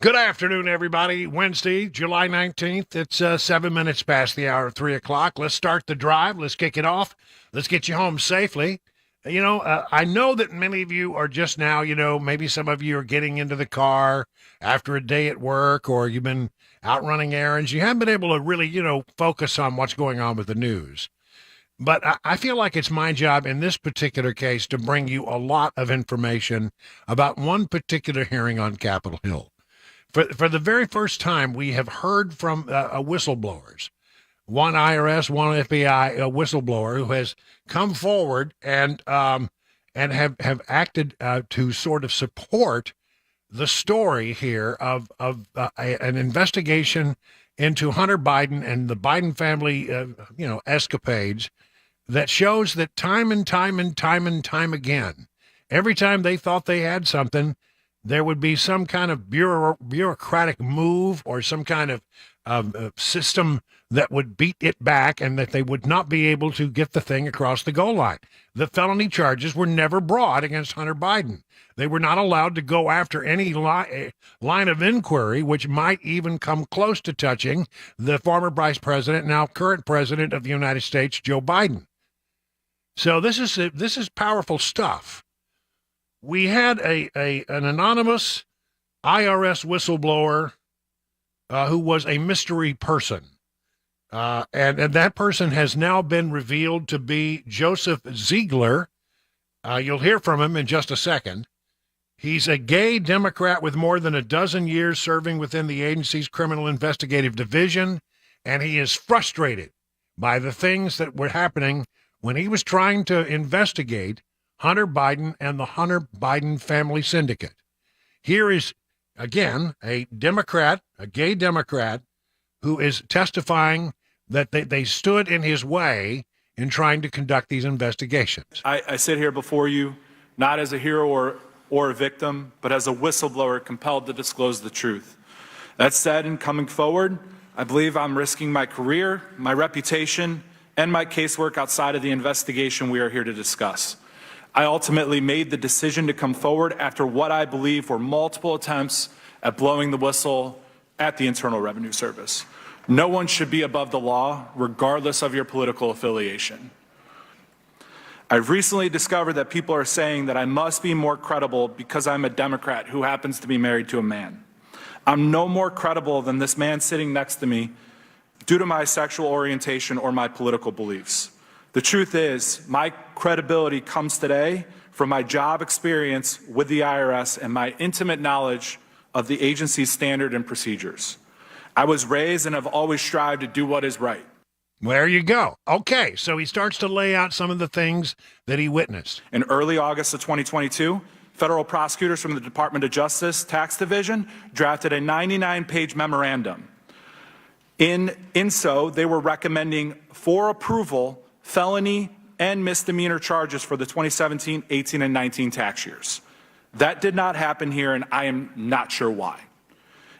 Good afternoon, everybody. Wednesday, July 19th. It's 7 minutes past the hour of 3 o'clock. Let's start the drive. Let's kick it off. Let's get you home safely. I know that many of you are just now, maybe some of you are getting into the car after a day at work, or you've been out running errands. You haven't been able to really, focus on what's going on with the news. But I feel like it's my job in this particular case to bring you a lot of information about one particular hearing on Capitol Hill. For the very first time, we have heard from whistleblowers, one IRS, one FBI whistleblower who has come forward and have acted to sort of support the story here of an investigation into Hunter Biden and the Biden family, escapades that shows that time and time again, every time they thought they had something, there would be some kind of bureaucratic move or some kind of system that would beat it back and that they would not be able to get the thing across the goal line. The felony charges were never brought against Hunter Biden. They were not allowed to go after any line of inquiry, which might even come close to touching the former vice president, now current president of the United States, Joe Biden. So this is powerful stuff. We had an anonymous IRS whistleblower who was a mystery person. And that person has now been revealed to be Joseph Ziegler. You'll hear from him in just a second. He's a gay Democrat with more than a dozen years serving within the agency's criminal investigative division, and he is frustrated by the things that were happening when he was trying to investigate Hunter Biden and the Hunter Biden family syndicate. Here is, again, a Democrat, a gay Democrat, who is testifying that they stood in his way in trying to conduct these investigations. I sit here before you not as a hero or a victim, but as a whistleblower compelled to disclose the truth. That said, in coming forward, I believe I'm risking my career, my reputation, and my casework outside of the investigation we are here to discuss. I ultimately made the decision to come forward after what I believe were multiple attempts at blowing the whistle at the Internal Revenue Service. No one should be above the law, regardless of your political affiliation. I've recently discovered that people are saying that I must be more credible because I'm a Democrat who happens to be married to a man. I'm no more credible than this man sitting next to me due to my sexual orientation or my political beliefs. The truth is, my credibility comes today from my job experience with the IRS and my intimate knowledge of the agency's standard and procedures. I was raised and have always strived to do what is right. There you go. Okay, so he starts to lay out some of the things that he witnessed. In early August of 2022, federal prosecutors from the Department of Justice Tax Division drafted a 99-page memorandum. In so, they were recommending for approval felony and misdemeanor charges for the 2017, 18, and 19 tax years. That did not happen here, and I am not sure why.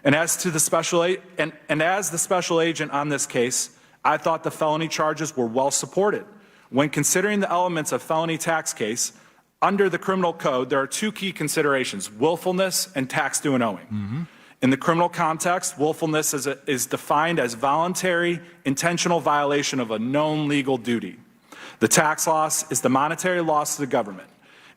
And as the special agent on this case, I thought the felony charges were well supported. When considering the elements of felony tax case, under the criminal code, there are two key considerations: willfulness and tax due and owing. Mm-hmm. In the criminal context, willfulness is defined as voluntary, intentional violation of a known legal duty. The tax loss is the monetary loss to the government.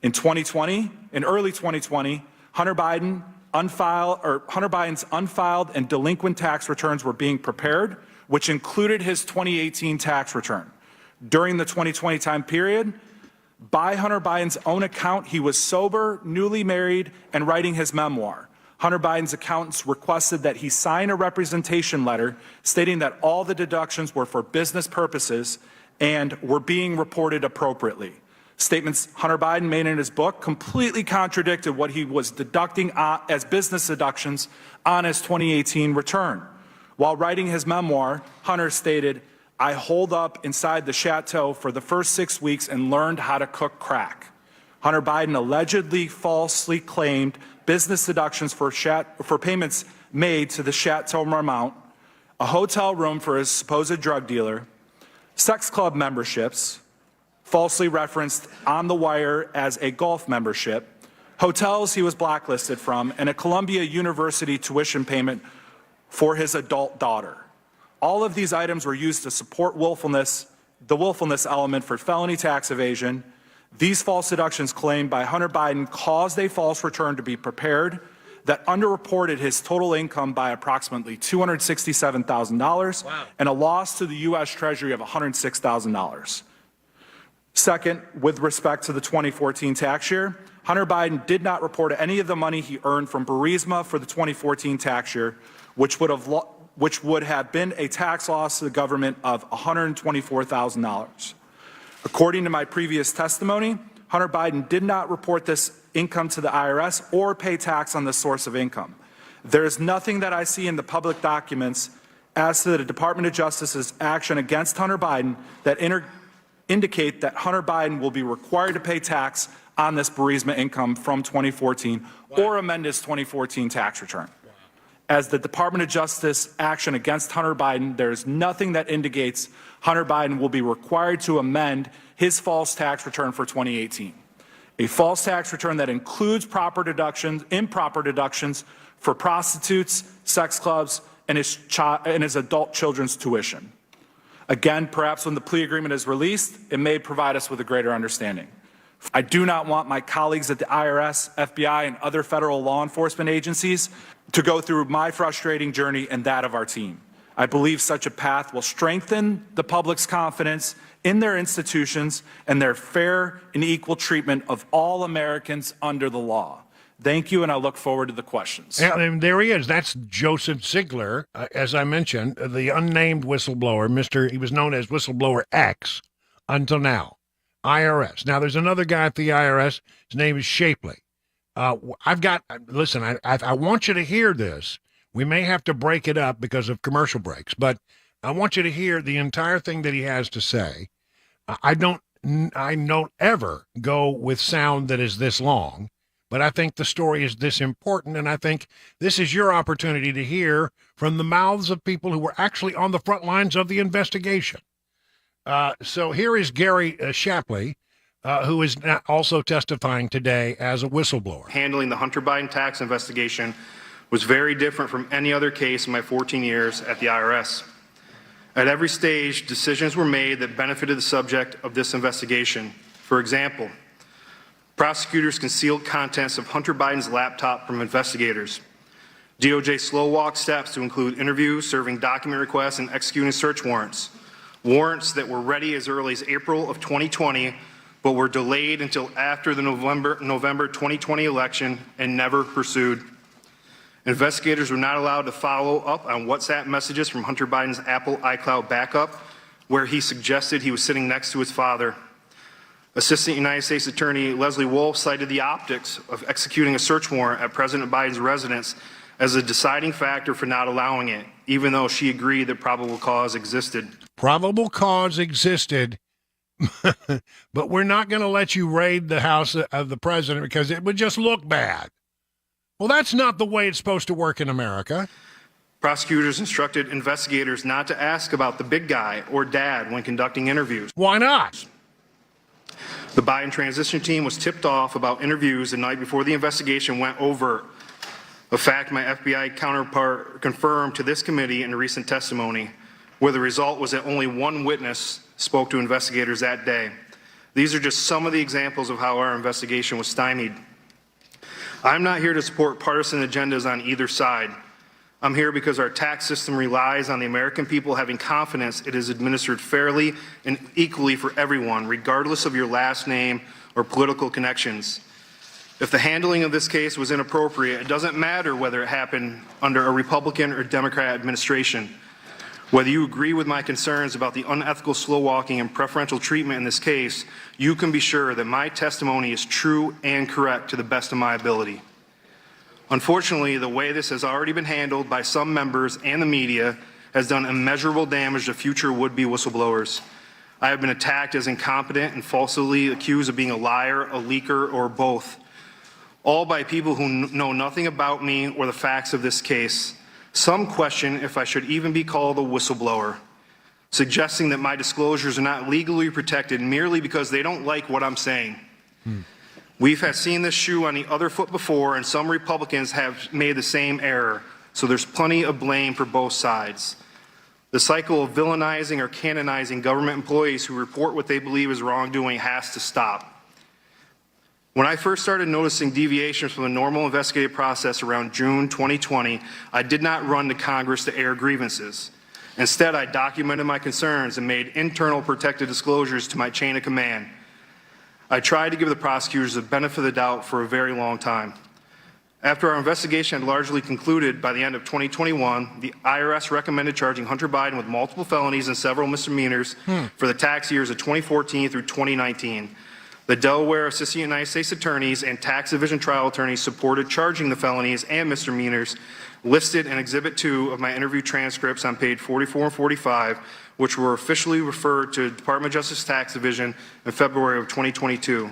In early 2020, Hunter Biden's unfiled and delinquent tax returns were being prepared, which included his 2018 tax return. During the 2020 time period, by Hunter Biden's own account, he was sober, newly married, and writing his memoir. Hunter Biden's accountants requested that he sign a representation letter stating that all the deductions were for business purposes and were being reported appropriately. Statements Hunter Biden made in his book completely contradicted what he was deducting as business deductions on his 2018 return. While writing his memoir, Hunter stated, "I holed up inside the chateau for the first 6 weeks and learned how to cook crack." Hunter Biden allegedly falsely claimed business deductions for payments made to the Chateau Marmont, a hotel room for his supposed drug dealer, sex club memberships, falsely referenced on the wire as a golf membership, hotels he was blacklisted from, and a Columbia University tuition payment for his adult daughter. All of these items were used to support the willfulness element for felony tax evasion. These false deductions claimed by Hunter Biden caused a false return to be prepared that underreported his total income by approximately $267,000 and a loss to the U.S. Treasury of $106,000. Second, with respect to the 2014 tax year, Hunter Biden did not report any of the money he earned from Burisma for the 2014 tax year, which would have been a tax loss to the government of $124,000. According to my previous testimony, Hunter Biden did not report this income to the IRS or pay tax on the source of income. There is nothing that I see in the public documents as to the Department of Justice's action against Hunter Biden that indicate that Hunter Biden will be required to pay tax on this Burisma income from 2014 or amend his 2014 tax return. As the Department of Justice action against Hunter Biden, there is nothing that indicates Hunter Biden will be required to amend his false tax return for 2018. A false tax return that includes improper deductions for prostitutes, sex clubs, and his adult children's tuition. Again, perhaps when the plea agreement is released, it may provide us with a greater understanding. I do not want my colleagues at the IRS, FBI, and other federal law enforcement agencies to go through my frustrating journey and that of our team. I believe such a path will strengthen the public's confidence in their institutions and their fair and equal treatment of all Americans under the law. Thank you, and I look forward to the questions. And there he is. That's Joseph Ziegler, as I mentioned, the unnamed whistleblower. He was known as Whistleblower X until now. IRS. Now, there's another guy at the IRS. His name is Shapley. I want you to hear this. We may have to break it up because of commercial breaks, but I want you to hear the entire thing that he has to say. I don't ever go with sound that is this long, but I think the story is this important, and I think this is your opportunity to hear from the mouths of people who were actually on the front lines of the investigation. So here is Gary Shapley, who is also testifying today as a whistleblower. Handling the Hunter Biden tax investigation was very different from any other case in my 14 years at the IRS. At every stage, decisions were made that benefited the subject of this investigation. For example, prosecutors concealed contents of Hunter Biden's laptop from investigators. DOJ slow-walked steps to include interviews, serving document requests, and executing search warrants. Warrants that were ready as early as April of 2020, but were delayed until after the November 2020 election and never pursued. Investigators were not allowed to follow up on WhatsApp messages from Hunter Biden's Apple iCloud backup, where he suggested he was sitting next to his father. Assistant United States Attorney Leslie Wolf cited the optics of executing a search warrant at President Biden's residence as a deciding factor for not allowing it, even though she agreed that probable cause existed. Probable cause existed, but we're not going to let you raid the house of the president because it would just look bad. Well, that's not the way it's supposed to work in America. Prosecutors instructed investigators not to ask about the big guy or dad when conducting interviews. Why not? The Biden transition team was tipped off about interviews the night before the investigation went over. A fact my FBI counterpart confirmed to this committee in a recent testimony, where the result was that only one witness spoke to investigators that day. These are just some of the examples of how our investigation was stymied. I'm not here to support partisan agendas on either side. I'm here because our tax system relies on the American people having confidence it is administered fairly and equally for everyone, regardless of your last name or political connections. If the handling of this case was inappropriate, it doesn't matter whether it happened under a Republican or Democrat administration. Whether you agree with my concerns about the unethical slow walking and preferential treatment in this case, you can be sure that my testimony is true and correct to the best of my ability. Unfortunately, the way this has already been handled by some members and the media has done immeasurable damage to future would-be whistleblowers. I have been attacked as incompetent and falsely accused of being a liar, a leaker, or both, all by people who know nothing about me or the facts of this case. Some question if I should even be called a whistleblower, suggesting that my disclosures are not legally protected merely because they don't like what I'm saying. We've had seen this shoe on the other foot before, and some Republicans have made the same error, so there's plenty of blame for both sides. The cycle of villainizing or canonizing government employees who report what they believe is wrongdoing has to stop. When I first started noticing deviations from the normal investigative process around June 2020, I did not run to Congress to air grievances. Instead, I documented my concerns and made internal protected disclosures to my chain of command. I tried to give the prosecutors the benefit of the doubt for a very long time. After our investigation had largely concluded by the end of 2021, the IRS recommended charging Hunter Biden with multiple felonies and several misdemeanors for the tax years of 2014 through 2019. The Delaware Assistant United States Attorneys and Tax Division Trial Attorneys supported charging the felonies and misdemeanors listed in Exhibit 2 of my interview transcripts on page 44 and 45, which were officially referred to the Department of Justice Tax Division in February of 2022.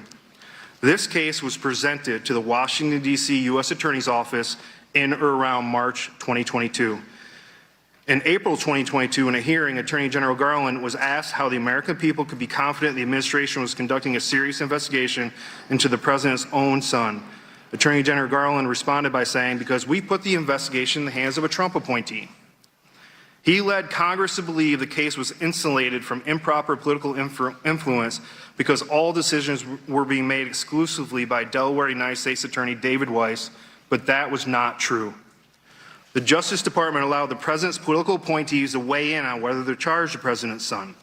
This case was presented to the Washington, D.C. U.S. Attorney's Office in or around March 2022. In April 2022, in a hearing, Attorney General Garland was asked how the American people could be confident the administration was conducting a serious investigation into the president's own son. Attorney General Garland responded by saying, "Because we put the investigation in the hands of a Trump appointee." He led Congress to believe the case was insulated from improper political influence because all decisions were being made exclusively by Delaware United States Attorney David Weiss, but that was not true. The Justice Department allowed the president's political appointees to weigh in on whether to charge the president's son.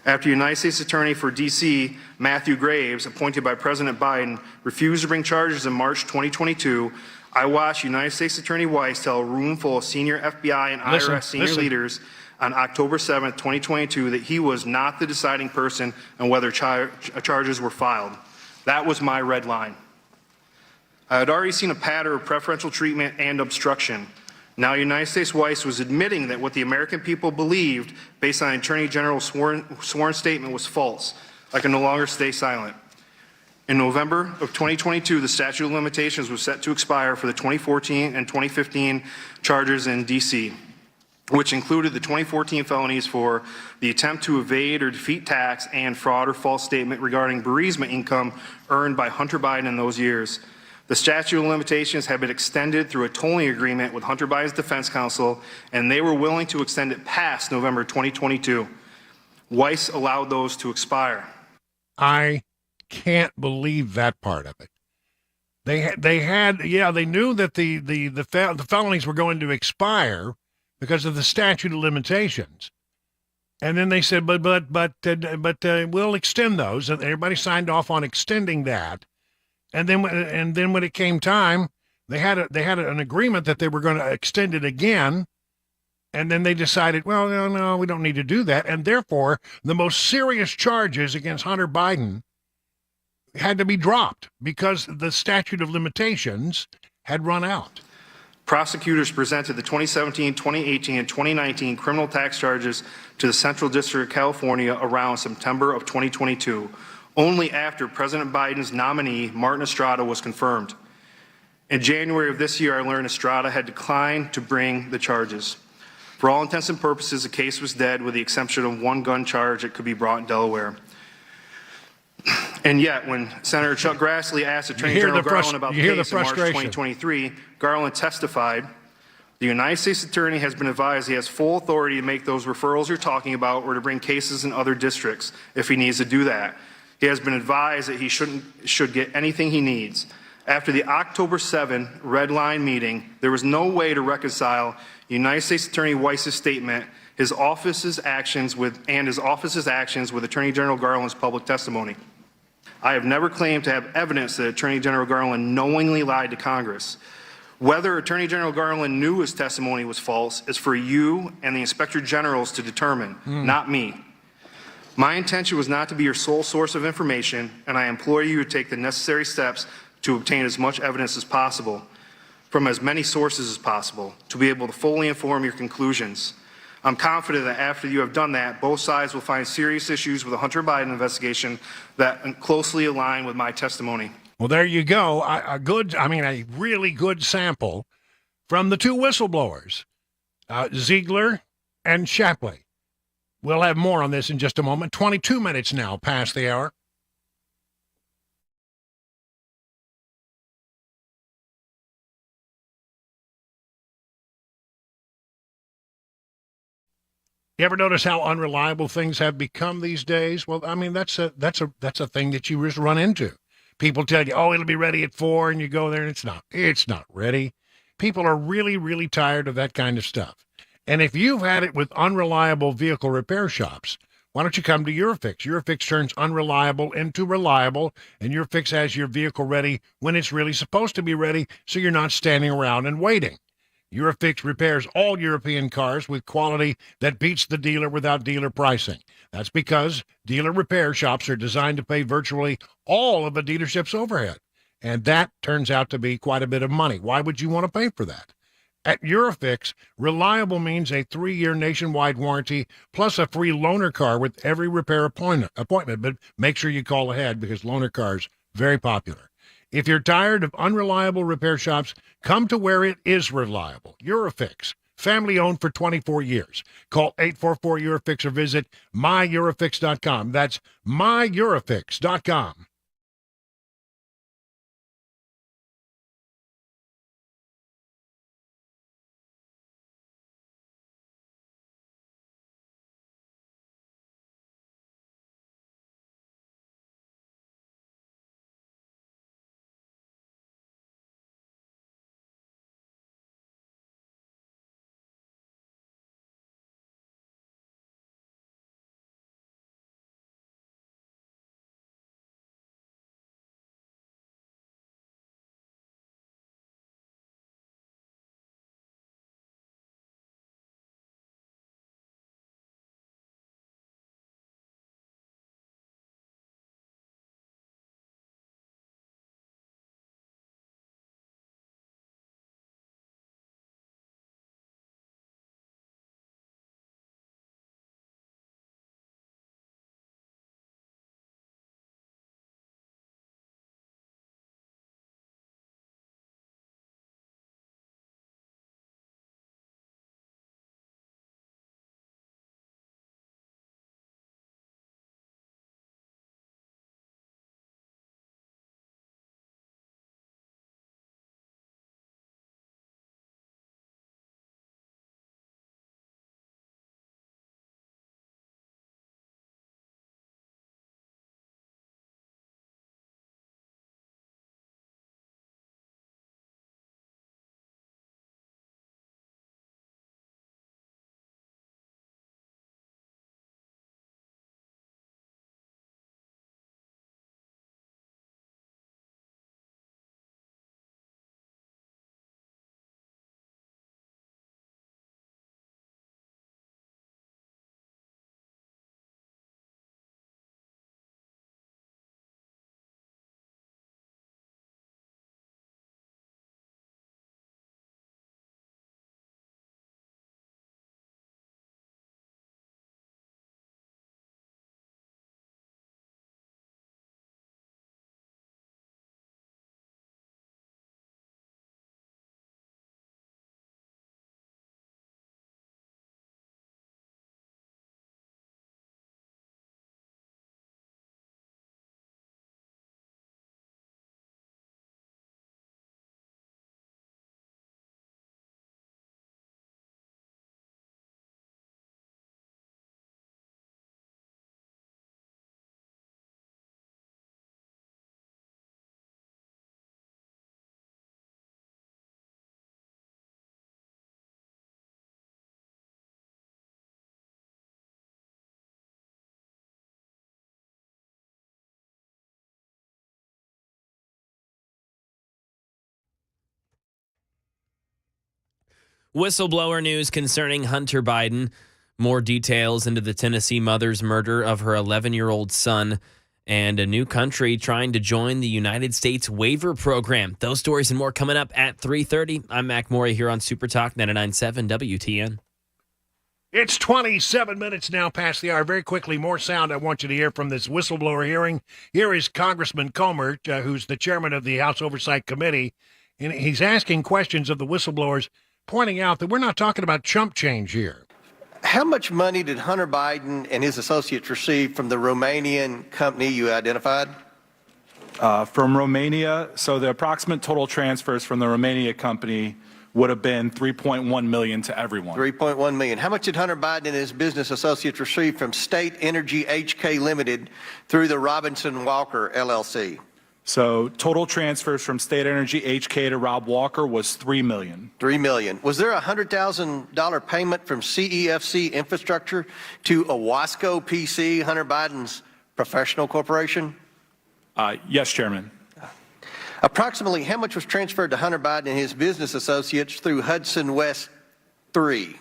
After United States Attorney for D.C., Matthew Graves, appointed by President Biden, refused to bring charges in March 2022, I watched United States Attorney Weiss tell a room full of senior FBI and IRS senior leaders on October 7, 2022, that he was not the deciding person on whether charges were filed. That was my red line. I had already seen a pattern of preferential treatment and obstruction. Now United States Weiss was admitting that what the American people believed based on the Attorney General's sworn statement was false. I can no longer stay silent. In November of 2022, the statute of limitations was set to expire for the 2014 and 2015 charges in D.C., which included the 2014 felonies for the attempt to evade or defeat tax and fraud or false statement regarding bereavement income earned by Hunter Biden in those years. The statute of limitations had been extended through a tolling agreement with Hunter Biden's defense counsel, and they were willing to extend it past November 2022. Weiss allowed those to expire. I can't believe that part of it. They knew that the felonies were going to expire because of the statute of limitations, and then they said, but we'll extend those, and everybody signed off on extending that, and then when it came time, they had an agreement that they were going to extend it again, and then they decided, well, no, we don't need to do that, and therefore the most serious charges against Hunter Biden had to be dropped because the statute of limitations had run out. Prosecutors presented the 2017, 2018, and 2019 criminal tax charges to the Central District of California around September of 2022, only after President Biden's nominee, Martin Estrada, was confirmed. In January of this year, I learned Estrada had declined to bring the charges. For all intents and purposes, the case was dead with the exception of one gun charge that could be brought in Delaware. And yet, when Senator Chuck Grassley asked Attorney General Garland about the case in March 2023, Garland testified, "The United States Attorney has been advised he has full authority to make those referrals you're talking about or to bring cases in other districts if he needs to do that. He has been advised that he should get anything he needs." After the October 7 Red Line meeting, there was no way to reconcile United States Attorney Weiss's statement, his office's actions with Attorney General Garland's public testimony. I have never claimed to have evidence that Attorney General Garland knowingly lied to Congress. Whether Attorney General Garland knew his testimony was false is for you and the Inspector Generals to determine, not me. My intention was not to be your sole source of information, and I implore you to take the necessary steps to obtain as much evidence as possible from as many sources as possible to be able to fully inform your conclusions. I'm confident that after you have done that, both sides will find serious issues with the Hunter Biden investigation that closely align with my testimony. Well, there you go. A really good sample from the two whistleblowers, Ziegler and Shapley. We'll have more on this in just a moment. 22 minutes now past the hour. You ever notice how unreliable things have become these days? Well, I mean, that's a thing that you just run into. People tell you, oh, it'll be ready at 4, and you go there and it's not. It's not ready. People are really, really tired of that kind of stuff. And if you've had it with unreliable vehicle repair shops, why don't you come to EverFix? EverFix turns unreliable into reliable, and EverFix has your vehicle ready when it's really supposed to be ready, so you're not standing around and waiting. EverFix repairs all European cars with quality that beats the dealer without dealer pricing. That's because dealer repair shops are designed to pay virtually all of a dealership's overhead. And that turns out to be quite a bit of money. Why would you want to pay for that? At EverFix, reliable means a 3-year nationwide warranty plus a free loaner car with every repair appointment. But make sure you call ahead because loaner cars very popular. If you're tired of unreliable repair shops, come to where it is reliable. EverFix, family-owned for 24 years. Call 844-EverFix or visit myeurofix.com. That's myeurofix.com. Whistleblower news concerning Hunter Biden. More details into the Tennessee mother's murder of her 11-year-old son and a new country trying to join the United States waiver program. Those stories and more coming up at 3:30. I'm Mac Morey here on Super Talk 99.7 WTN. It's 27 minutes now past the hour. Very quickly, more sound I want you to hear from this whistleblower hearing. Here is Congressman Comer, who's the chairman of the House Oversight Committee, and he's asking questions of the whistleblowers, pointing out that we're not talking about chump change here. How much money did Hunter Biden and his associates receive from the Romanian company you identified? From Romania, so the approximate total transfers from the Romania company would have been $3.1 million to everyone. $3.1 million. How much did Hunter Biden and his business associates receive from State Energy HK Limited through the Robinson Walker LLC? So total transfers from State Energy HK to Rob Walker was $3 million. $3 million. Was there a $100,000 payment from CEFC Infrastructure to Owasco PC, Hunter Biden's professional corporation? Yes, Chairman. Approximately how much was transferred to Hunter Biden and his business associates through Hudson West 3?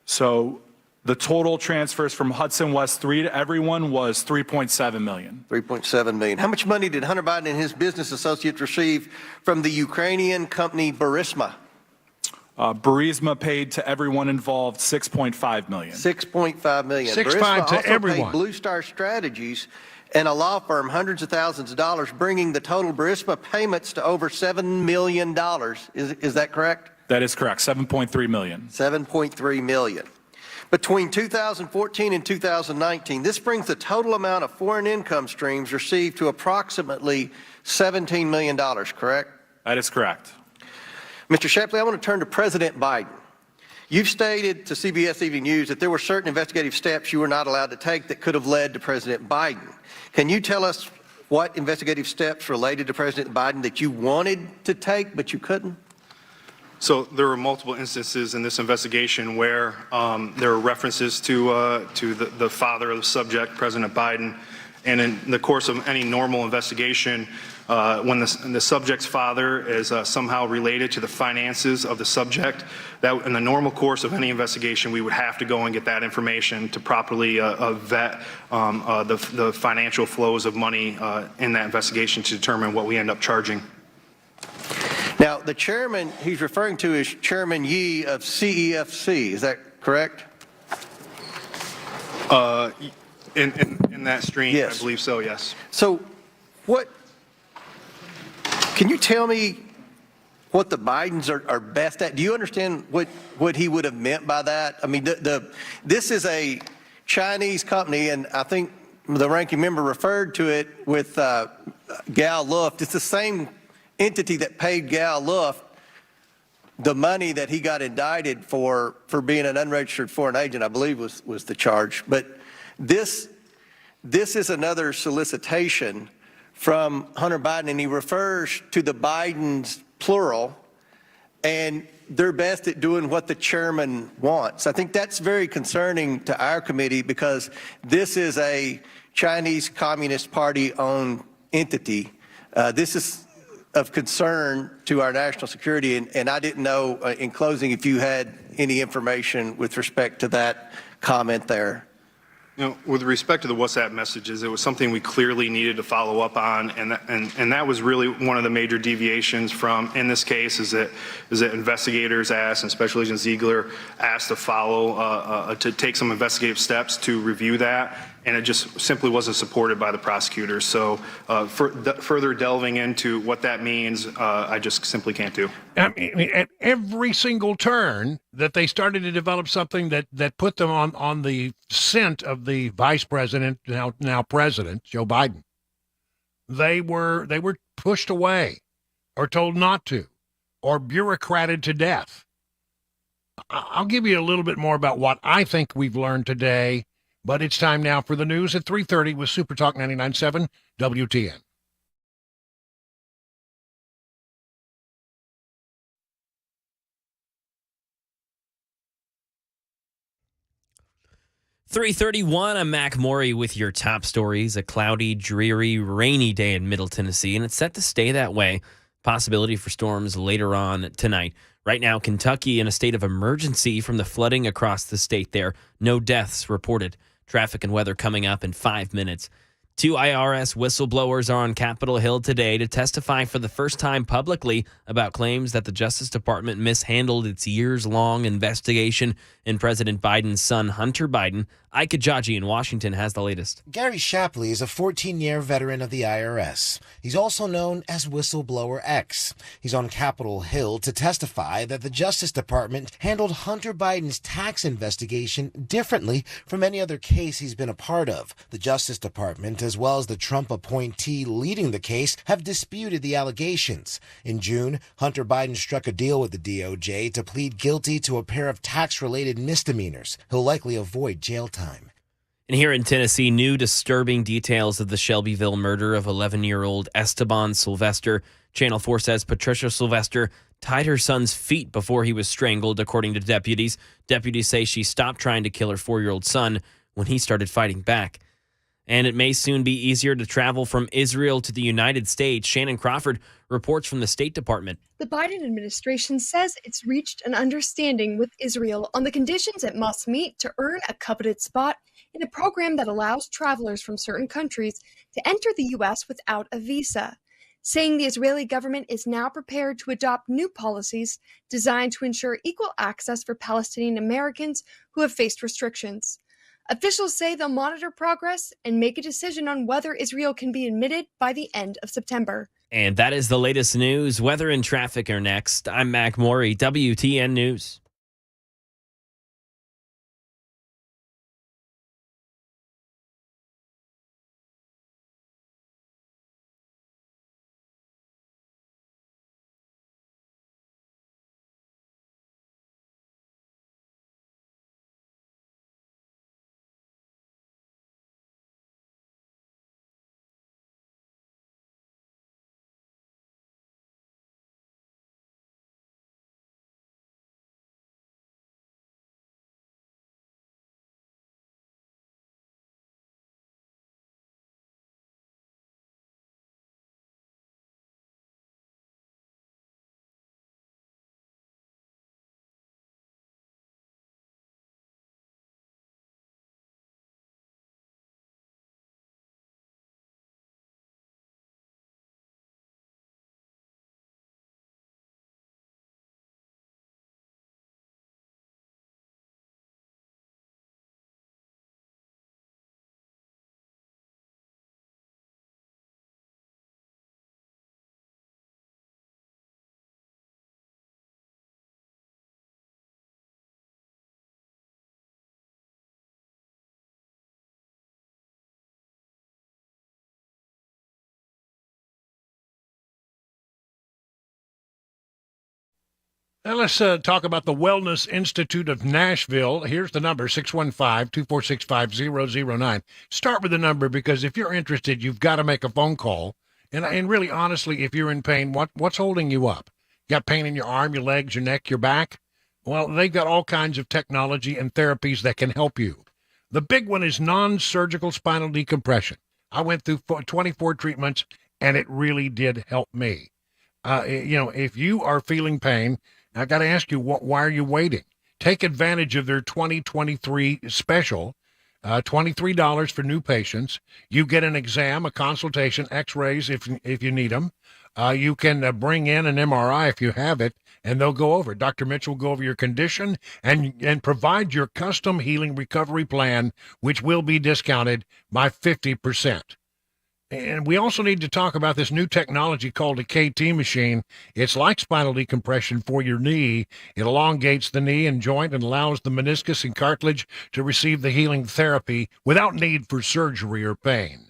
So the total transfers from Hudson West 3 to everyone was $3.7 million. $3.7 million. How much money did Hunter Biden and his business associates receive from the Ukrainian company Burisma? Burisma paid to everyone involved $6.5 million. $6.5 million. 6.5 Burisma to also everyone. paid Blue Star Strategies and a law firm hundreds of thousands of dollars, bringing the total Burisma payments to over $7 million. Is that correct? That is correct, $7.3 million. $7.3 million. Between 2014 and 2019, this brings the total amount of foreign income streams received to approximately $17 million, correct? That is correct. Mr. Shapley, I want to turn to President Biden. You've stated to CBS Evening News that there were certain investigative steps you were not allowed to take that could have led to President Biden. Can you tell us what investigative steps related to President Biden that you wanted to take but you couldn't? So there were multiple instances in this investigation where there were references to the father of the subject, President Biden. And in the course of any normal investigation, when the subject's father is somehow related to the finances of the subject, that in the normal course of any investigation, we would have to go and get that information to properly vet the financial flows of money in that investigation to determine what we end up charging. Now, the chairman he's referring to is Chairman Yee of CEFC. Is that correct? In that stream, Yes. I believe so, yes. So can you tell me what the Bidens are best at? Do you understand what he would have meant by that? I mean, this is a Chinese company, and I think the ranking member referred to it with Gal Luft. It's the same entity that paid Gal Luft the money that he got indicted for being an unregistered foreign agent, I believe was the charge. But this is another solicitation from Hunter Biden, and he refers to the Bidens, plural, and they're best at doing what the chairman wants. I think that's very concerning to our committee because this is a Chinese Communist Party-owned entity. This is of concern to our national security, and I didn't know, in closing, if you had any information with respect to that comment there. You know, with respect to the WhatsApp messages, it was something we clearly needed to follow up on, and that was really one of the major deviations from, in this case, is that investigators asked, and Special Agent Ziegler asked to follow, to take some investigative steps to review that, and it just simply wasn't supported by the prosecutors. So further delving into what that means, I just simply can't do. I mean, at every single turn that they started to develop something that put them on the scent of the vice president, now president, Joe Biden, they were pushed away or told not to or bureaucrated to death. I'll give you a little bit more about what I think we've learned today, but it's time now for the news at 3:30 with Super Talk 99.7 WTN. .331, I'm Mac Morey with your top stories. A cloudy, dreary, rainy day in Middle Tennessee, and it's set to stay that way. Possibility for storms later on tonight. Right now, Kentucky in a state of emergency from the flooding across the state there. No deaths reported. Traffic and weather coming up in 5 minutes. 2 IRS whistleblowers are on Capitol Hill today to testify for the first time publicly about claims that the Justice Department mishandled its years-long investigation in President Biden's son, Hunter Biden. Ike Kajaji in Washington has the latest. Gary Shapley is a 14-year veteran of the IRS. He's also known as Whistleblower X. He's on Capitol Hill to testify that the Justice Department handled Hunter Biden's tax investigation differently from any other case he's been a part of. The Justice Department, as well as the Trump appointee leading the case, have disputed the allegations. In June, Hunter Biden struck a deal with the DOJ to plead guilty to a pair of tax-related misdemeanors. He'll likely avoid jail time. And here in Tennessee, new disturbing details of the Shelbyville murder of 11-year-old Esteban Sylvester. Channel 4 says Patricia Sylvester tied her son's feet before he was strangled, according to deputies. Deputies say she stopped trying to kill her 4-year-old son when he started fighting back. And it may soon be easier to travel from Israel to the United States. Shannon Crawford reports from the State Department. The Biden administration says it's reached an understanding with Israel on the conditions it must meet to earn a coveted spot in a program that allows travelers from certain countries to enter the U.S. without a visa, saying the Israeli government is now prepared to adopt new policies designed to ensure equal access for Palestinian Americans who have faced restrictions. Officials say they'll monitor progress and make a decision on whether Israel can be admitted by the end of September. And that is the latest news. Weather and traffic are next. I'm Mac Morey, WTN News. Now let's talk about the Wellness Institute of Nashville. Here's the number, 615-246-5009. Start with the number because if you're interested, you've got to make a phone call. And really, honestly, if you're in pain, what's holding you up? You got pain in your arm, your legs, your neck, your back? Well, they've got all kinds of technology and therapies that can help you. The big one is non-surgical spinal decompression. I went through 24 treatments, and it really did help me. If you are feeling pain, I got to ask you, why are you waiting? Take advantage of their 2023 special, $23 for new patients. You get an exam, a consultation, x-rays if you need them. You can bring in an MRI if you have it, and they'll go over. Dr. Mitchell will go over your condition and provide your custom healing recovery plan, which will be discounted by 50%. And we also need to talk about this new technology called a KT machine. It's like spinal decompression for your knee. It elongates the knee and joint and allows the meniscus and cartilage to receive the healing therapy without need for surgery or pain.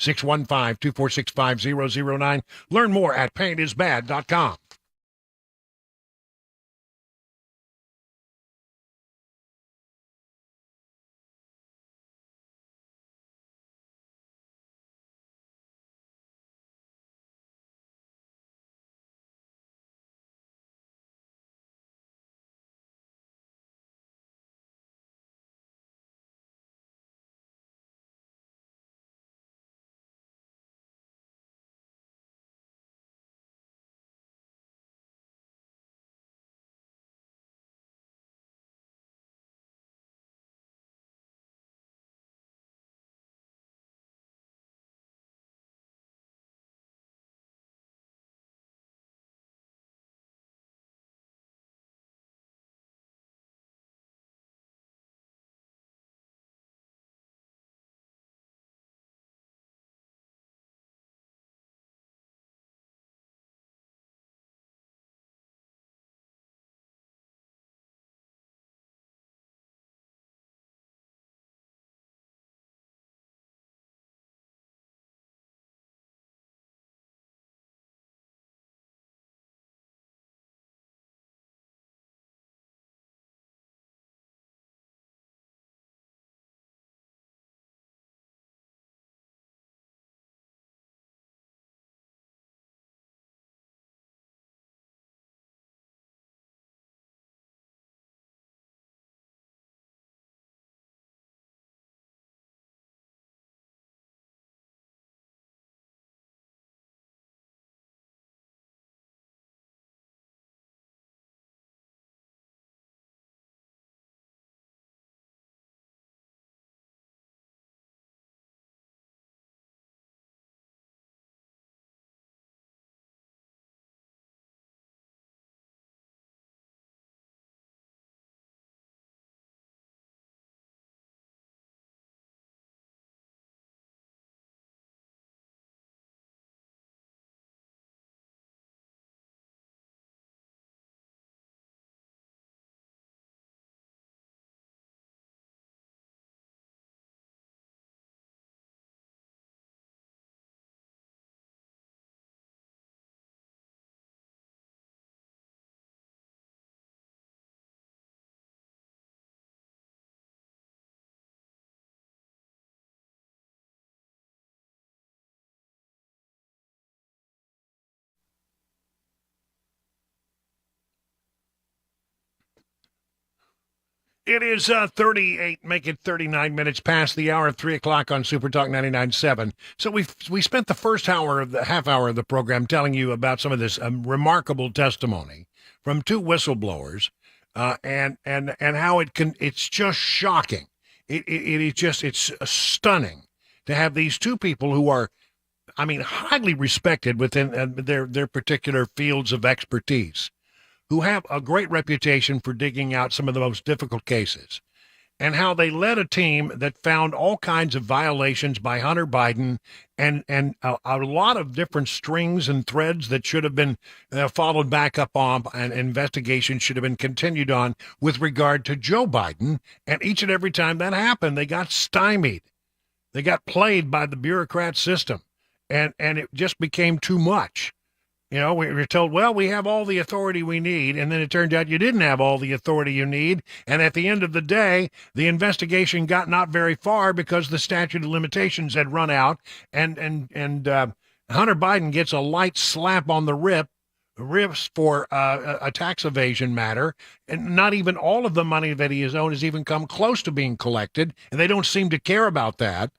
615-246-5009. Learn more at painisbad.com. It is 38, make it 39 minutes past the hour of 3 o'clock on Super Talk 99.7. So we spent the first half hour of the program telling you about some of this remarkable testimony from two whistleblowers, and how it's just shocking. It's stunning to have these two people who are, I mean, highly respected within their particular fields of expertise, who have a great reputation for digging out some of the most difficult cases, and how they led a team that found all kinds of violations by Hunter Biden and a lot of different strings and threads that should have been followed back up on, and investigation should have been continued on with regard to Joe Biden. And each and every time that happened, they got stymied. They got played by the bureaucrat system, and it just became too much. You know, we were told, well, we have all the authority we need, and then it turned out you didn't have all the authority you need, and at the end of the day, the investigation got not very far because the statute of limitations had run out, and Hunter Biden gets a light slap on the wrist for a tax evasion matter, and not even all of the money that he has owed has even come close to being collected, and they don't seem to care about that.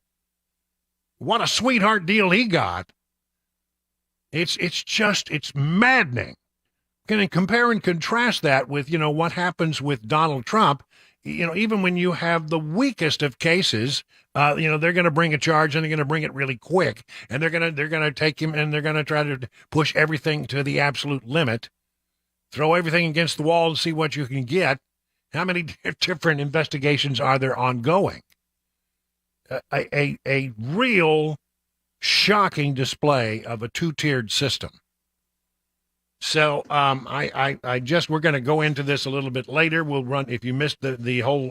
What a sweetheart deal he got. It's maddening. Can you compare and contrast that with, what happens with Donald Trump? Even when you have the weakest of cases, they're going to bring a charge, and they're going to bring it really quick, and they're going to take him, and they're going to try to push everything to the absolute limit, throw everything against the wall and see what you can get. How many different investigations are there ongoing? A real shocking display of a two-tiered system. So we're going to go into this a little bit later. We'll run, if you missed the whole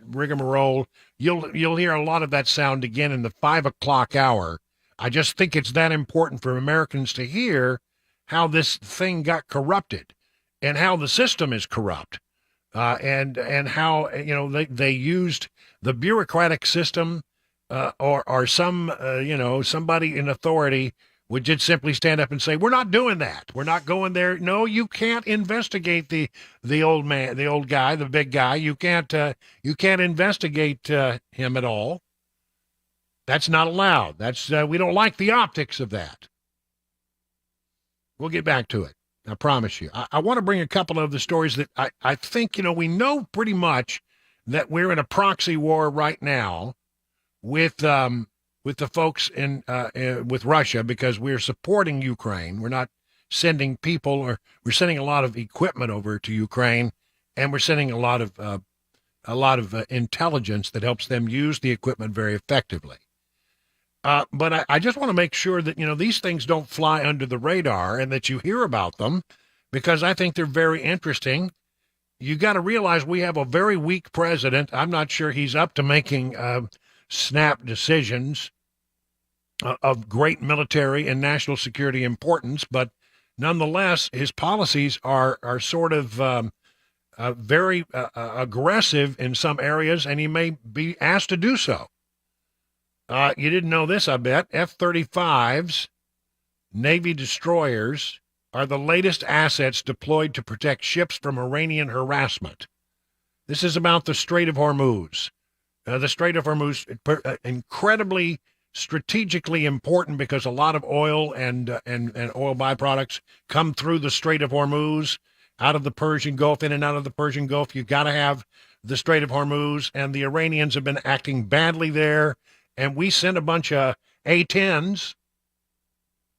rigmarole, you'll hear a lot of that sound again in the 5 o'clock hour. I just think it's that important for Americans to hear how this thing got corrupted, and how the system is corrupt, and how they used the bureaucratic system. Or somebody in authority would just simply stand up and say, we're not doing that. We're not going there. No, you can't investigate the old man, the old guy, the big guy. You can't investigate him at all. That's not allowed. That's we don't like the optics of that. We'll get back to it. I promise you. I want to bring a couple of the stories that I think, we know pretty much that we're in a proxy war right now with the folks with Russia, because we're supporting Ukraine. We're not sending people, or we're sending a lot of equipment over to Ukraine, and we're sending a lot of intelligence that helps them use the equipment very effectively. But I just want to make sure that these things don't fly under the radar, and that you hear about them, because I think they're very interesting. You got to realize we have a very weak president. I'm not sure he's up to making snap decisions of great military and national security importance, but nonetheless, his policies are sort of very aggressive in some areas, and he may be asked to do so. You didn't know this, I bet. F-35s, Navy destroyers, are the latest assets deployed to protect ships from Iranian harassment. This is about the Strait of Hormuz. The Strait of Hormuz, incredibly strategically important, because a lot of oil and oil byproducts come through the Strait of Hormuz, out of the Persian Gulf, in and out of the Persian Gulf. You've got to have the Strait of Hormuz, and the Iranians have been acting badly there. And we sent a bunch of A-10s,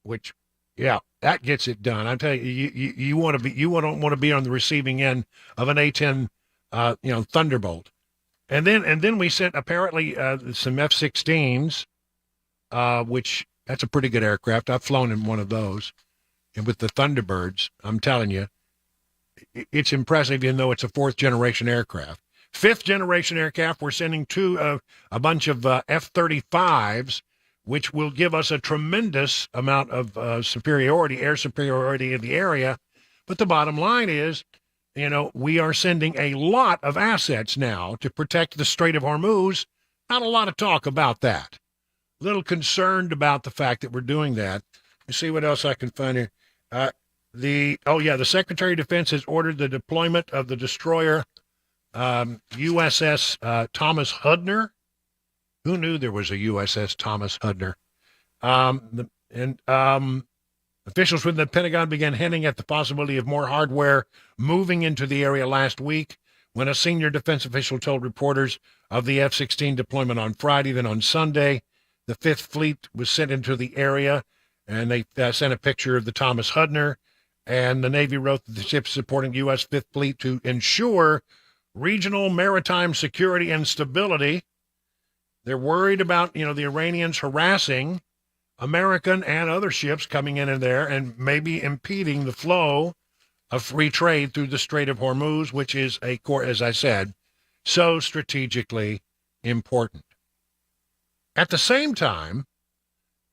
which, yeah, that gets it done. I tell you, you don't want to be on the receiving end of an A-10, Thunderbolt. And then we sent apparently some F-16s, which that's a pretty good aircraft. I've flown in one of those, and with the Thunderbirds, I'm telling you, it's impressive, even though it's a fourth generation aircraft. Fifth generation aircraft, we're sending a bunch of F-35s, which will give us a tremendous amount of air superiority in the area. But the bottom line is, we are sending a lot of assets now to protect the Strait of Hormuz. Not a lot of talk about that. A little concerned about the fact that we're doing that. Let's see what else I can find here. The Secretary of Defense has ordered the deployment of the destroyer USS Thomas Hudner. Who knew there was a USS Thomas Hudner? Officials within the Pentagon began hinting at the possibility of more hardware moving into the area last week when a senior defense official told reporters of the F-16 deployment on Friday. Then on Sunday, the Fifth Fleet was sent into the area, and they sent a picture of the Thomas Hudner, and the Navy wrote that the ship's supporting U.S. Fifth Fleet to ensure regional maritime security and stability. They're worried about, the Iranians harassing American and other ships coming in there and maybe impeding the flow of free trade through the Strait of Hormuz, which is, as I said, so strategically important. At the same time,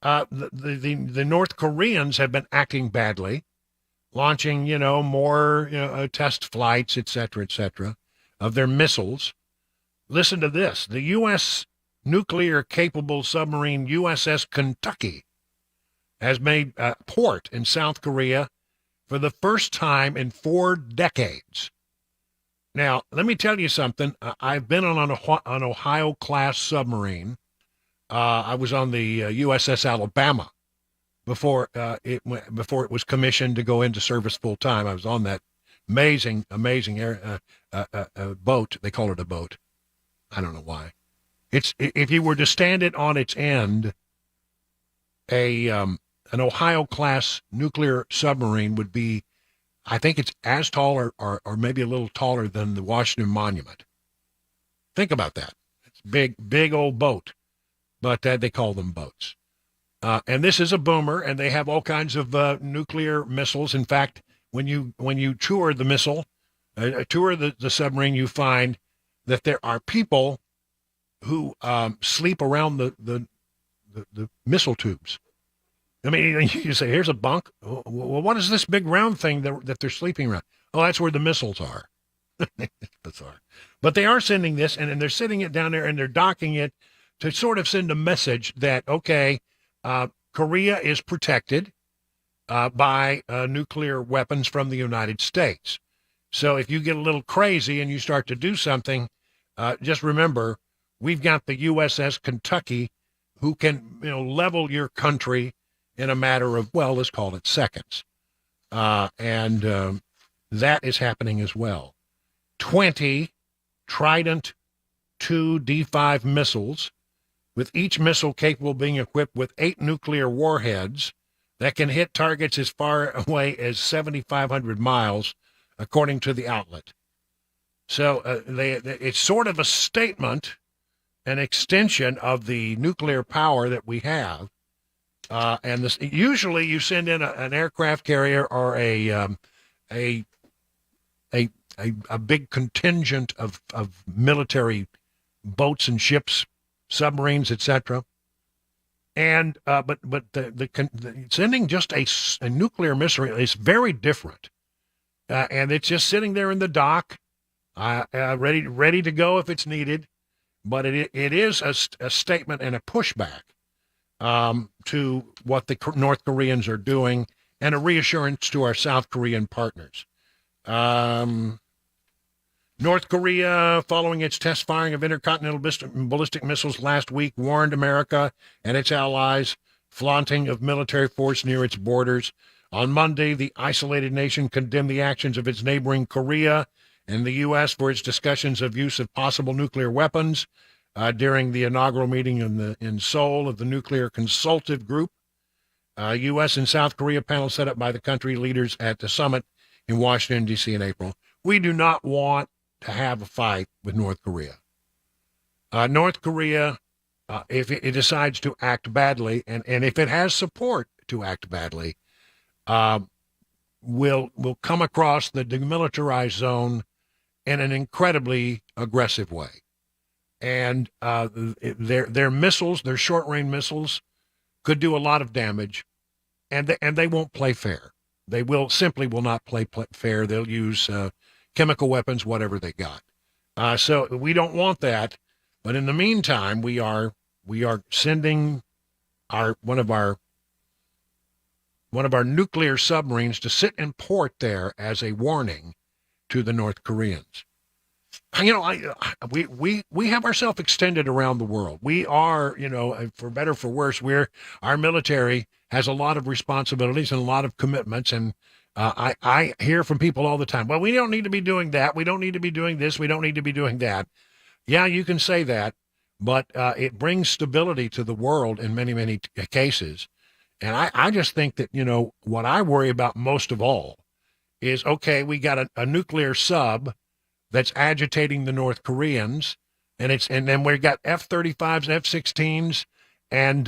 the North Koreans have been acting badly, launching, more test flights, et cetera, of their missiles. Listen to this. The U.S. nuclear-capable submarine USS Kentucky has made port in South Korea for the first time in 4 decades. Now, let me tell you something. I've been on an Ohio-class submarine. I was on the USS Alabama before it was commissioned to go into service full time. I was on that amazing boat. They call it a boat. I don't know why. It's if you were to stand it on its end, an Ohio-class nuclear submarine would be, I think it's as tall or maybe a little taller than the Washington Monument. Think about that. It's big old boat, but they call them boats. And this is a boomer, and they have all kinds of nuclear missiles. In fact, when you tour the missile, tour the submarine, you find that there are people who sleep around the missile tubes. I mean, you say, here's a bunk. Well, what is this big round thing that they're sleeping around? Oh, that's where the missiles are. But they are sending this, and they're sitting it down there, and they're docking it to sort of send a message that, okay, Korea is protected by nuclear weapons from the United States. So if you get a little crazy and you start to do something, just remember, we've got the USS Kentucky who can, level your country in a matter of, well, let's call it seconds. And that is happening as well. 20 Trident II D5 missiles, with each missile capable of being equipped with 8 nuclear warheads that can hit targets as far away as 7,500 miles, according to the outlet. So it's sort of a statement, an extension of the nuclear power that we have. And this, usually you send in an aircraft carrier or a big contingent of military boats and ships, submarines, etc. And but the sending just a nuclear missile is very different, and it's just sitting there in the dock, ready to go if it's needed. But it is a statement and a pushback to what the North Koreans are doing, and a reassurance to our South Korean partners. North Korea, following its test firing of intercontinental ballistic missiles last week, warned America and its allies, flaunting of military force near its borders. On Monday, the isolated nation condemned the actions of its neighboring Korea and the U.S. for its discussions of use of possible nuclear weapons during the inaugural meeting in Seoul of the Nuclear Consultative Group, U.S. and South Korea panel set up by the country leaders at the summit in Washington, D.C. in April. We do not want to have a fight with North Korea. North Korea, if it decides to act badly, and if it has support to act badly, will come across the demilitarized zone in an incredibly aggressive way. And their missiles, their short-range missiles, could do a lot of damage, and they won't play fair. They will not play fair. They'll use chemical weapons, whatever they got. So we don't want that. But in the meantime, we are sending one of our nuclear submarines to sit in port there as a warning to the North Koreans. we have ourselves extended around the world. We are, for better for worse, our military has a lot of responsibilities and a lot of commitments. And I hear from people all the time, well, we don't need to be doing that. We don't need to be doing this. We don't need to be doing that. Yeah, you can say that, but it brings stability to the world in many, many cases. And I just think that, what I worry about most of all is, okay, we got a nuclear sub that's agitating the North Koreans, and then we've got F-35s, F-16s, and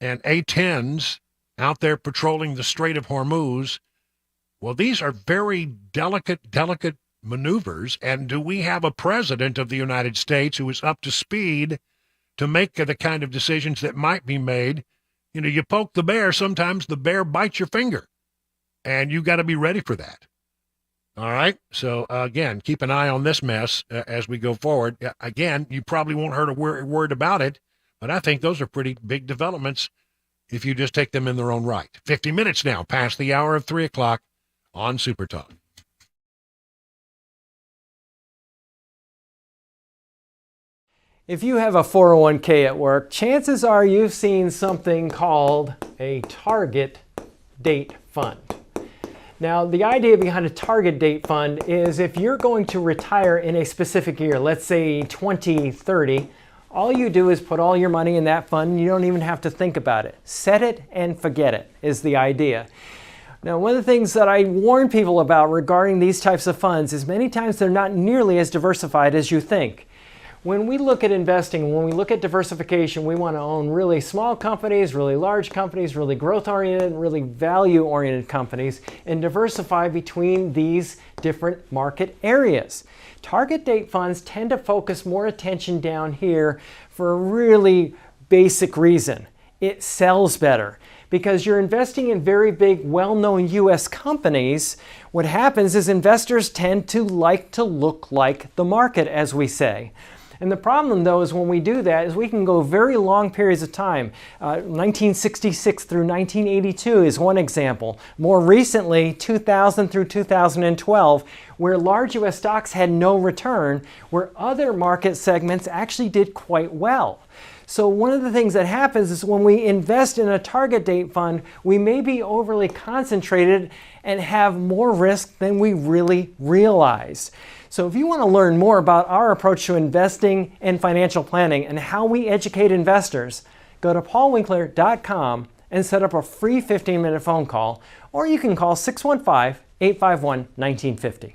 A-10s out there patrolling the Strait of Hormuz. Well, these are very delicate maneuvers. And do we have a president of the United States who is up to speed to make the kind of decisions that might be made? You poke the bear, sometimes the bear bites your finger, and you got to be ready for that. All right. So, again, keep an eye on this mess as we go forward. Again, you probably won't hear a word about it, but I think those are pretty big developments if you just take them in their own right. 50 minutes now past the hour of 3 o'clock on Super Talk. If you have a 401k at work, chances are you've seen something called a target date fund. Now, the idea behind a target date fund is if you're going to retire in a specific year, let's say 2030, all you do is put all your money in that fund and you don't even have to think about it. Set it and forget it is the idea. Now, one of the things that I warn people about regarding these types of funds is many times they're not nearly as diversified as you think. When we look at investing, when we look at diversification, we want to own really small companies, really large companies, really growth-oriented, really value-oriented companies, and diversify between these different market areas. Target date funds tend to focus more attention down here for a really basic reason. It sells better. Because you're investing in very big, well-known U.S. companies, what happens is investors tend to like to look like the market, as we say. And the problem, though, is when we do that is we can go very long periods of time. 1966 through 1982 is one example. More recently, 2000 through 2012, where large U.S. stocks had no return, where other market segments actually did quite well. So one of the things that happens is when we invest in a target date fund, we may be overly concentrated and have more risk than we really realize. So if you want to learn more about our approach to investing and financial planning and how we educate investors, go to paulwinkler.com and set up a free 15-minute phone call, or you can call 615-851-1950.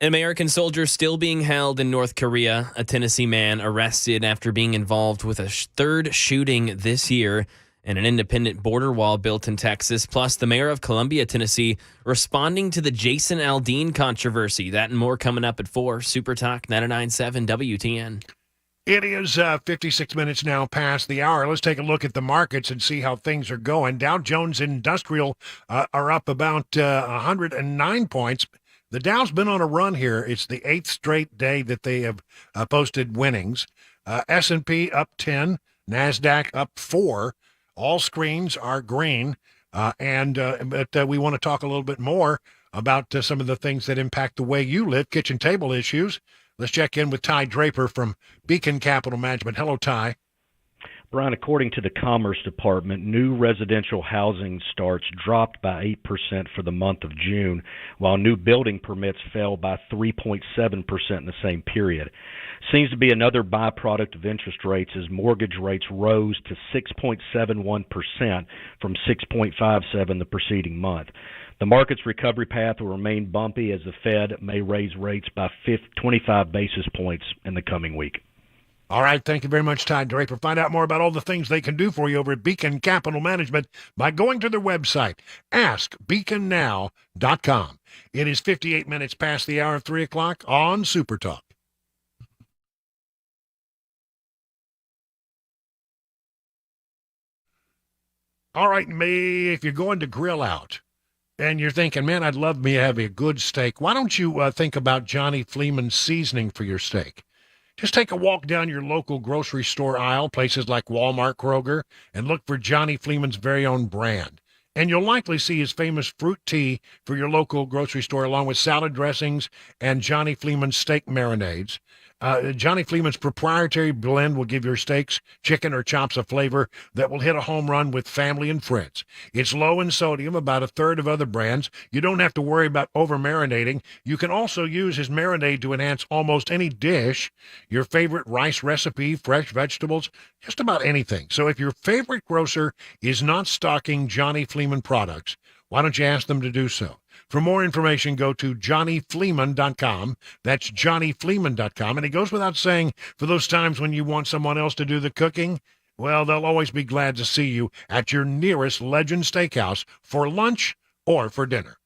An American soldier still being held in North Korea. A Tennessee man arrested after being involved with a third shooting this year, and an independent border wall built in Texas. Plus, the mayor of Columbia, Tennessee, responding to the Jason Aldean controversy. That and more coming up at 4. Super Talk 99.7 WTN. It is 56 minutes now past the hour. Let's take a look at the markets and see how things are going. Dow Jones Industrial are up about 109 points. The Dow's been on a run here. It's the 8th straight day that they have posted winnings. S&P up 10, NASDAQ up 4. All screens are green. But we want to talk a little bit more about some of the things that impact the way you live, kitchen table issues. Let's check in with Ty Draper from Beacon Capital Management. Hello, Ty. Brian, according to the Commerce Department, new residential housing starts dropped by 8% for the month of June, while new building permits fell by 3.7% in the same period. Seems to be another byproduct of interest rates as mortgage rates rose to 6.71% from 6.57% the preceding month. The market's recovery path will remain bumpy as the Fed may raise rates by 25 basis points in the coming week. All right, thank you very much, Ty Draper. Find out more about all the things they can do for you over at Beacon Capital Management by going to their website, askbeaconnow.com. It is 58 minutes past the hour of 3 o'clock on Super Talk. All right, if you're going to grill out and you're thinking, man, I'd love me to have a good steak, why don't you think about Johnny Fleeman seasoning for your steak? Just take a walk down your local grocery store aisle, places like Walmart, Kroger, and look for Johnny Fleeman's very own brand. And you'll likely see his famous fruit tea for your local grocery store, along with salad dressings and Johnny Fleeman's steak marinades. Johnny Fleeman's proprietary blend will give your steaks, chicken, or chops a flavor that will hit a home run with family and friends. It's low in sodium, about a third of other brands. You don't have to worry about over-marinating. You can also use his marinade to enhance almost any dish, your favorite rice recipe, fresh vegetables, just about anything. So if your favorite grocer is not stocking Johnny Fleeman products, why don't you ask them to do so? For more information, go to johnnyfleeman.com. That's johnnyfleeman.com. And it goes without saying, for those times when you want someone else to do the cooking, well, they'll always be glad to see you at your nearest Legend Steakhouse for lunch or for dinner.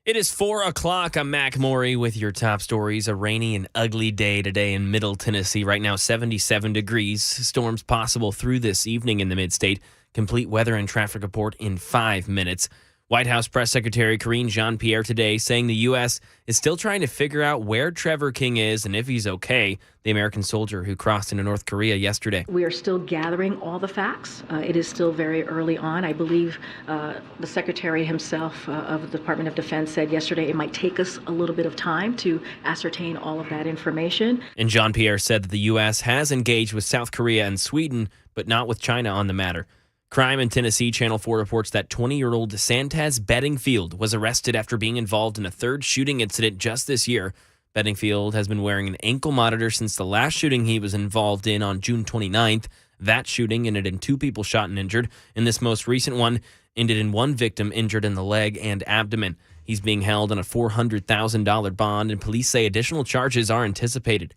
It is 4 o'clock. I'm Mac Morey with your top stories. A rainy and ugly day today in Middle Tennessee. Right now, 77 degrees. Storms possible through this evening in the mid-state. Complete weather and traffic report in 5 minutes. White House Press Secretary Karine Jean-Pierre today saying the U.S. is still trying to figure out where Trevor King is and if he's okay, the American soldier who crossed into North Korea yesterday. We are still gathering all the facts. It is still very early on. I believe the Secretary himself of the Department of Defense said yesterday it might take us a little bit of time to ascertain all of that information. And Jean-Pierre said that the U.S. has engaged with South Korea and Sweden, but not with China on the matter. Crime in Tennessee, Channel 4 reports that 20-year-old Santaz Bedingfield was arrested after being involved in a third shooting incident just this year. Bedingfield has been wearing an ankle monitor since the last shooting he was involved in on June 29th. That shooting ended in 2 people shot and injured, and this most recent one ended in 1 victim injured in the leg and abdomen. He's being held on a $400,000 bond, and police say additional charges are anticipated.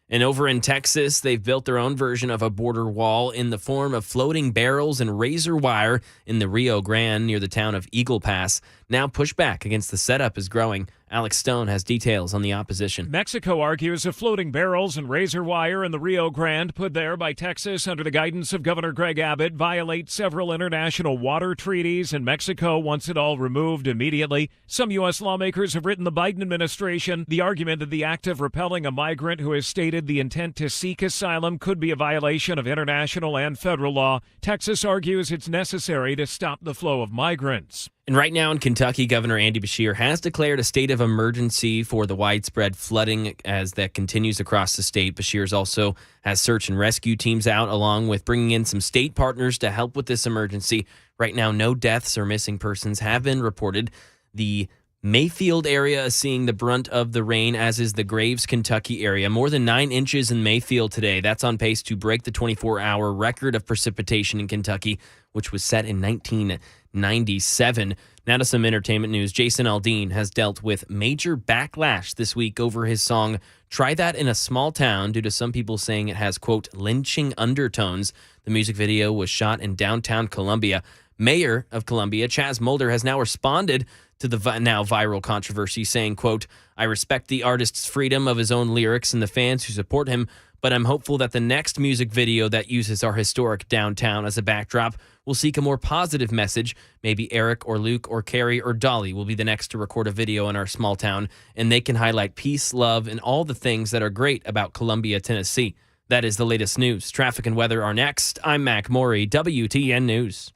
And over in Texas, they've built their own version of a border wall in the form of floating barrels and razor wire in the Rio Grande near the town of Eagle Pass. Now pushback against the setup is growing. Alex Stone has details on the opposition. Mexico argues the floating barrels and razor wire in the Rio Grande put there by Texas under the guidance of Governor Greg Abbott violate several international water treaties, and Mexico wants it all removed immediately. Some U.S. lawmakers have written the Biden administration the argument that the act of repelling a migrant who has stated the intent to seek asylum could be a violation of international and federal law. Texas argues it's necessary to stop the flow of migrants. And right now in Kentucky, Governor Andy Beshear has declared a state of emergency for the widespread flooding as that continues across the state. Beshear's also has search and rescue teams out, along with bringing in some state partners to help with this emergency. Right now, no deaths or missing persons have been reported. The Mayfield area is seeing the brunt of the rain, as is the Graves, Kentucky area. More than 9 inches in Mayfield today. That's on pace to break the 24-hour record of precipitation in Kentucky, which was set in 1997. Now to some entertainment news. Jason Aldean has dealt with major backlash this week over his song Try That in a Small Town due to some people saying it has, quote, lynching undertones. The music video was shot in downtown Columbia. Mayor of Columbia, Chaz Mulder, has now responded to the now viral controversy, saying, quote, I respect the artist's freedom of his own lyrics and the fans who support him, but I'm hopeful that the next music video that uses our historic downtown as a backdrop will seek a more positive message. Maybe Eric or Luke or Carrie or Dolly will be the next to record a video in our small town, and they can highlight peace, love, and all the things that are great about Columbia, Tennessee. That is the latest news. Traffic and weather are next. I'm Mac Morey, WTN News.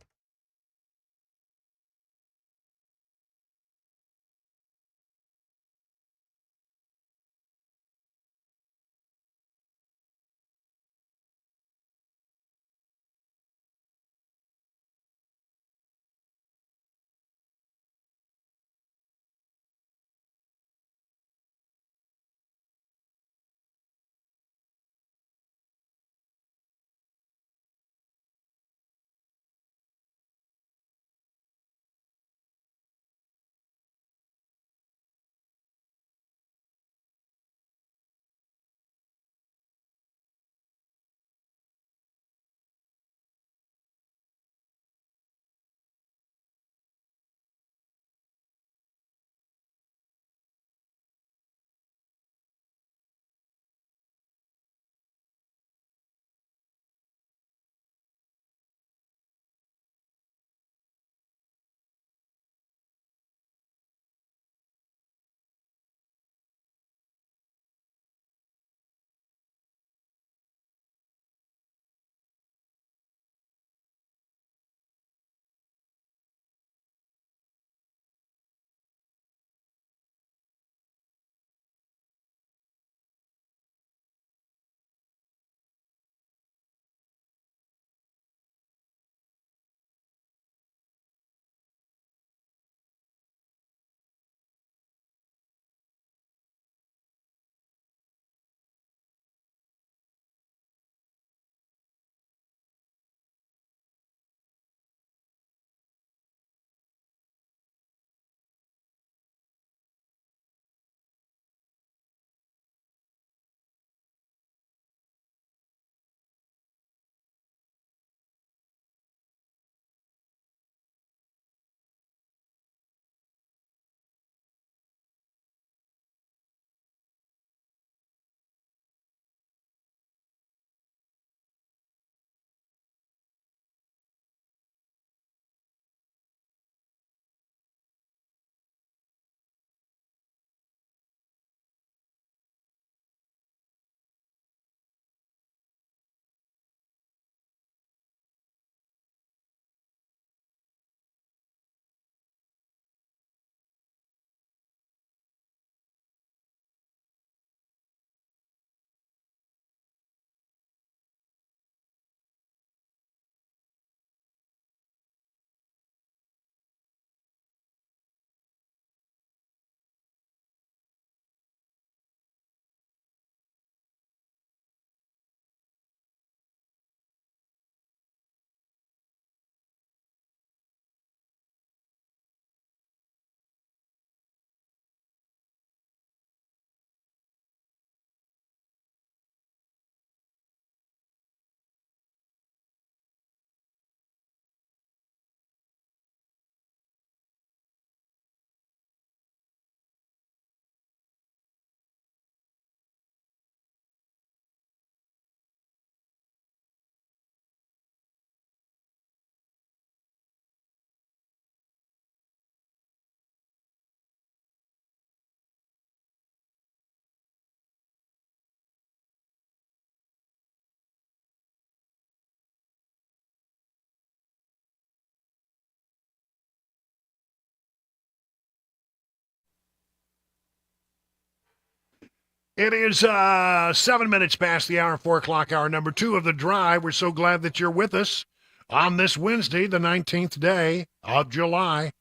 It is 7 minutes past the hour, 4 o'clock hour, number 2 of the drive. We're so glad that you're with us on this Wednesday, the 19th day of July.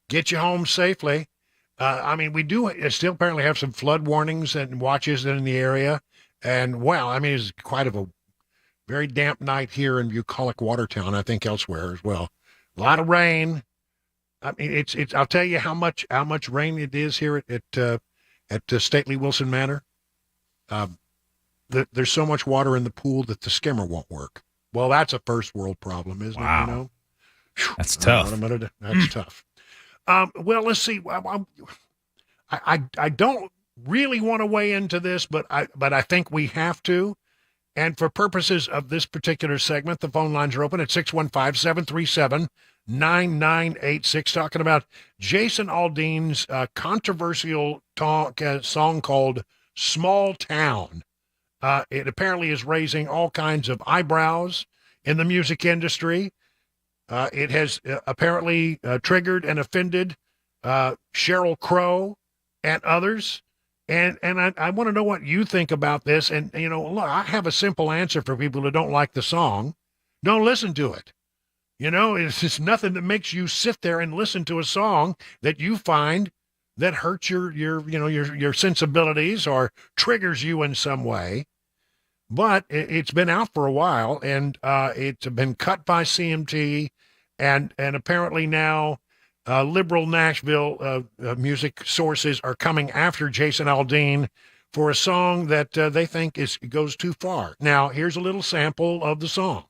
Get you home safely. We do still apparently have some flood warnings and watches in the area. And, it's quite of a very damp night here in bucolic Watertown, I think elsewhere as well. A lot of rain. It's. I'll tell you how much rain it is here at Stately Wilson Manor. There's so much water in the pool that the skimmer won't work. Well, that's a first world problem, isn't it? You know? That's tough. That's tough. Let's see. I don't really want to weigh into this, but I think we have to. And for purposes of this particular segment, the phone lines are open at 615-737-9986, talking about Jason Aldean's controversial song called Small Town. It apparently is raising all kinds of eyebrows in the music industry. It has apparently triggered and offended Sheryl Crow and others. And I want to know what you think about this. And, look, I have a simple answer for people who don't like the song. Don't listen to it. It's just nothing that makes you sit there and listen to a song that you find that hurts your sensibilities or triggers you in some way. But it's been out for a while, and it's been cut by CMT, and apparently now liberal Nashville music sources are coming after Jason Aldean for a song that they think goes too far. Now, here's a little sample of the song.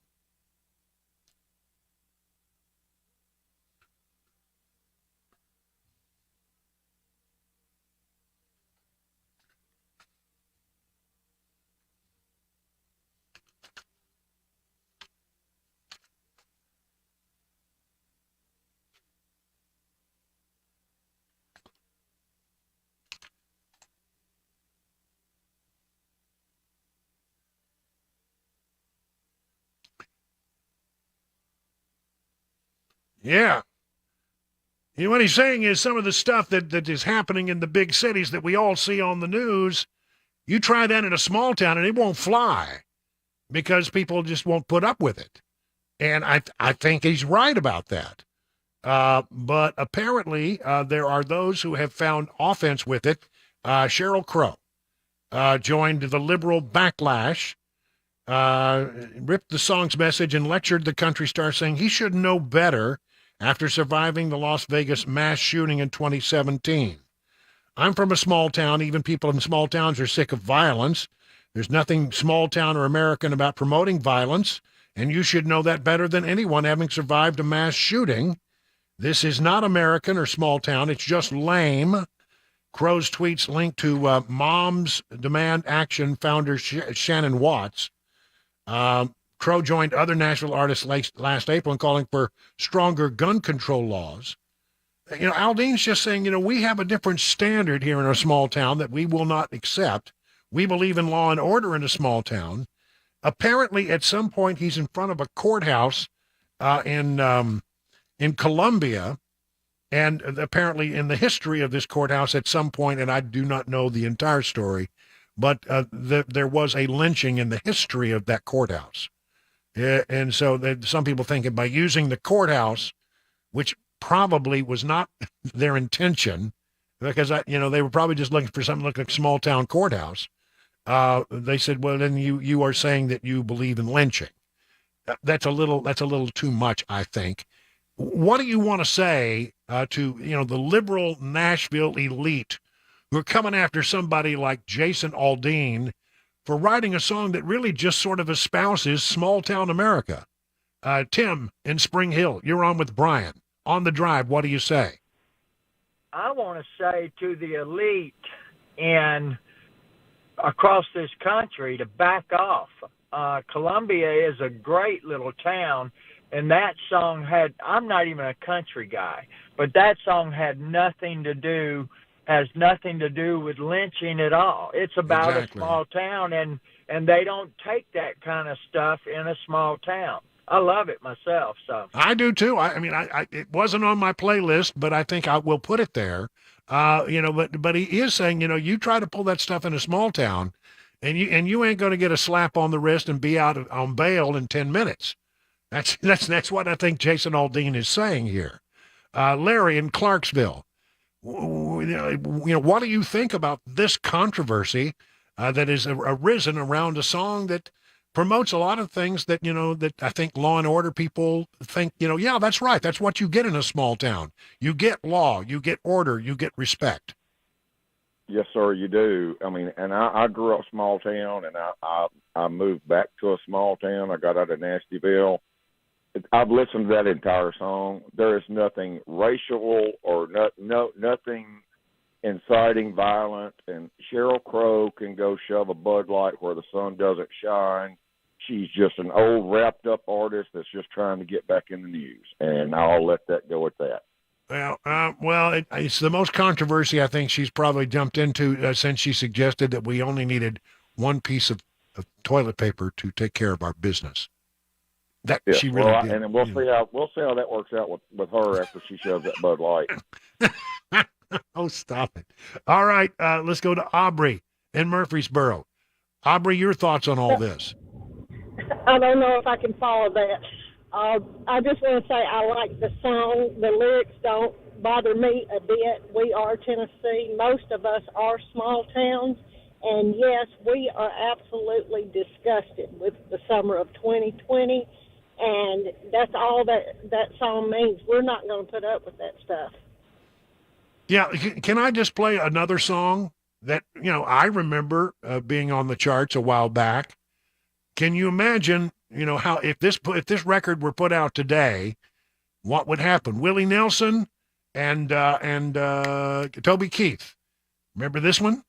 Yeah. What he's saying is some of the stuff that is happening in the big cities that we all see on the news, you try that in a small town and it won't fly because people just won't put up with it. And I think he's right about that. But apparently there are those who have found offense with it. Sheryl Crow joined the liberal backlash, ripped the song's message and lectured the country star, saying he should know better after surviving the Las Vegas mass shooting in 2017. I'm from a small town. Even people in small towns are sick of violence. There's nothing small town or American about promoting violence, and you should know that better than anyone having survived a mass shooting. This is not American or small town. It's just lame. Crow's tweets linked to Moms Demand Action founder Shannon Watts. Crow joined other Nashville artists last April in calling for stronger gun control laws. Aldean's just saying, we have a different standard here in our small town that we will not accept. We believe in law and order in a small town. Apparently, at some point, he's in front of a courthouse in Columbia, and apparently in the history of this courthouse at some point, and I do not know the entire story, but there was a lynching in the history of that courthouse. And so some people think by using the courthouse, which probably was not their intention, because they were probably just looking for something like a small town courthouse. They said, well, then you are saying that you believe in lynching. That's a little too much, I think. What do you want to say to the liberal Nashville elite who are coming after somebody like Jason Aldean for writing a song that really just sort of espouses small town America? Tim in Spring Hill, you're on with Brian on the drive. What do you say? I want to say to the elite and across this country to back off. Columbia is a great little town, and that song I'm not even a country guy, but that song has nothing to do with lynching at all. It's about a small town, and they don't take that kind of stuff in a small town. I love it myself. So I do too. It wasn't on my playlist, but I think I will put it there. But he is saying, you try to pull that stuff in a small town, and you ain't going to get a slap on the wrist and be out on bail in 10 minutes. That's what I think Jason Aldean is saying here. Larry in Clarksville, what do you think about this controversy that has arisen around a song that promotes a lot of things that, that I think law and order people think, yeah, that's right. That's what you get in a small town. You get law, you get order, you get respect. Yes, sir, you do. I mean, and I grew up small town, and I moved back to a small town. I got out of Nashville. I've listened to that entire song. There is nothing racial or nothing inciting violence. And Sheryl Crow can go shove a Bud Light where the sun doesn't shine. She's just an old wrapped up artist that's just trying to get back in the news, and I'll let that go at that. Well, it's the most controversy I think she's probably jumped into since she suggested that we only needed one piece of toilet paper to take care of our business. That yeah, she really did. And we'll see how that works out with her after she shoves that Bud Light. Oh, stop it! All right, let's go to Aubrey in Murfreesboro. Aubrey, your thoughts on all this? I don't know if I can follow that. I just want to say I like the song. The lyrics don't bother me a bit. We are Tennessee. Most of us are small towns. And, yes, we are absolutely disgusted with the summer of 2020. And that's all that song means. We're not going to put up with that stuff. Yeah, can I just play another song that, I remember being on the charts a while back? Can you imagine, how if this record were put out today, what would happen? Willie Nelson and Toby Keith. Remember this one?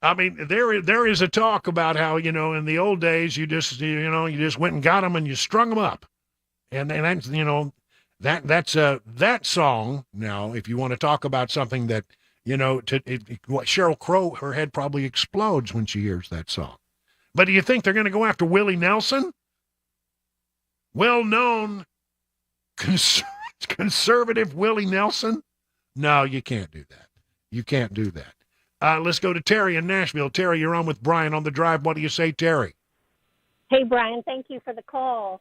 I mean, there is a talk about how, in the old days, you just went and got them and you strung them up. And that's, that's that song. Now, if you want to talk about something that, Sheryl Crow, her head probably explodes when she hears that song. But do you think they're going to go after Willie Nelson? Well-known conservative Willie Nelson? No, you can't do that. You can't do that. Let's go to Terry in Nashville. Terry, you're on with Brian on the drive. What do you say, Terry? Hey, Brian, thank you for the call.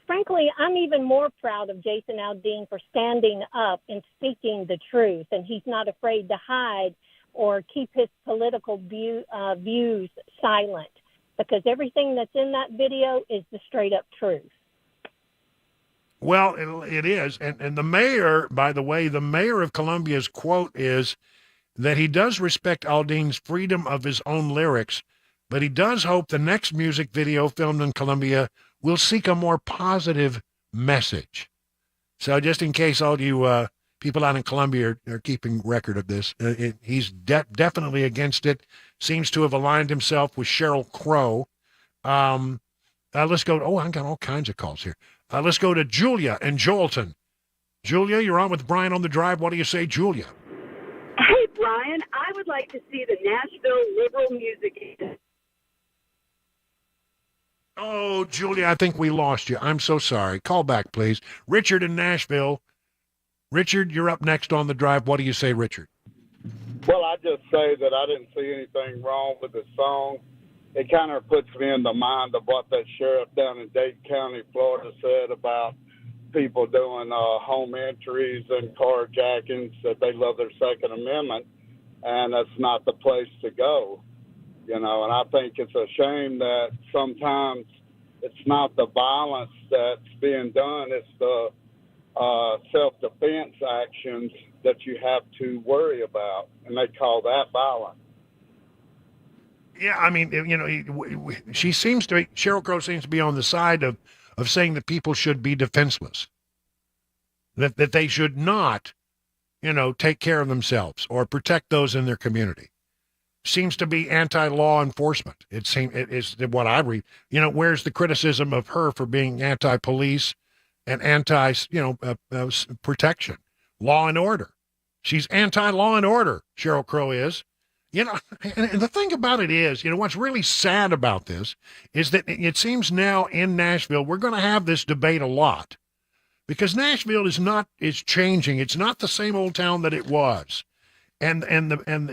Frankly, I'm even more proud of Jason Aldean for standing up and speaking the truth, and he's not afraid to hide or keep his political views silent, because everything that's in that video is the straight-up truth. Well, it is. And the mayor, by the way, the mayor of Columbia's quote is that he does respect Aldean's freedom of his own lyrics, but he does hope the next music video filmed in Columbia will seek a more positive message. So just in case all you people out in Columbia are keeping record of this, he's definitely against it, seems to have aligned himself with Sheryl Crow. Let's go. I got all kinds of calls here. Let's go to Julia in Joelton. Julia, you're on with Brian on the drive. What do you say, Julia? Hey, Brian, I would like to see the Nashville Liberal Music. Oh, Julia, I think we lost you. I'm so sorry. Call back, please. Richard in Nashville. Richard, you're up next on the drive. What do you say, Richard? Well, I just say that I didn't see anything wrong with the song. It kind of puts me in the mind of what that sheriff down in Dade County, Florida, said about people doing home entries and carjackings, that they love their Second Amendment, and that's not the place to go. And I think it's a shame that sometimes it's not the violence that's being done, it's the self-defense actions that you have to worry about, and they call that violence. Yeah, I mean, Sheryl Crow seems to be on the side of saying that people should be defenseless, that they should not, take care of themselves or protect those in their community. Seems to be anti-law enforcement. It is what I read. Where's the criticism of her for being anti-police and anti, protection, law and order? She's anti-law and order, Sheryl Crow is. You know, and the thing about it is, you know, what's really sad about this is that it seems now in Nashville, we're going to have this debate a lot because Nashville is changing. It's not the same old town that it was. And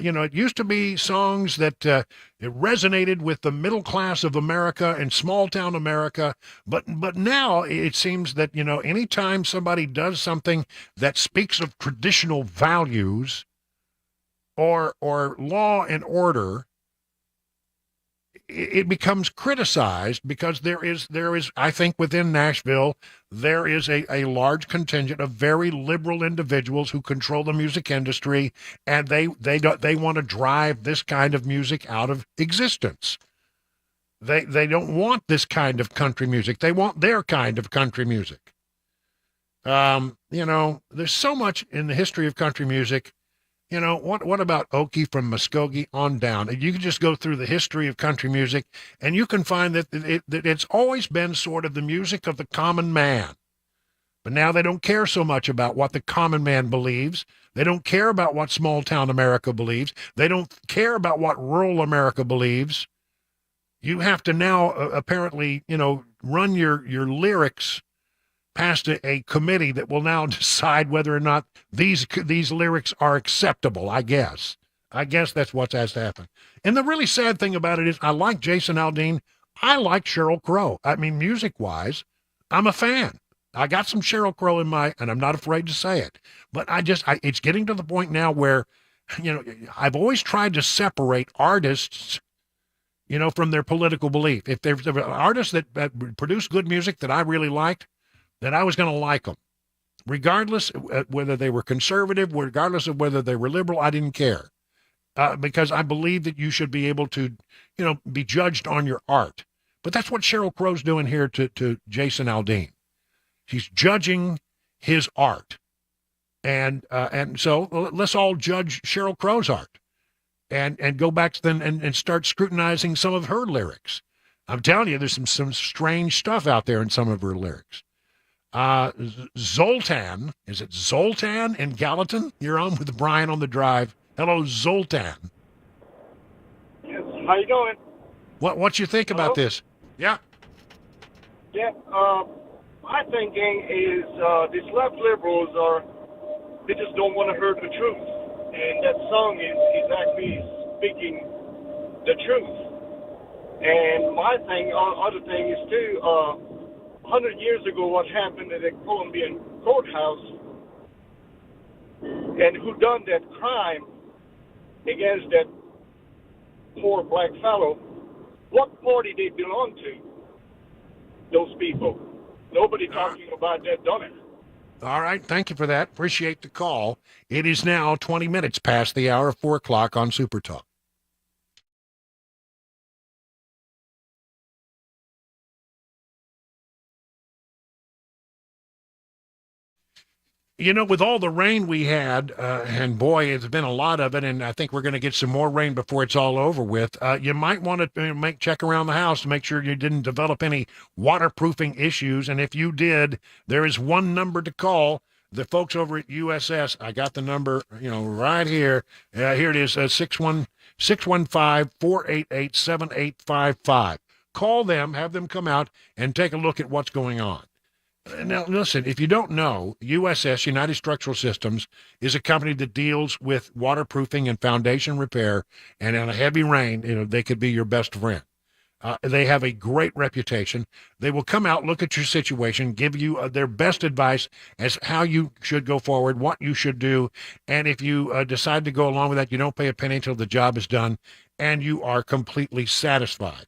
you know, it used to be songs that it resonated with the middle class of America and small town America, but now it seems that, you know, anytime somebody does something that speaks of traditional values or law and order, it becomes criticized because there is I think within Nashville there is a large contingent of very liberal individuals who control the music industry, and they want to drive this kind of music out of existence. They don't want this kind of country music. They want their kind of country music. You know, there's so much in the history of country music. You know, what about Okie from Muskogee on down? You can just go through the history of country music, and you can find that it's always been sort of the music of the common man. But now they don't care so much about what the common man believes. They don't care about what small town America believes. They don't care about what rural America believes. You have to now apparently, you know, run your lyrics past a committee that will now decide whether or not these lyrics are acceptable, I guess. I guess that's what has to happen. And the really sad thing about it is I like Jason Aldean. I like Sheryl Crow. I mean, music-wise, I'm a fan. I got some Sheryl Crow in and I'm not afraid to say it. But it's getting to the point now where, you know, I've always tried to separate artists, you know, from their political belief. If there's an artist that produced good music that I really liked, then I was going to like them. Regardless whether they were conservative, regardless of whether they were liberal, I didn't care. Because I believe that you should be able to, you know, be judged on your art. But that's what Sheryl Crow's doing here to Jason Aldean. She's judging his art. And so let's all judge Sheryl Crow's art and go back then and start scrutinizing some of her lyrics. I'm telling you, there's some strange stuff out there in some of her lyrics. Zoltan, is it Zoltan in Gallatin? You're on with Brian on the Drive. Hello, Zoltan. Yes, how you doing? What you think about this? Yeah. Yeah, my thinking is these left liberals they just don't want to hear the truth. And that song is actually speaking the truth. And my other thing is too, 100 years ago, what happened at the Colombian courthouse, and who done that crime against that poor black fellow, what party they belong to, those people. Nobody talking about that done it. All right, thank you for that. Appreciate the call. It is now 20 minutes past the hour of 4 o'clock on Super Talk. You know, with all the rain we had, and boy, it's been a lot of it, and I think we're going to get some more rain before it's all over with, you might want to check around the house to make sure you didn't develop any waterproofing issues. And if you did, there is one number to call. The folks over at USS, I got the number, you know, right here. Here it is, 615-488-7855. Call them, have them come out and take a look at what's going on. Now, listen, if you don't know, USS, United Structural Systems, is a company that deals with waterproofing and foundation repair, and in a heavy rain, you know, they could be your best friend. They have a great reputation. They will come out, look at your situation, give you their best advice as how you should go forward, what you should do, and if you decide to go along with that, you don't pay a penny until the job is done, and you are completely satisfied.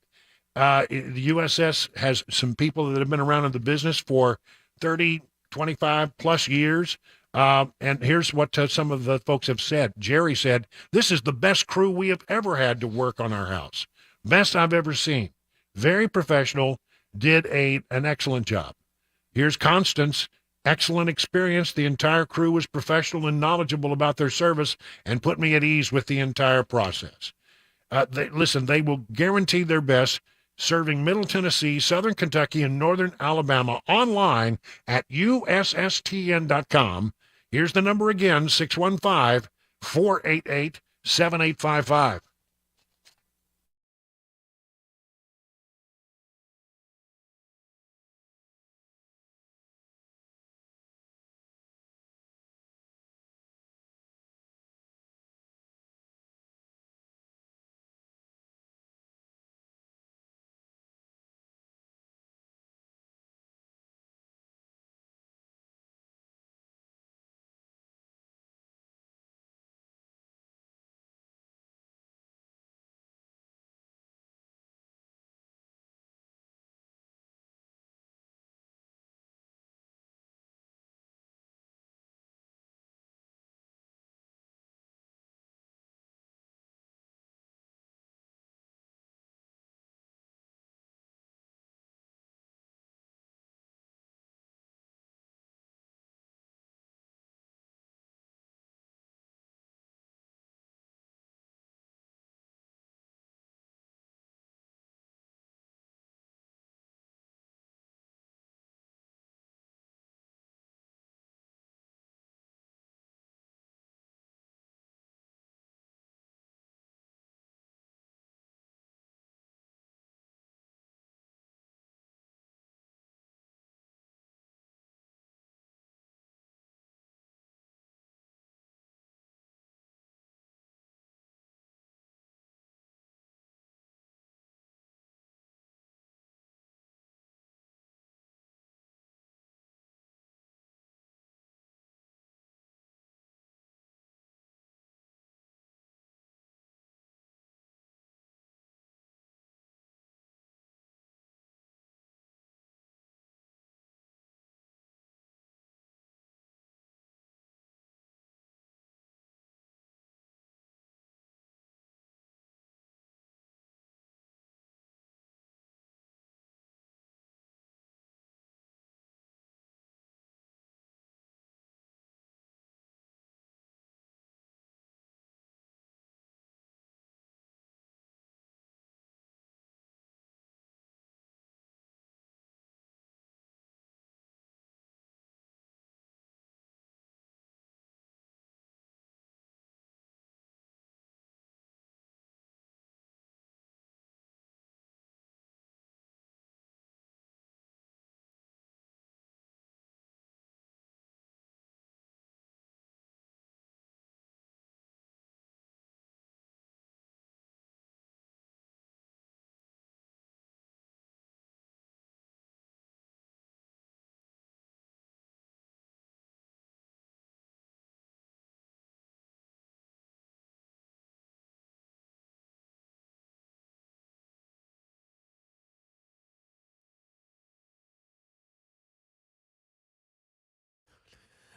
The USS has some people that have been around in the business for 30, 25 plus years. And here's what some of the folks have said. Jerry said, "This is the best crew we have ever had to work on our house. Best I've ever seen. Very professional, did an excellent job." Here's Constance. "Excellent experience. The entire crew was professional and knowledgeable about their service and put me at ease with the entire process." They will guarantee their best, serving Middle Tennessee, Southern Kentucky, and Northern Alabama online at USSTN.com. Here's the number again, 615-488-7855.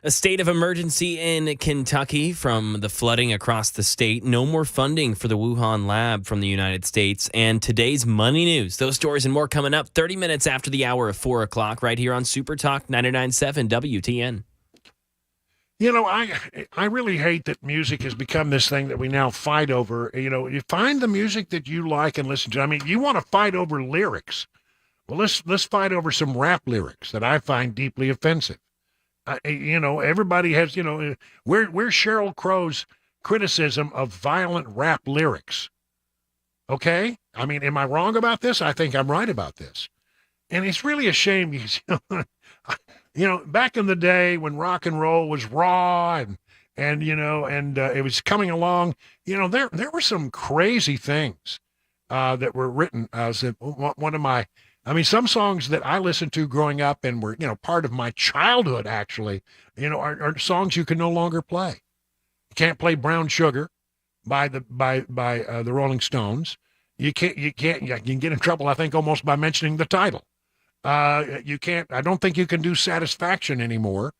A state of emergency in Kentucky from the flooding across the state. No more funding for the Wuhan lab from the United States. And today's money news. Those stories and more coming up 30 minutes after the hour of 4 o'clock right here on Super Talk 99.7 WTN. You know, I really hate that music has become this thing that we now fight over. You know, you find the music that you like and listen to. I mean, you want to fight over lyrics. Well, let's fight over some rap lyrics that I find deeply offensive. You know, everybody has, you know, where's Sheryl Crow's criticism of violent rap lyrics? Okay? I mean, am I wrong about this? I think I'm right about this. And it's really a shame because, you know, back in the day when rock and roll was raw and you know, and it was coming along, you know, there were some crazy things that were written. One of my, I mean, some songs that I listened to growing up and were, you know, part of my childhood, actually, you know, are songs you can no longer play. You can't play Brown Sugar by the Rolling Stones. You can get in trouble, I think, almost by mentioning the title. You can't, I don't think you can do Satisfaction anymore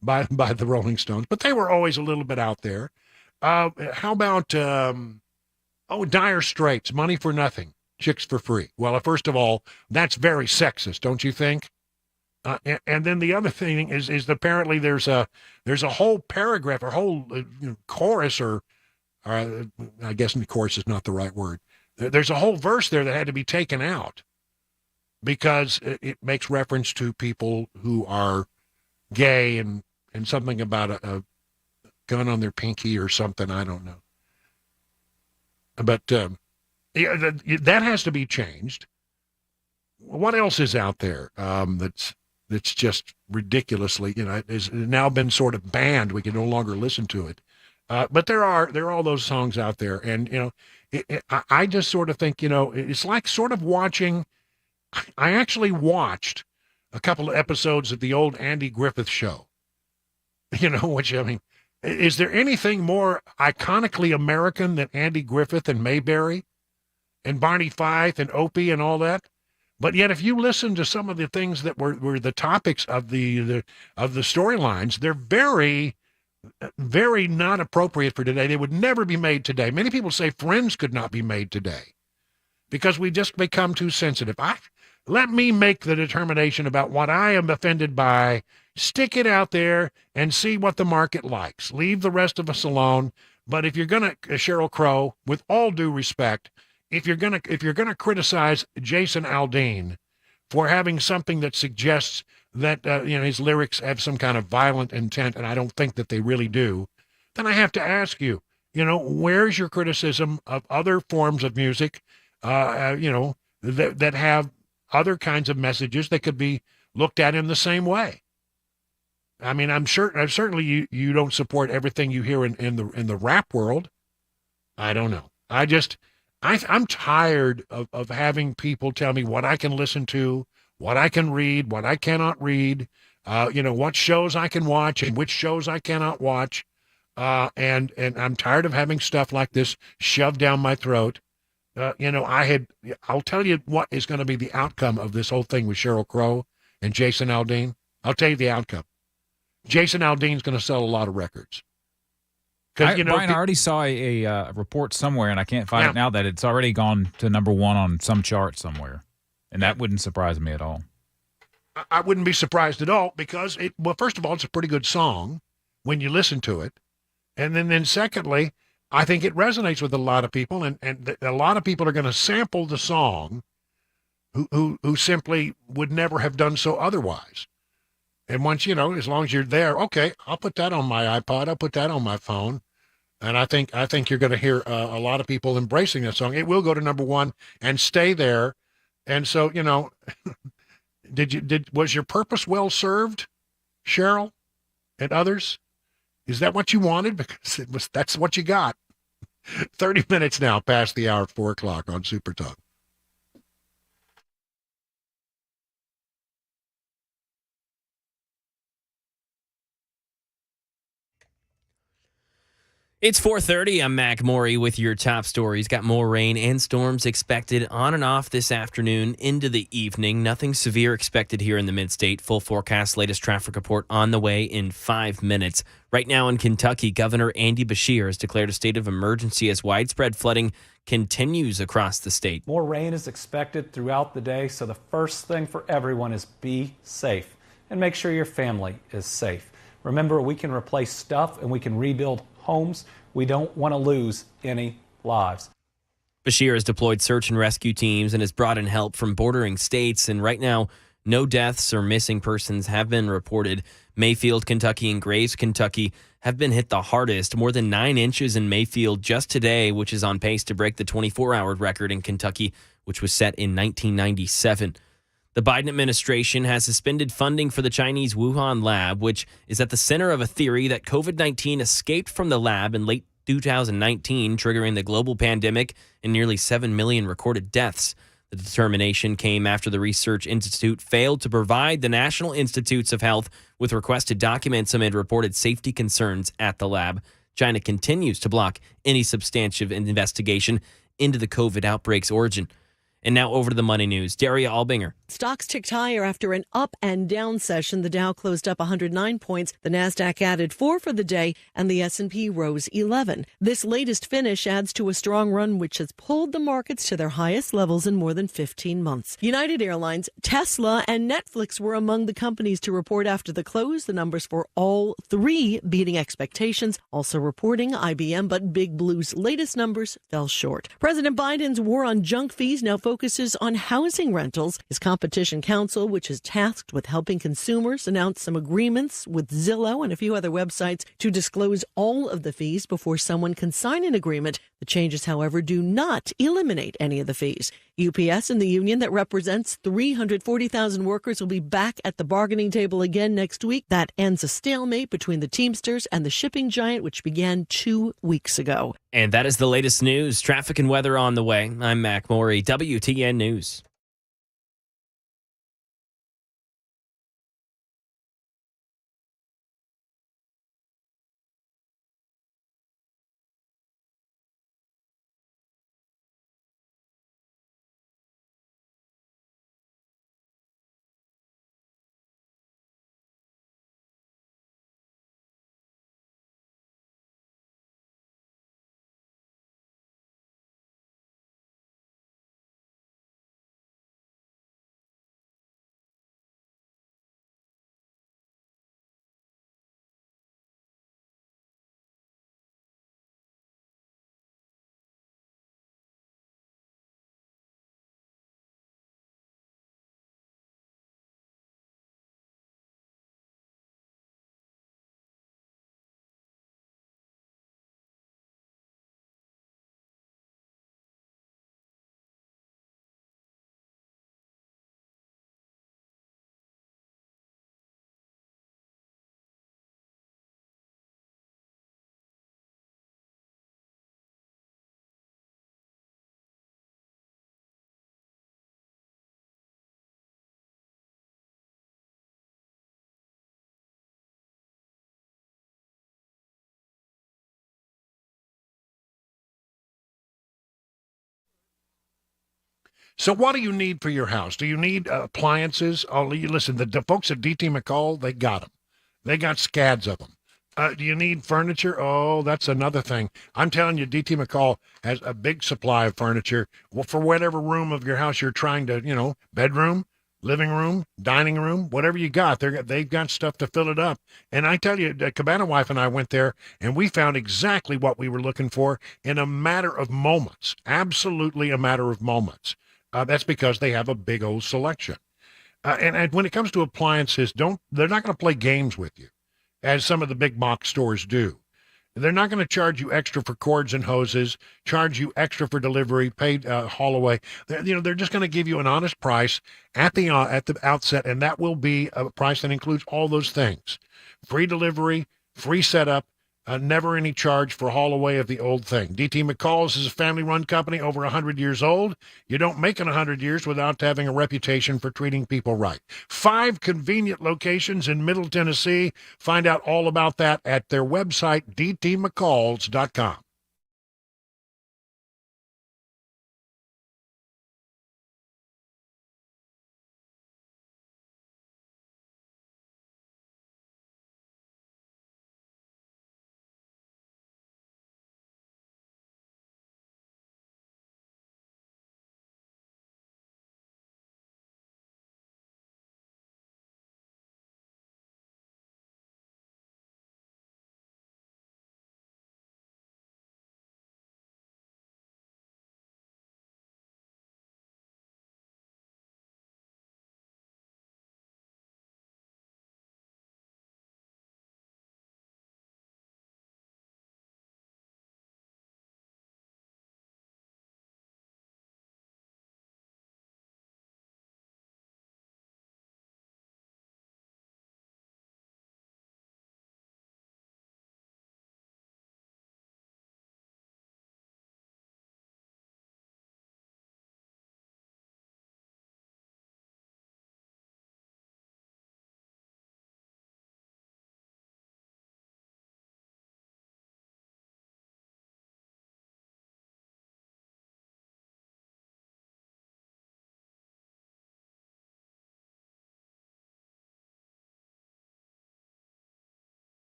by the Rolling Stones, but they were always a little bit out there. How about, Dire Straits, Money for Nothing. Chicks for Free. Well, first of all, that's very sexist, don't you think? And then the other thing is apparently there's a whole paragraph or whole chorus or I guess the chorus is not the right word. There's a whole verse there that had to be taken out because it makes reference to people who are gay and and something about a gun on their pinky or something. I don't know. But that has to be changed. What else is out there that's just ridiculously, has now been sort of banned? We can no longer listen to it. But there are all those songs out there, and I just sort of think, it's like sort of watching. I actually watched a couple of episodes of the old Andy Griffith show. Which, I mean, is there anything more iconically American than Andy Griffith and Mayberry and Barney Fife and Opie and all that? But yet, if you listen to some of the things that were the topics of the storylines, they're very, very not appropriate for today. They would never be made today. Many people say Friends could not be made today because we just become too sensitive. Let me make the determination about what I am offended by. Stick it out there and see what the market likes. Leave the rest of us alone. But if you're gonna, Sheryl Crow, with all due respect, if you're gonna criticize Jason Aldean for having something that suggests that his lyrics have some kind of violent intent, and I don't think that they really do, then I have to ask you, where's your criticism of other forms of music, that have other kinds of messages that could be looked at in the same way? I mean, certainly you don't support everything you hear in the rap world. I don't know. I'm tired of having people tell me what I can listen to, what I can read, what I cannot read, what shows I can watch and which shows I cannot watch. And I'm tired of having stuff like this shoved down my throat. I'll tell you what is going to be the outcome of this whole thing with Sheryl Crow and Jason Aldean. I'll tell you the outcome. Jason Aldean's going to sell a lot of records. Brian, I already saw a report somewhere, and I can't find it now, that it's already gone to number one on some chart somewhere. And that wouldn't surprise me at all. I wouldn't be surprised at all because, first of all, it's a pretty good song when you listen to it. And then secondly, I think it resonates with a lot of people, and a lot of people are going to sample the song who simply would never have done so otherwise. And once, as long as you're there, okay, I'll put that on my iPod, I'll put that on my phone. And I think you're going to hear a lot of people embracing that song. It will go to number one and stay there. And so, was your purpose well served, Sheryl and others? Is that what you wanted? Because that's what you got. 30 minutes now past the hour of 4 o'clock on Super Talk. It's 4:30. I'm Mac Morey with your top stories. Got more rain and storms expected on and off this afternoon into the evening. Nothing severe expected here in the mid-state. Full forecast, latest traffic report on the way in 5 minutes. Right now in Kentucky, Governor Andy Beshear has declared a state of emergency as widespread flooding continues across the state. More rain is expected throughout the day, so the first thing for everyone is be safe and make sure your family is safe. Remember, we can replace stuff and we can rebuild homes. We don't want to lose any lives. Beshear has deployed search and rescue teams and has brought in help from bordering states. And right now, no deaths or missing persons have been reported. Mayfield, Kentucky and Graves, Kentucky have been hit the hardest. More than 9 inches in Mayfield just today, which is on pace to break the 24-hour record in Kentucky, which was set in 1997. The Biden administration has suspended funding for the Chinese Wuhan lab, which is at the center of a theory that COVID-19 escaped from the lab in late 2019, triggering the global pandemic and nearly 7 million recorded deaths. The determination came after the research institute failed to provide the National Institutes of Health with requested documents amid reported safety concerns at the lab. China continues to block any substantive investigation into the COVID outbreak's origin. And now over to the money news. Daria Albinger. Stocks ticked higher after an up and down session. The Dow closed up 109 points. The Nasdaq added 4 for the day, and the S&P rose 11. This latest finish adds to a strong run, which has pulled the markets to their highest levels in more than 15 months. United Airlines, Tesla, and Netflix were among the companies to report after the close. The numbers for all 3 beating expectations. Also reporting IBM, but Big Blue's latest numbers fell short. President Biden's war on junk fees now focuses focuses on housing rentals. His competition counsel, which is tasked with helping consumers, announced some agreements with Zillow and a few other websites to disclose all of the fees before someone can sign an agreement. The changes, however, do not eliminate any of the fees. UPS and the union that represents 340,000 workers will be back at the bargaining table again next week. That ends a stalemate between the Teamsters and the shipping giant, which began 2 weeks ago. And that is the latest news. Traffic and weather on the way. I'm Mac Morey, WTN News. So what do you need for your house? Do you need appliances? Oh, listen, the folks at DT McCall, they got them. They got scads of them. Do you need furniture? Oh, that's another thing. I'm telling you, DT McCall has a big supply of furniture for whatever room of your house you're trying to, bedroom, living room, dining room, whatever you got. They've got stuff to fill it up. And I tell you, Cabana Wife and I went there, and we found exactly what we were looking for in a matter of moments. Absolutely a matter of moments. That's because they have a big old selection. And when it comes to appliances, they're not going to play games with you, as some of the big box stores do. They're not going to charge you extra for cords and hoses, charge you extra for delivery, paid haul away. They're just going to give you an honest price at the outset, and that will be a price that includes all those things: free delivery, free setup. Never any charge for haul away of the old thing. DT McCall's is a family-run company over 100 years old. You don't make it 100 years without having a reputation for treating people right. 5 convenient locations in Middle Tennessee. Find out all about that at their website, dtmccalls.com.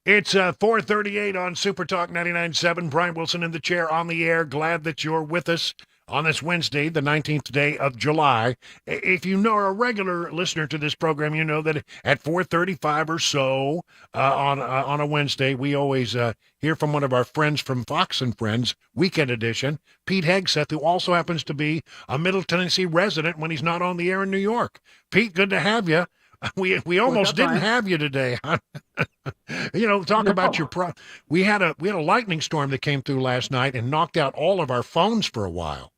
It's 4:38 on Super Talk 99.7. Brian Wilson in the chair on the air. Glad that you're with us on this Wednesday, the 19th day of July. If you are a regular listener to this program, you know that at 4:35 or so on a Wednesday, we always hear from one of our friends from Fox and Friends, Weekend Edition, Pete Hegseth, who also happens to be a Middle Tennessee resident when he's not on the air in New York. Pete, good to have you. We almost didn't have you today. Talk about your we had a lightning storm that came through last night and knocked out all of our phones for a while.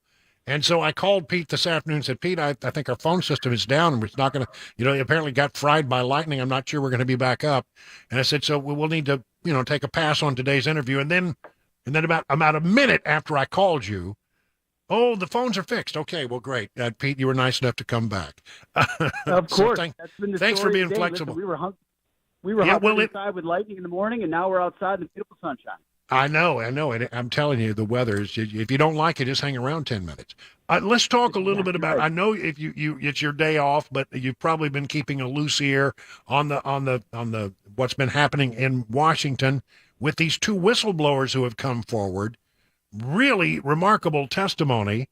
And so I called Pete this afternoon and said, Pete, I think our phone system is down and it's not going to, apparently got fried by lightning. I'm not sure we're going to be back up. And I said, so we'll need to, take a pass on today's interview. And then about a minute after I called you, oh, the phones are fixed. Okay, well, great. Pete, you were nice enough to come back. Of course. That's been the thanks for story being today. flexible. Listen, we were hovering inside with lightning in the morning, and now we're outside in the beautiful sunshine. I know. And I'm telling you, the weather is, if you don't like it, just hang around 10 minutes. Let's talk a little bit about, I know if you it's your day off, but you've probably been keeping a loose ear on the what's been happening in Washington with these two whistleblowers who have come forward. Really remarkable testimony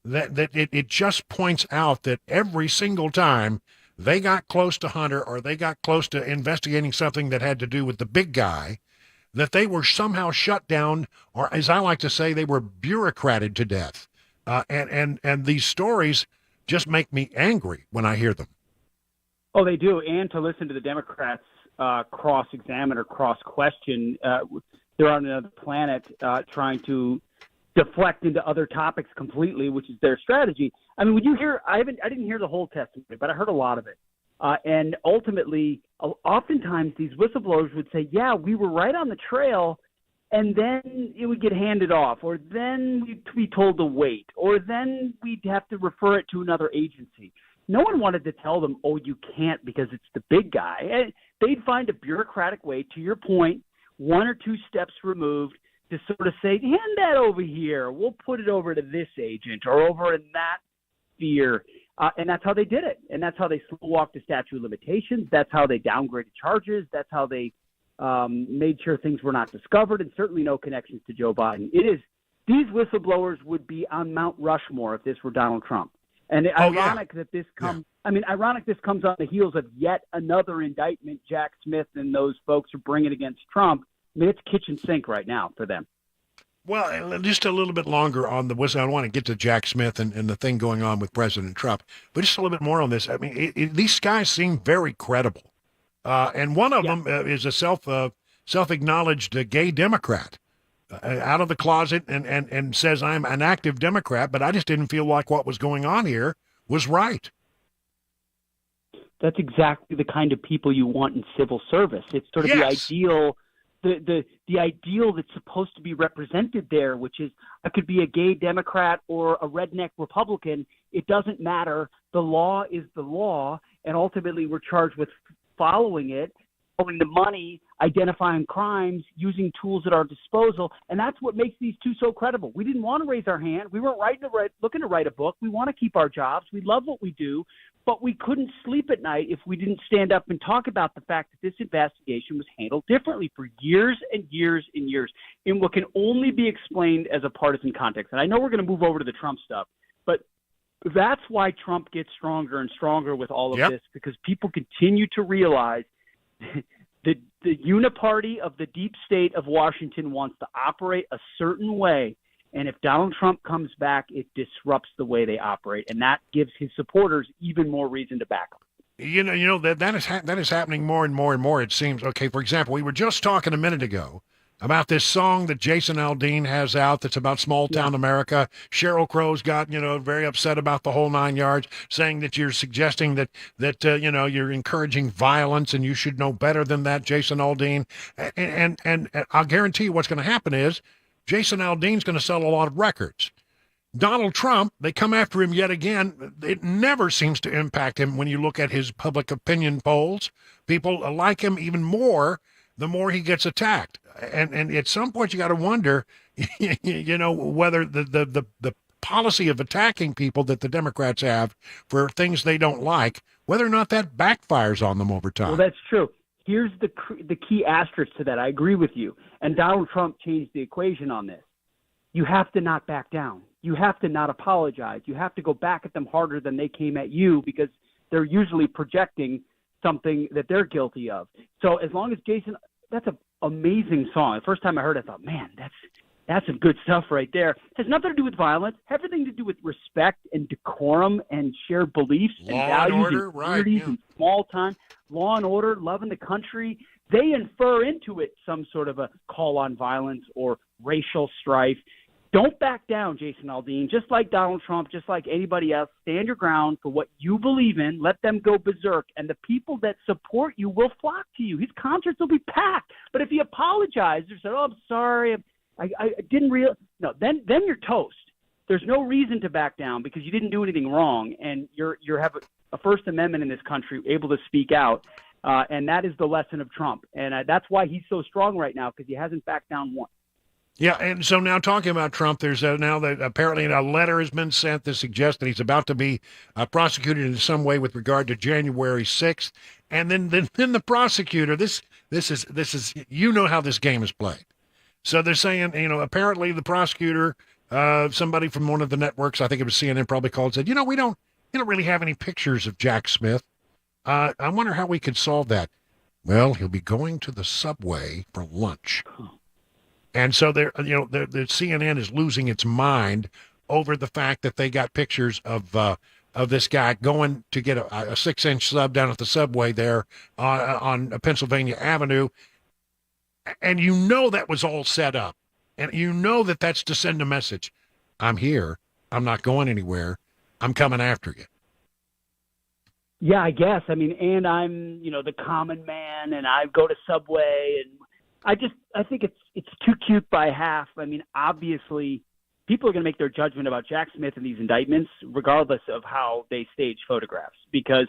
that it just points out that every single time they got close to Hunter or they got close to investigating something that had to do with the big guy, that they were somehow shut down, or as I like to say, they were bureaucrated to death. And these stories just make me angry when I hear them. Oh, they do. And to listen to the Democrats cross-examine or cross-question, they're on another planet trying to deflect into other topics completely, which is their strategy. I mean, when you hear, I didn't hear the whole testimony, but I heard a lot of it. And ultimately, oftentimes these whistleblowers would say, yeah, we were right on the trail, and then it would get handed off, or then we'd be told to wait, or then we'd have to refer it to another agency. No one wanted to tell them, oh, you can't because it's the big guy. And they'd find a bureaucratic way, to your point, one or two steps removed, to sort of say, hand that over here. We'll put it over to this agent or over in that sphere. And that's how they did it. And that's how they slow-walked the statute of limitations. That's how they downgraded charges. That's how they made sure things were not discovered, and certainly no connections to Joe Biden. These whistleblowers would be on Mount Rushmore if this were Donald Trump. And ironic that this comes, ironic this comes on the heels of yet another indictment Jack Smith and those folks are bringing against Trump. I mean, it's kitchen sink right now for them. Well, just a little bit longer on the whistle. I want to get to Jack Smith and the thing going on with President Trump, but just a little bit more on this. I mean, these guys seem very credible. And one of them is a self-acknowledged gay Democrat out of the closet and says, I'm an active Democrat, but I just didn't feel like what was going on here was right. That's exactly the kind of people you want in civil service. It's sort of the ideal, the ideal that's supposed to be represented there, which is I could be a gay Democrat or a redneck Republican. It doesn't matter. The law is the law, and ultimately we're charged with following it, following the money, identifying crimes, using tools at our disposal, and that's what makes these two so credible. We didn't want to raise our hand. We weren't looking to write a book. We want to keep our jobs. We love what we do, but we couldn't sleep at night if we didn't stand up and talk about the fact that this investigation was handled differently for years and years and years in what can only be explained as a partisan context. And I know we're going to move over to the Trump stuff, but that's why Trump gets stronger and stronger with all of this, because people continue to realize the uniparty of the deep state of Washington wants to operate a certain way. And if Donald Trump comes back, it disrupts the way they operate. And that gives his supporters even more reason to back him. You know that is happening more and more and more, it seems. Okay, for example, we were just talking a minute ago about this song that Jason Aldean has out that's about small-town America. Sheryl Crow's got, very upset about the whole 9 yards, saying that you're suggesting that you're encouraging violence and you should know better than that, Jason Aldean. And I'll guarantee you what's going to happen is Jason Aldean's going to sell a lot of records. Donald Trump, they come after him yet again. It never seems to impact him when you look at his public opinion polls. People like him even more the more he gets attacked. And at some point you got to wonder, whether the policy of attacking people that the Democrats have for things they don't like, whether or not that backfires on them over time. Well, that's true. here's the key asterisk to that. I agree with you. And Donald Trump changed the equation on this. You have to not back down. You have to not apologize. You have to go back at them harder than they came at you, because they're usually projecting something that they're guilty of. So as long as Jason, that's an amazing song. The first time I heard it, I thought, man, that's some good stuff right there. It has nothing to do with violence, everything to do with respect and decorum and shared beliefs and values and communities and small time, law and order, loving the country. They infer into it some sort of a call on violence or racial strife. Don't back down, Jason Aldean. Just like Donald Trump, just like anybody else, stand your ground for what you believe in. Let them go berserk, and the people that support you will flock to you. His concerts will be packed. But if he apologized or said, "Oh, I'm sorry, I didn't realize," no, then you're toast. There's no reason to back down because you didn't do anything wrong, and you have a First Amendment in this country, able to speak out, and that is the lesson of Trump, and that's why he's so strong right now, because he hasn't backed down once. Yeah, and so now talking about Trump, there's now that apparently a letter has been sent that suggests that he's about to be prosecuted in some way with regard to January 6th, and then the prosecutor, this is you know how this game is played. So they're saying, apparently the prosecutor, somebody from one of the networks, I think it was CNN, probably called and said, we don't really have any pictures of Jack Smith. I wonder how we could solve that. Well, he'll be going to the subway for lunch. And so the CNN is losing its mind over the fact that they got pictures of this guy going to get a 6-inch sub down at the subway there on Pennsylvania Avenue. And that was all set up. And that's to send a message. I'm here. I'm not going anywhere. I'm coming after you. Yeah, I guess. I mean, and I'm, the common man, and I go to Subway, and I think it's too cute by half. I mean, obviously, people are going to make their judgment about Jack Smith and these indictments, regardless of how they stage photographs. Because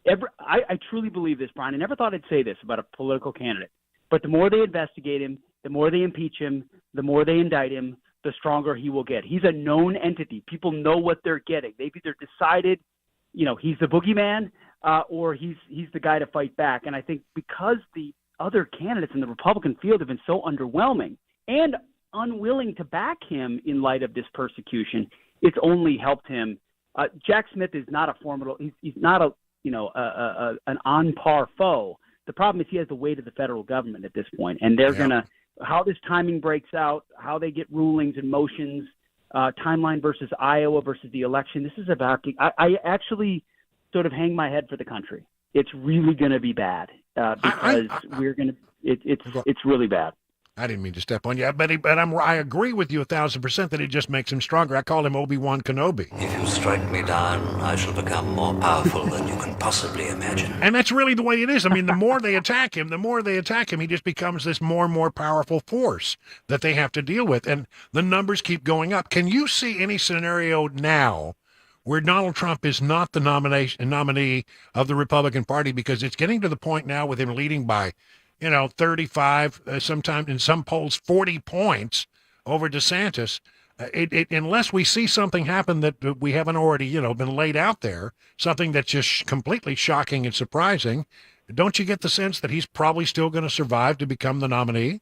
I truly believe this, Brian. I never thought I'd say this about a political candidate. But the more they investigate him, the more they impeach him, the more they indict him, the stronger he will get. He's a known entity. People know what they're getting. They've either decided, he's the boogeyman, or he's the guy to fight back. And I think because the other candidates in the Republican field have been so underwhelming and unwilling to back him in light of this persecution, it's only helped him. Jack Smith is not a formidable. He's not an on par foe. The problem is he has the weight of the federal government at this point, and they're gonna how this timing breaks out, how they get rulings and motions, timeline versus Iowa versus the election. This is about. I actually sort of hang my head for the country. It's really going to be bad because we're going to. It's really bad. I didn't mean to step on you, but I agree with you 1,000% that it just makes him stronger. I call him Obi-Wan Kenobi. If you strike me down, I shall become more powerful than you can possibly imagine. And that's really the way it is. I mean, the more they attack him, he just becomes this more and more powerful force that they have to deal with. And the numbers keep going up. Can you see any scenario now where Donald Trump is not the nominee of the Republican Party? Because it's getting to the point now with him leading by 35, sometimes in some polls 40 points over DeSantis. Unless we see something happen that we haven't already, been laid out there, something that's just completely shocking and surprising, don't you get the sense that he's probably still going to survive to become the nominee?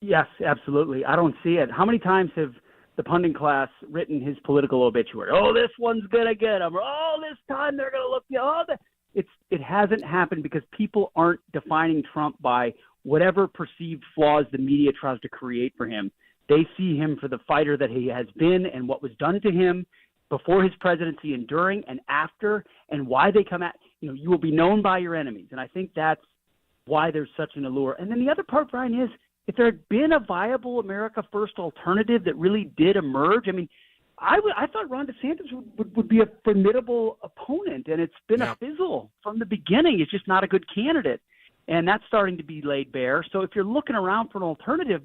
Yes, absolutely. I don't see it. How many times have the pundit class written his political obituary? Oh, this one's going to get him. Oh, this time they're going to look. It hasn't happened because people aren't defining Trump by whatever perceived flaws the media tries to create for him. They see him for the fighter that he has been and what was done to him before his presidency and during and after, and why they come at, you will be known by your enemies. And I think that's why there's such an allure. And then the other part, Brian, is if there had been a viable America First alternative that really did emerge, I mean, I thought Ron DeSantis would be a formidable opponent, and it's been a fizzle from the beginning. It's just not a good candidate, and that's starting to be laid bare. So if you're looking around for an alternative,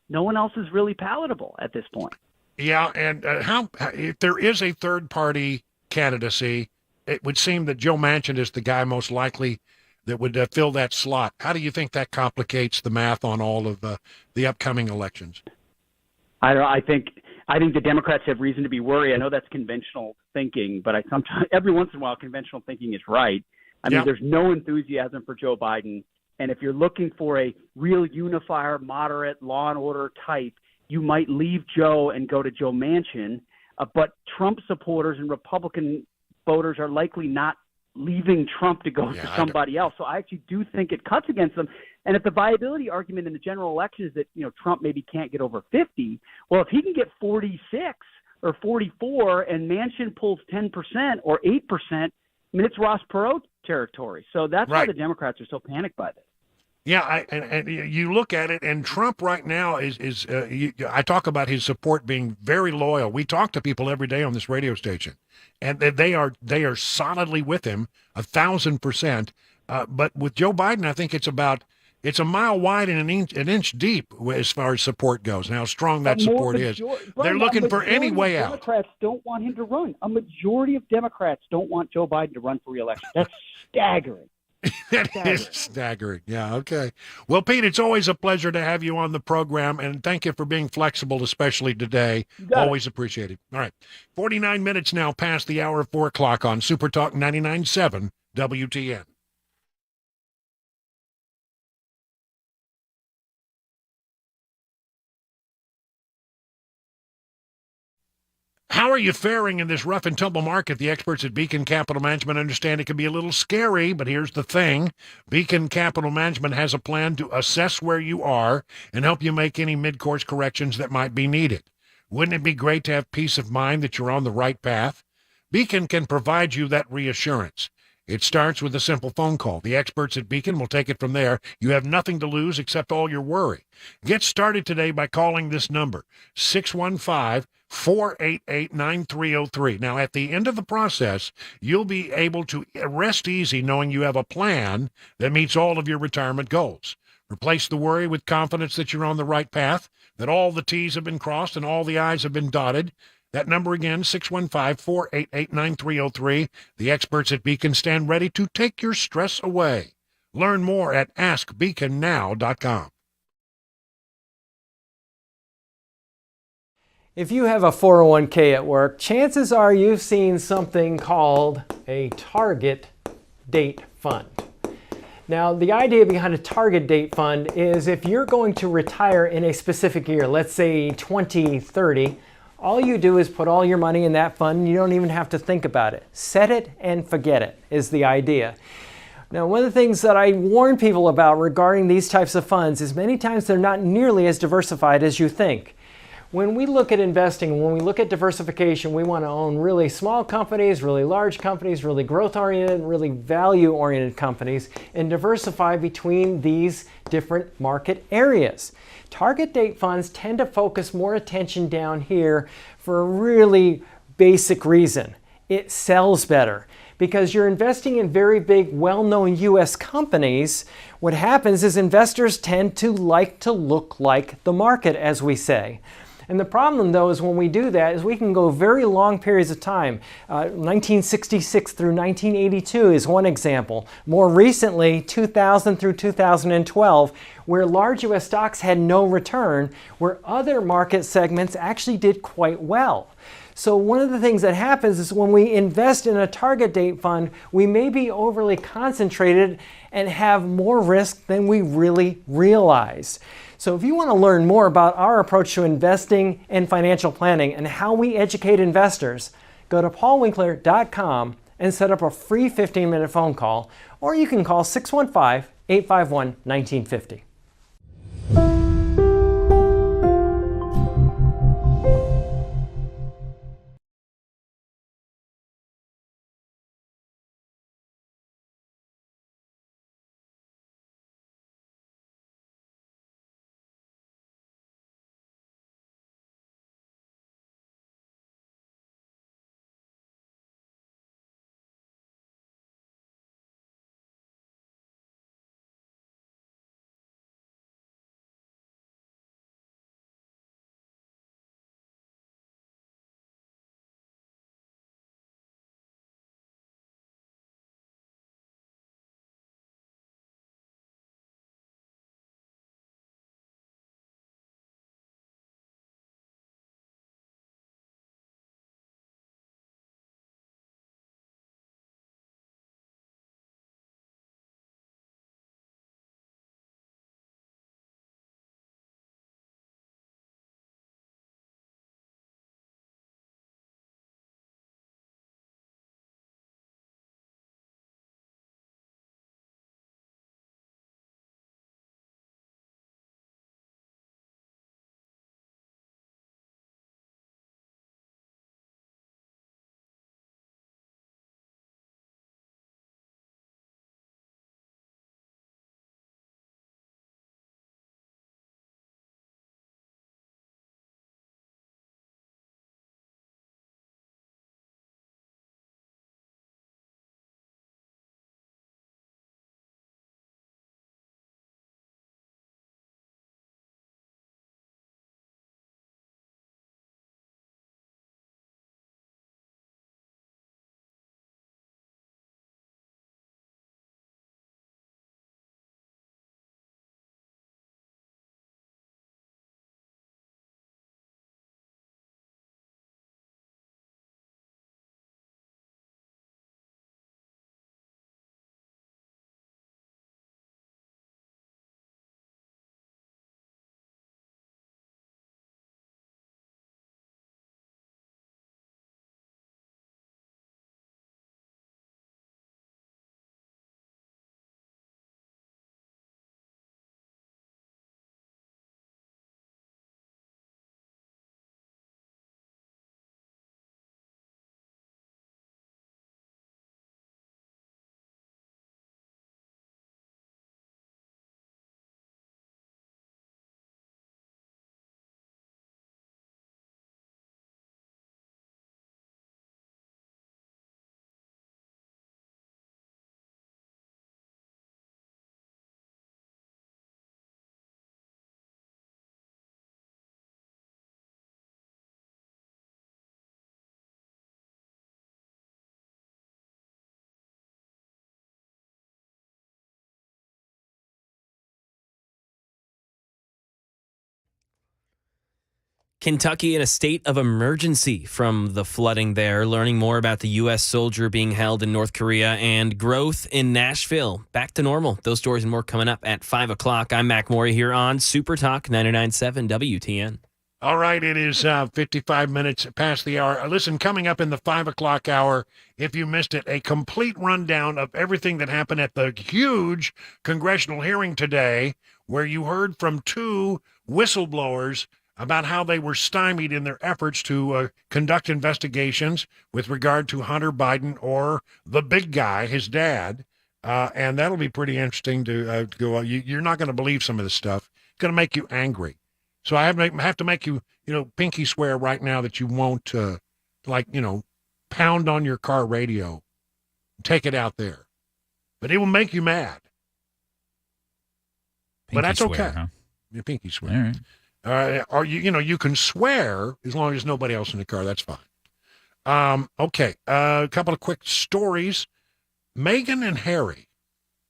no one else is really palatable at this point. Yeah, and if there is a third-party candidacy, it would seem that Joe Manchin is the guy most likely that would fill that slot. How do you think that complicates the math on all of the upcoming elections? I think the Democrats have reason to be worried. I know that's conventional thinking, but sometimes every once in a while conventional thinking is right. I mean, there's no enthusiasm for Joe Biden. And if you're looking for a real unifier, moderate, law and order type, you might leave Joe and go to Joe Manchin. But Trump supporters and Republican voters are likely not leaving Trump to go to somebody else. So I actually do think it cuts against them. And if the viability argument in the general election is that, Trump maybe can't get over 50, well, if he can get 46 or 44 and Manchin pulls 10% or 8%, I mean, it's Ross Perot territory. So that's why the Democrats are so panicked by this. Yeah, and you look at it, and Trump right now I talk about his support being very loyal. We talk to people every day on this radio station, and they are solidly with him 1,000%. But with Joe Biden, I think it's a mile wide and an inch deep as far as support goes, and how strong that support is. They're looking for any way out. Democrats don't want him to run. A majority of Democrats don't want Joe Biden to run for re-election. That's staggering. That is staggering. Yeah, okay. Well, Pete, it's always a pleasure to have you on the program, and thank you for being flexible, especially today. Always appreciated. All right. 49 minutes now past the hour of 4 o'clock on Super Talk 99.7 WTN. How are you faring in this rough and tumble market? The experts at Beacon Capital Management understand it can be a little scary, but here's the thing. Beacon Capital Management has a plan to assess where you are and help you make any mid-course corrections that might be needed. Wouldn't it be great to have peace of mind that you're on the right path? Beacon can provide you that reassurance. It starts with a simple phone call. The experts at Beacon will take it from there. You have nothing to lose except all your worry. Get started today by calling this number, 615-488-9303. Now, at the end of the process, you'll be able to rest easy knowing you have a plan that meets all of your retirement goals. Replace the worry with confidence that you're on the right path, that all the T's have been crossed and all the I's have been dotted. That number again, 615-488-9303. The experts at Beacon stand ready to take your stress away. Learn more at askbeaconnow.com. If you have a 401k at work, chances are you've seen something called a target date fund. Now, the idea behind a target date fund is if you're going to retire in a specific year, let's say 2030, all you do is put all your money in that fund. You don't even have to think about it. Set it and forget it is the idea. Now, one of the things that I warn people about regarding these types of funds is many times they're not nearly as diversified as you think. When we look at investing, when we look at diversification, we want to own really small companies, really large companies, really growth-oriented, really value-oriented companies, and diversify between these different market areas. Target date funds tend to focus more attention down here for a really basic reason. It sells better. Because you're investing in very big, well-known U.S. companies, what happens is investors tend to like to look like the market, as we say. And the problem, though, is when we do that, is we can go very long periods of time. 1966 through 1982 is one example. More recently, 2000 through 2012, where large U.S. stocks had no return, where other market segments actually did quite well. So one of the things that happens is when we invest in a target date fund, we may be overly concentrated and have more risk than we really realize. So if you want to learn more about our approach to investing and financial planning and how we educate investors, go to paulwinkler.com and set up a free 15-minute phone call, or you can call 615-851-1950. Kentucky in a state of emergency from the flooding there. Learning more about the U.S. soldier being held in North Korea and growth in Nashville. Back to normal. Those stories and more coming up at 5 o'clock. I'm Mac Morey here on Super Talk 99.7 WTN. All right, it is 55 minutes past the hour. Listen, coming up in the 5 o'clock hour, if you missed it, a complete rundown of everything that happened at the huge congressional hearing today, where you heard from two whistleblowers about how they were stymied in their efforts to conduct investigations with regard to Hunter Biden or the big guy, his dad. And that'll be pretty interesting to go. You're not going to believe some of this stuff. It's going to make you angry. So I have to make you, pinky swear right now that you won't, pound on your car radio, take it out there. But it will make you mad. But that's swear, okay. Huh? Your pinky swear. All right. Or you can swear as long as nobody else in the car. That's fine. Okay. A couple of quick stories. Meghan and Harry.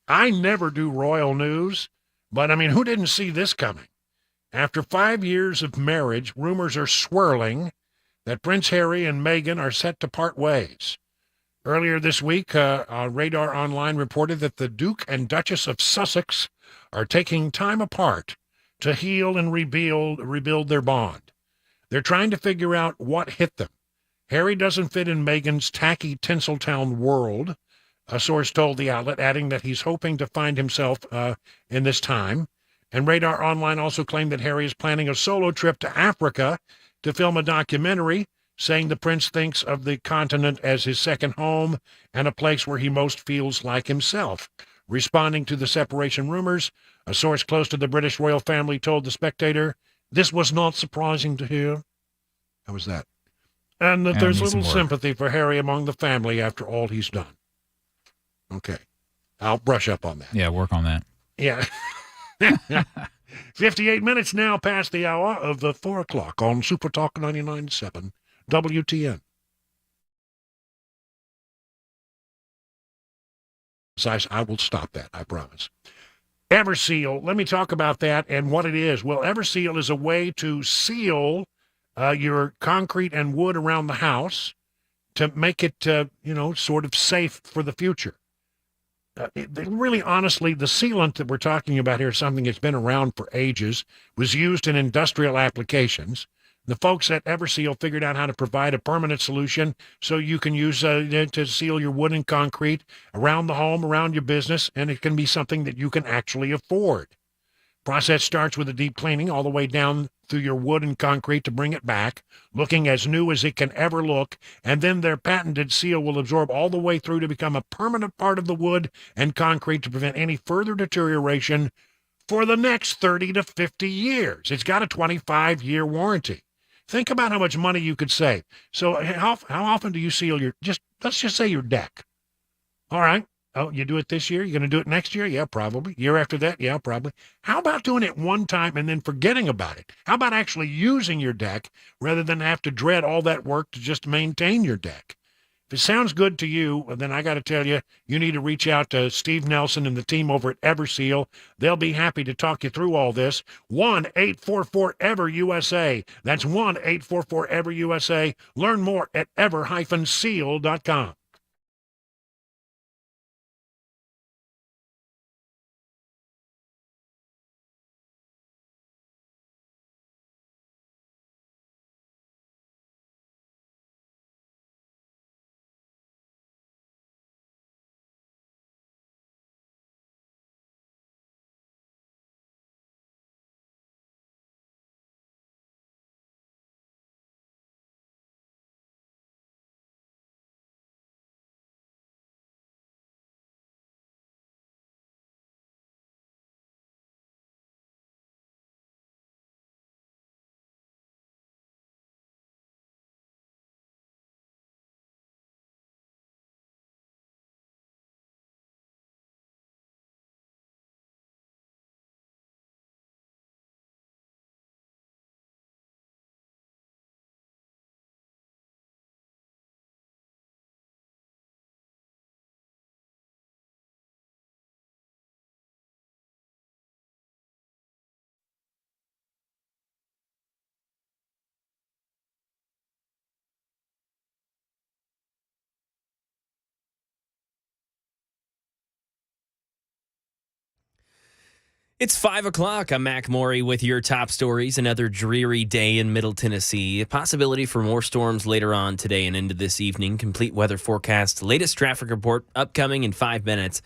I never do royal news, but who didn't see this coming? After 5 years of marriage, rumors are swirling that Prince Harry and Meghan are set to part ways. Earlier this week, Radar Online reported that the Duke and Duchess of Sussex are taking time apart to heal and rebuild their bond. They're trying to figure out what hit them. Harry doesn't fit in Meghan's tacky Tinseltown world, a source told the outlet, adding that he's hoping to find himself in this time. And Radar Online also claimed that Harry is planning a solo trip to Africa to film a documentary, saying the prince thinks of the continent as his second home and a place where he most feels like himself. Responding to the separation rumors, a source close to the British royal family told The Spectator, "This was not surprising to hear." How was that? And that there's little sympathy for Harry among the family after all he's done. Okay. I'll brush up on that. Yeah, work on that. Yeah. 58 minutes now past the hour of the 4 o'clock on Super Talk 99.7 WTN. I will stop that, I promise. EverSeal, let me talk about that and what it is. Well, EverSeal is a way to seal your concrete and wood around the house to make it, sort of safe for the future. Really, honestly, the sealant that we're talking about here is something that's been around for ages, was used in industrial applications. The folks at EverSeal figured out how to provide a permanent solution so you can use to seal your wood and concrete around the home, around your business, and it can be something that you can actually afford. Process starts with a deep cleaning all the way down through your wood and concrete to bring it back, looking as new as it can ever look, and then their patented seal will absorb all the way through to become a permanent part of the wood and concrete to prevent any further deterioration for the next 30 to 50 years. It's got a 25-year warranty. Think about how much money you could save. So how often do you seal let's just say your deck? All right. Oh, you do it this year? You're going to do it next year? Yeah, probably. Year after that? Yeah, probably. How about doing it one time and then forgetting about it? How about actually using your deck rather than have to dread all that work to just maintain your deck? If it sounds good to you, then I got to tell you, you need to reach out to Steve Nelson and the team over at EverSeal. They'll be happy to talk you through all this. 1-844-EVER-USA. That's 1-844-EVER-USA. Learn more at ever-seal.com. It's 5 o'clock. I'm Mac Maury with your top stories. Another dreary day in Middle Tennessee. A possibility for more storms later on today and into this evening. Complete weather forecast. Latest traffic report upcoming in 5 minutes.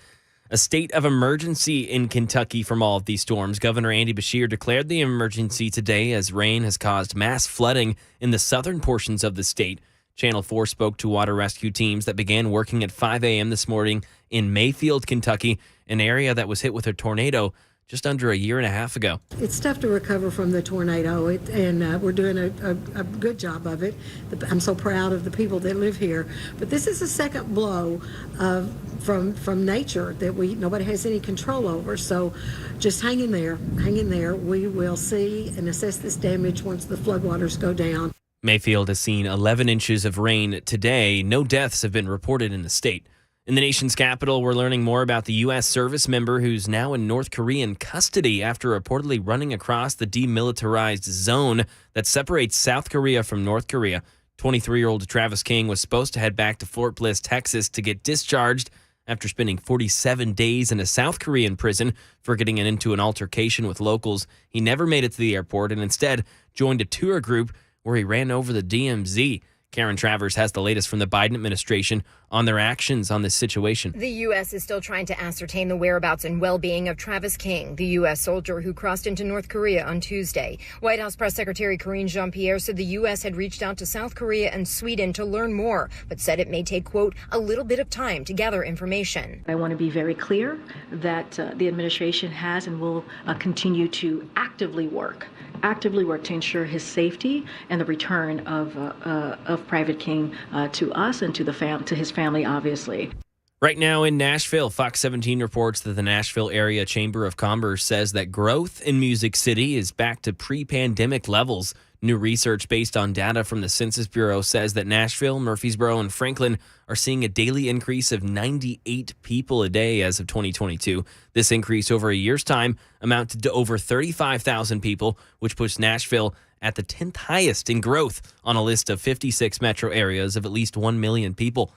A state of emergency in Kentucky from all of these storms. Governor Andy Beshear declared the emergency today as rain has caused mass flooding in the southern portions of the state. Channel 4 spoke to water rescue teams that began working at 5 a.m. this morning in Mayfield, Kentucky, an area that was hit with a tornado just under a year and a half ago. It's tough to recover from the tornado, and we're doing a good job of it. I'm so proud of the people that live here. But this is a second blow from nature that nobody has any control over. So just hang in there. We will see and assess this damage once the floodwaters go down. Mayfield has seen 11 inches of rain today. No deaths have been reported in the state. In the nation's capital, we're learning more about the U.S. service member who's now in North Korean custody after reportedly running across the demilitarized zone that separates South Korea from North Korea. 23-year-old Travis King was supposed to head back to Fort Bliss, Texas to get discharged after spending 47 days in a South Korean prison for getting into an altercation with locals. He never made it to the airport and instead joined a tour group where he ran over the DMZ. Karen Travers has the latest from the Biden administration on their actions on this situation. The U.S. is still trying to ascertain the whereabouts and well-being of Travis King, the U.S. soldier who crossed into North Korea on Tuesday. White House Press Secretary Karine Jean-Pierre said the U.S. had reached out to South Korea and Sweden to learn more, but said it may take, quote, a little bit of time to gather information. I want to be very clear that the administration has and will continue to actively work to ensure his safety and the return of Private King to us and to his family, obviously. Right now in Nashville, Fox 17 reports that the Nashville Area Chamber of Commerce says that growth in Music City is back to pre-pandemic levels. New research based on data from the Census Bureau says that Nashville, Murfreesboro, and Franklin are seeing a daily increase of 98 people a day as of 2022. This increase over a year's time amounted to over 35,000 people, which puts Nashville at the 10th highest in growth on a list of 56 metro areas of at least 1 million people.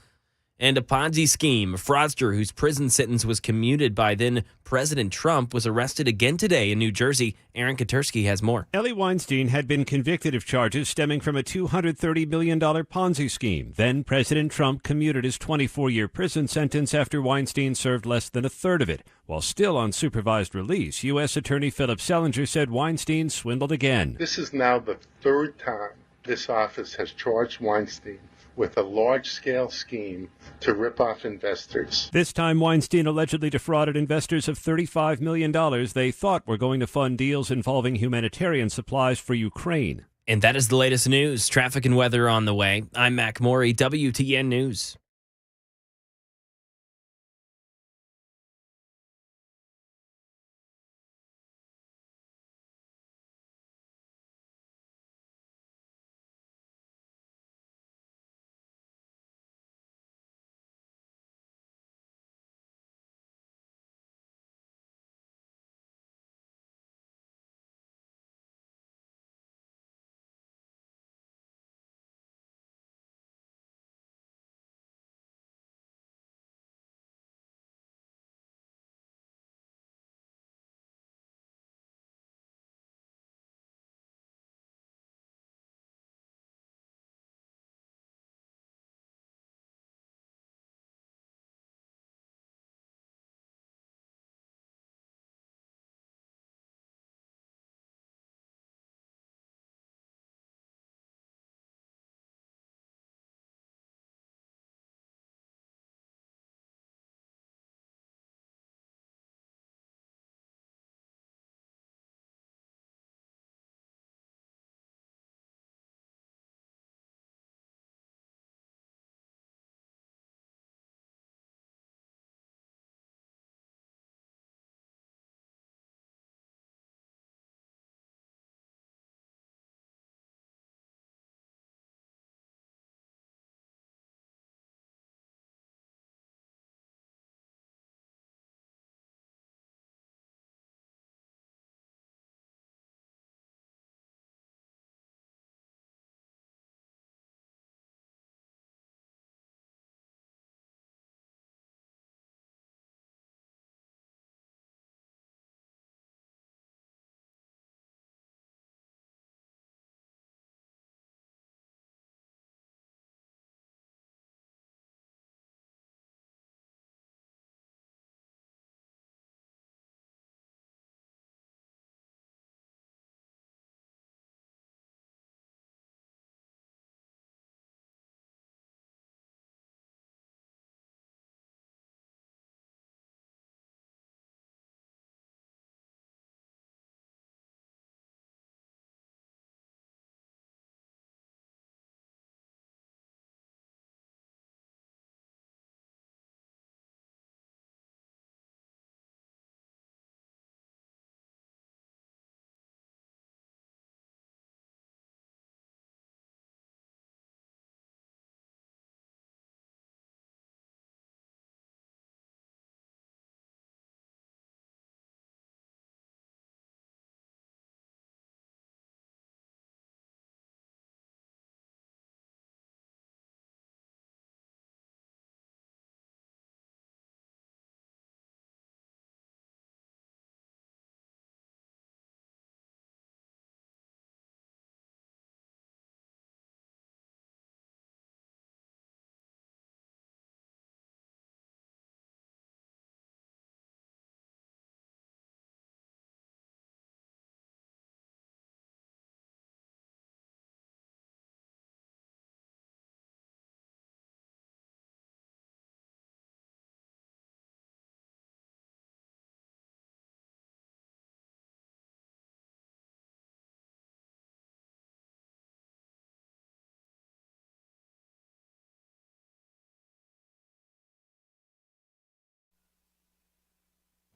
And a Ponzi scheme. A fraudster whose prison sentence was commuted by then President Trump was arrested again today in New Jersey. Aaron Katersky has more. Ellie Weinstein had been convicted of charges stemming from a $230 million Ponzi scheme. Then President Trump commuted his 24-year prison sentence after Weinstein served less than a third of it. While still on supervised release, U.S. Attorney Philip Selinger said Weinstein swindled again. This is now the third time this office has charged Weinstein with a large-scale scheme to rip off investors. This time, Weinstein allegedly defrauded investors of $35 million they thought were going to fund deals involving humanitarian supplies for Ukraine. And that is the latest news. Traffic and weather on the way. I'm Mac Maury, WTN News.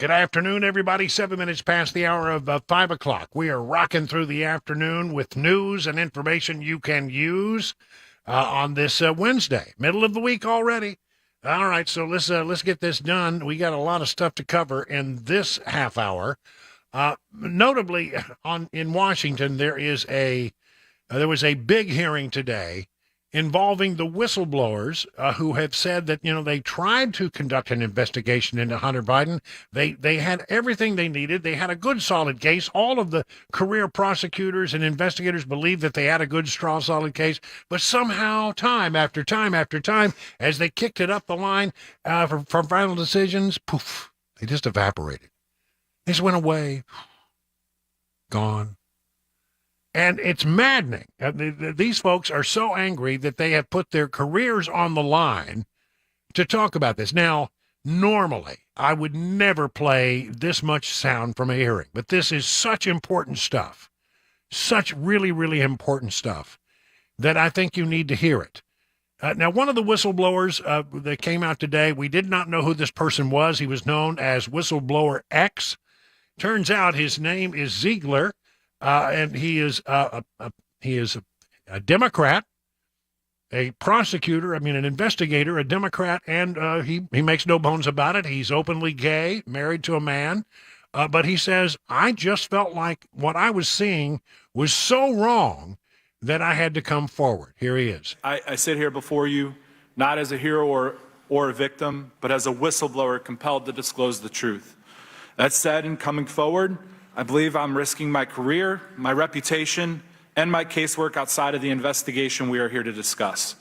Good afternoon, everybody. 7 minutes past the hour of 5 o'clock. We are rocking through the afternoon with news and information you can use on this Wednesday, middle of the week already. All right, so let's get this done. We got a lot of stuff to cover in this half hour. Notably, in Washington, there was a big hearing today involving the whistleblowers who have said that, they tried to conduct an investigation into Hunter Biden. They had everything they needed. They had a good, solid case. All of the career prosecutors and investigators believed that they had a good, strong, solid case. But somehow, time after time after time, as they kicked it up the line for final decisions, poof, they just evaporated. They just went away, gone. And it's maddening. These folks are so angry that they have put their careers on the line to talk about this. Now, normally, I would never play this much sound from a hearing, but this is such important stuff, such really, really important stuff, that I think you need to hear it. Now, one of the whistleblowers that came out today, we did not know who this person was. He was known as Whistleblower X. Turns out his name is Ziegler. And he is a Democrat, a prosecutor, an investigator, a Democrat, and he makes no bones about it. He's openly gay, married to a man, but he says, I just felt like what I was seeing was so wrong that I had to come forward. Here he is. I sit here before you not as a hero or a victim, but as a whistleblower compelled to disclose the truth. That said, in coming forward, I believe I'm risking my career, my reputation, and my casework outside of the investigation we are here to discuss.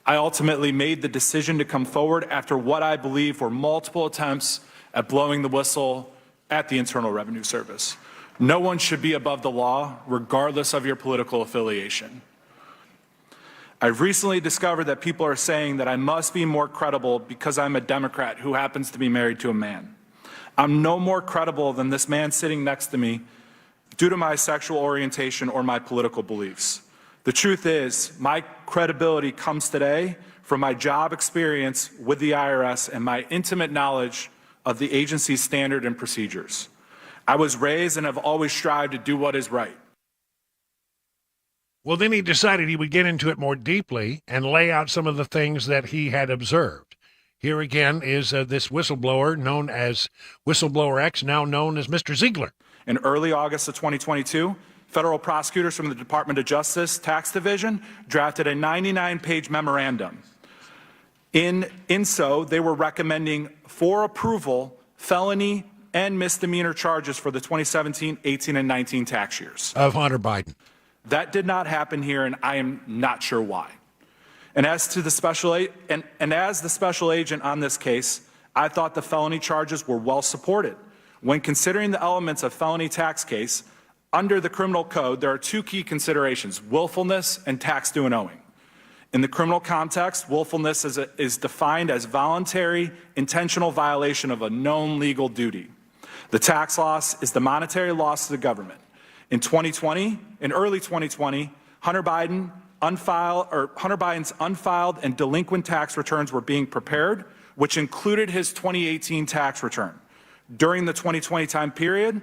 I ultimately made the decision to come forward after what I believe were multiple attempts at blowing the whistle at the Internal Revenue Service. No one should be above the law, regardless of your political affiliation. I've recently discovered that people are saying that I must be more credible because I'm a Democrat who happens to be married to a man. I'm no more credible than this man sitting next to me due to my sexual orientation or my political beliefs. The truth is, my credibility comes today from my job experience with the IRS and my intimate knowledge of the agency's standard and procedures. I was raised and have always strived to do what is right. Well, then he decided he would get into it more deeply and lay out some of the things that he had observed. Here again is this whistleblower known as Whistleblower X, now known as Mr. Ziegler. In early August of 2022, federal prosecutors from the Department of Justice Tax Division drafted a 99-page memorandum. In so, they were recommending for approval felony and misdemeanor charges for the 2017, 18, and 19 tax years. Of Hunter Biden. That did not happen here, and I am not sure why. And as the special agent on this case, I thought the felony charges were well supported. When considering the elements of felony tax case, under the criminal code, there are two key considerations: willfulness and tax due and owing. In the criminal context, willfulness is defined as voluntary, intentional violation of a known legal duty. The tax loss is the monetary loss to the government. In early 2020, Hunter Biden's unfiled and delinquent tax returns were being prepared, which included his 2018 tax return. During the 2020 time period,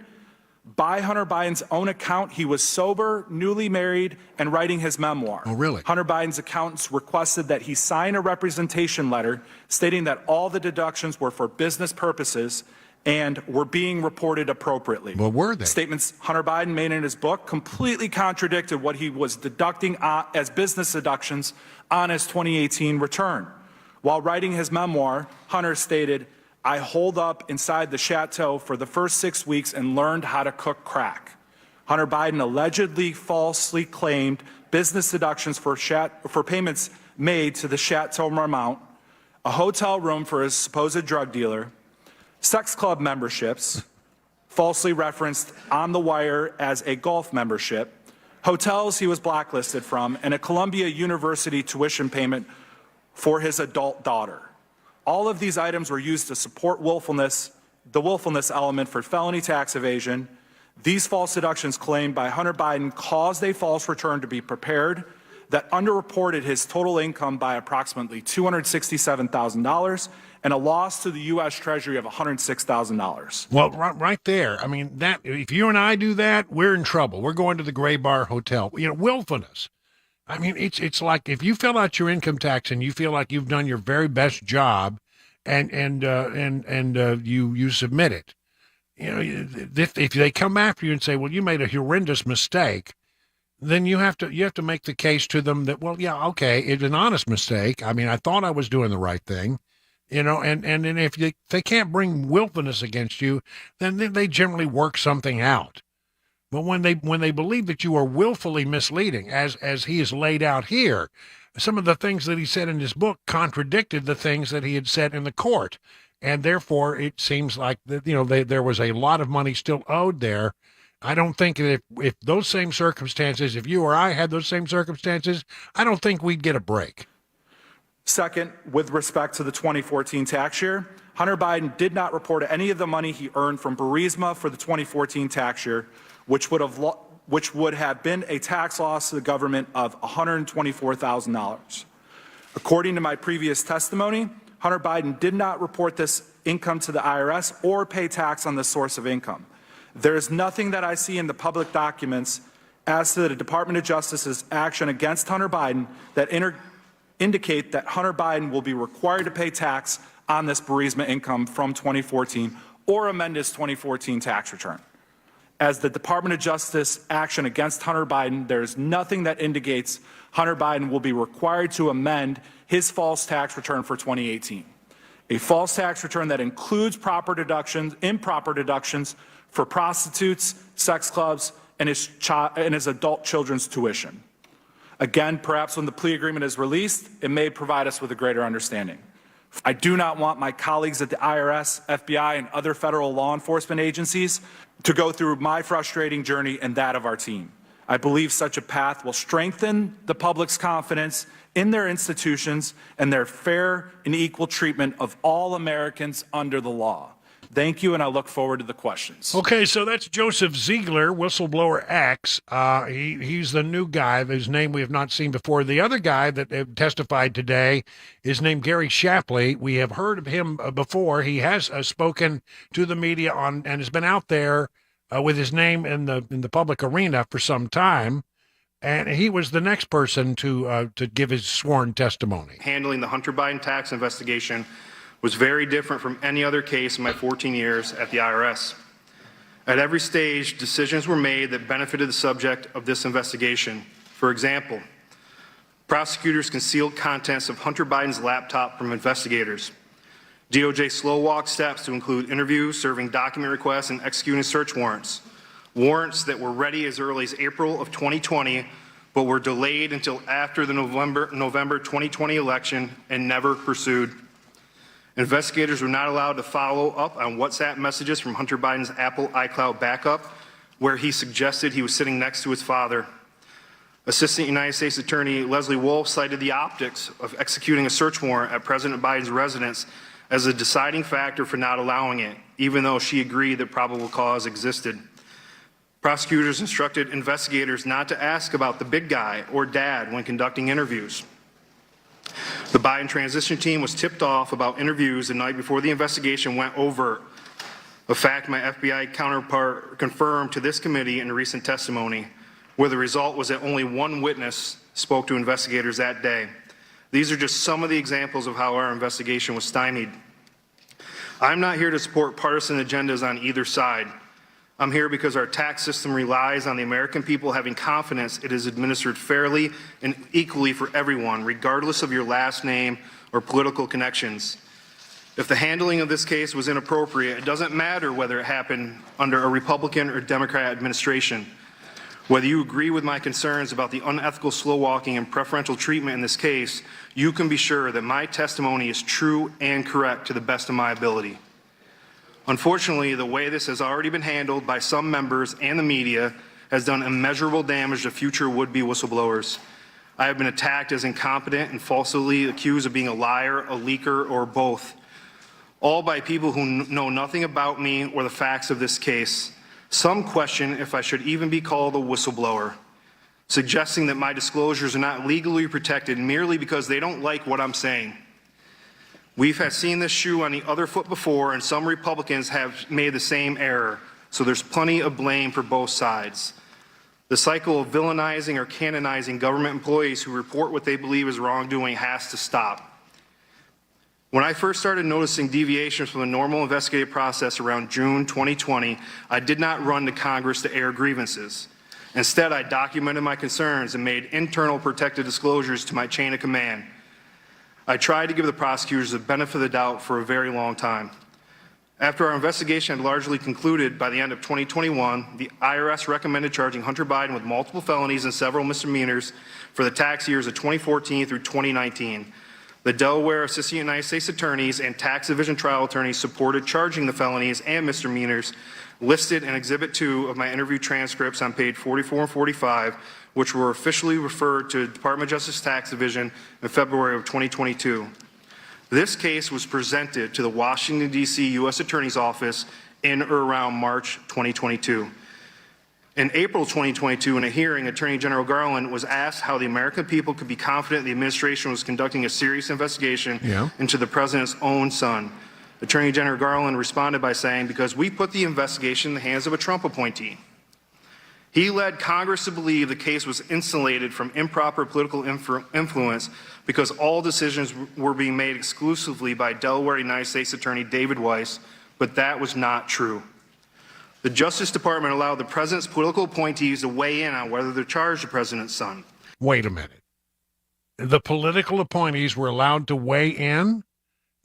by Hunter Biden's own account, he was sober, newly married, and writing his memoir. Oh, really? Hunter Biden's accountants requested that he sign a representation letter stating that all the deductions were for business purposes and were being reported appropriately. Well, were they? Statements Hunter Biden made in his book completely contradicted what he was deducting as business deductions on his 2018 return. While writing his memoir, Hunter stated, "I holed up inside the chateau for the first 6 weeks and learned how to cook crack." Hunter Biden allegedly falsely claimed business deductions for payments made to the Chateau Marmont, a hotel room for his supposed drug dealer, sex club memberships, falsely referenced on the wire as a golf membership, hotels he was blacklisted from, and a Columbia University tuition payment for his adult daughter. All of these items were used to support the willfulness element for felony tax evasion. These false deductions claimed by Hunter Biden caused a false return to be prepared, that underreported his total income by approximately $267,000 and a loss to the U.S. Treasury of $106,000. Well, right there. I mean, that if you and I do that, we're in trouble. We're going to the Gray Bar Hotel. You know, willfulness. I mean, it's like if you fill out your income tax and you feel like you've done your very best job, and you submit it. You know, if they come after you and say, well, you made a horrendous mistake, then you have to make the case to them that, well, yeah, okay, it's an honest mistake. I mean, I thought I was doing the right thing, you know, and if they can't bring willfulness against you, then they generally work something out. But when they believe that you are willfully misleading, as he is laid out here, some of the things that he said in his book contradicted the things that he had said in the court. And therefore, it seems like that, you know, there was a lot of money still owed there. I don't think that if those same circumstances, if you or I had those same circumstances, I don't think we'd get a break. Second, with respect to the 2014 tax year, Hunter Biden did not report any of the money he earned from Burisma for the 2014 tax year, which would have been a tax loss to the government of $124,000. According to my previous testimony, Hunter Biden did not report this income to the IRS or pay tax on this source of income. There is nothing that I see in the public documents as to the Department of Justice's action against Hunter Biden that indicate that Hunter Biden will be required to pay tax on this Burisma income from 2014 or amend his 2014 tax return. As the Department of Justice action against Hunter Biden, there is nothing that indicates Hunter Biden will be required to amend his false tax return for 2018. A false tax return that includes improper deductions for prostitutes, sex clubs, and his adult children's tuition. Again, perhaps when the plea agreement is released, it may provide us with a greater understanding. I do not want my colleagues at the IRS, FBI, and other federal law enforcement agencies to go through my frustrating journey and that of our team. I believe such a path will strengthen the public's confidence in their institutions and their fair and equal treatment of all Americans under the law. Thank you, and I look forward to the questions. Okay, so that's Joseph Ziegler, Whistleblower X. He's the new guy, whose name we have not seen before. The other guy that testified today is named Gary Shapley. We have heard of him before. He has spoken to the media and has been out there with his name in the public arena for some time. And he was the next person to give his sworn testimony. Handling the Hunter Biden tax investigation was very different from any other case in my 14 years at the IRS. At every stage, decisions were made that benefited the subject of this investigation. For example, prosecutors concealed contents of Hunter Biden's laptop from investigators. DOJ slow-walked steps to include interviews, serving document requests, and executing search warrants. Warrants that were ready as early as April of 2020, but were delayed until after the November 2020 election and never pursued. Investigators were not allowed to follow up on WhatsApp messages from Hunter Biden's Apple iCloud backup, where he suggested he was sitting next to his father. Assistant United States Attorney Leslie Wolf cited the optics of executing a search warrant at President Biden's residence as a deciding factor for not allowing it, even though she agreed that probable cause existed. Prosecutors instructed investigators not to ask about the big guy or dad when conducting interviews. The Biden transition team was tipped off about interviews the night before the investigation went overt, a fact my FBI counterpart confirmed to this committee in recent testimony, where the result was that only one witness spoke to investigators that day. These are just some of the examples of how our investigation was stymied. I'm not here to support partisan agendas on either side. I'm here because our tax system relies on the American people having confidence it is administered fairly and equally for everyone, regardless of your last name or political connections. If the handling of this case was inappropriate, it doesn't matter whether it happened under a Republican or Democrat administration. Whether you agree with my concerns about the unethical slow walking and preferential treatment in this case, you can be sure that my testimony is true and correct to the best of my ability. Unfortunately, the way this has already been handled by some members and the media has done immeasurable damage to future would-be whistleblowers. I have been attacked as incompetent and falsely accused of being a liar, a leaker, or both, all by people who know nothing about me or the facts of this case. Some question if I should even be called a whistleblower. suggesting that my disclosures are not legally protected merely because they don't like what I'm saying. We've seen this shoe on the other foot before, and some Republicans have made the same error, so there's plenty of blame for both sides. The cycle of villainizing or canonizing government employees who report what they believe is wrongdoing has to stop. When I first started noticing deviations from the normal investigative process around June 2020, I did not run to Congress to air grievances. Instead, I documented my concerns and made internal protected disclosures to my chain of command. I tried to give the prosecutors the benefit of the doubt for a very long time. After our investigation had largely concluded by the end of 2021, the IRS recommended charging Hunter Biden with multiple felonies and several misdemeanors for the tax years of 2014 through 2019. The Delaware Assistant United States Attorneys and Tax Division Trial Attorneys supported charging the felonies and misdemeanors listed in Exhibit 2 of my interview transcripts on page 44 and 45, which were officially referred to the Department of Justice Tax Division in February of 2022. This case was presented to the Washington, D.C. U.S. Attorney's Office in or around March 2022. In April 2022, in a hearing, Attorney General Garland was asked how the American people could be confident the administration was conducting a serious investigation into the president's own son. Attorney General Garland responded by saying, because we put the investigation in the hands of a Trump appointee. He led Congress to believe the case was insulated from improper political influence because all decisions were being made exclusively by Delaware United States Attorney David Weiss, but that was not true. The Justice Department allowed the president's political appointees to weigh in on whether to charge the president's son. Wait a minute. The political appointees were allowed to weigh in?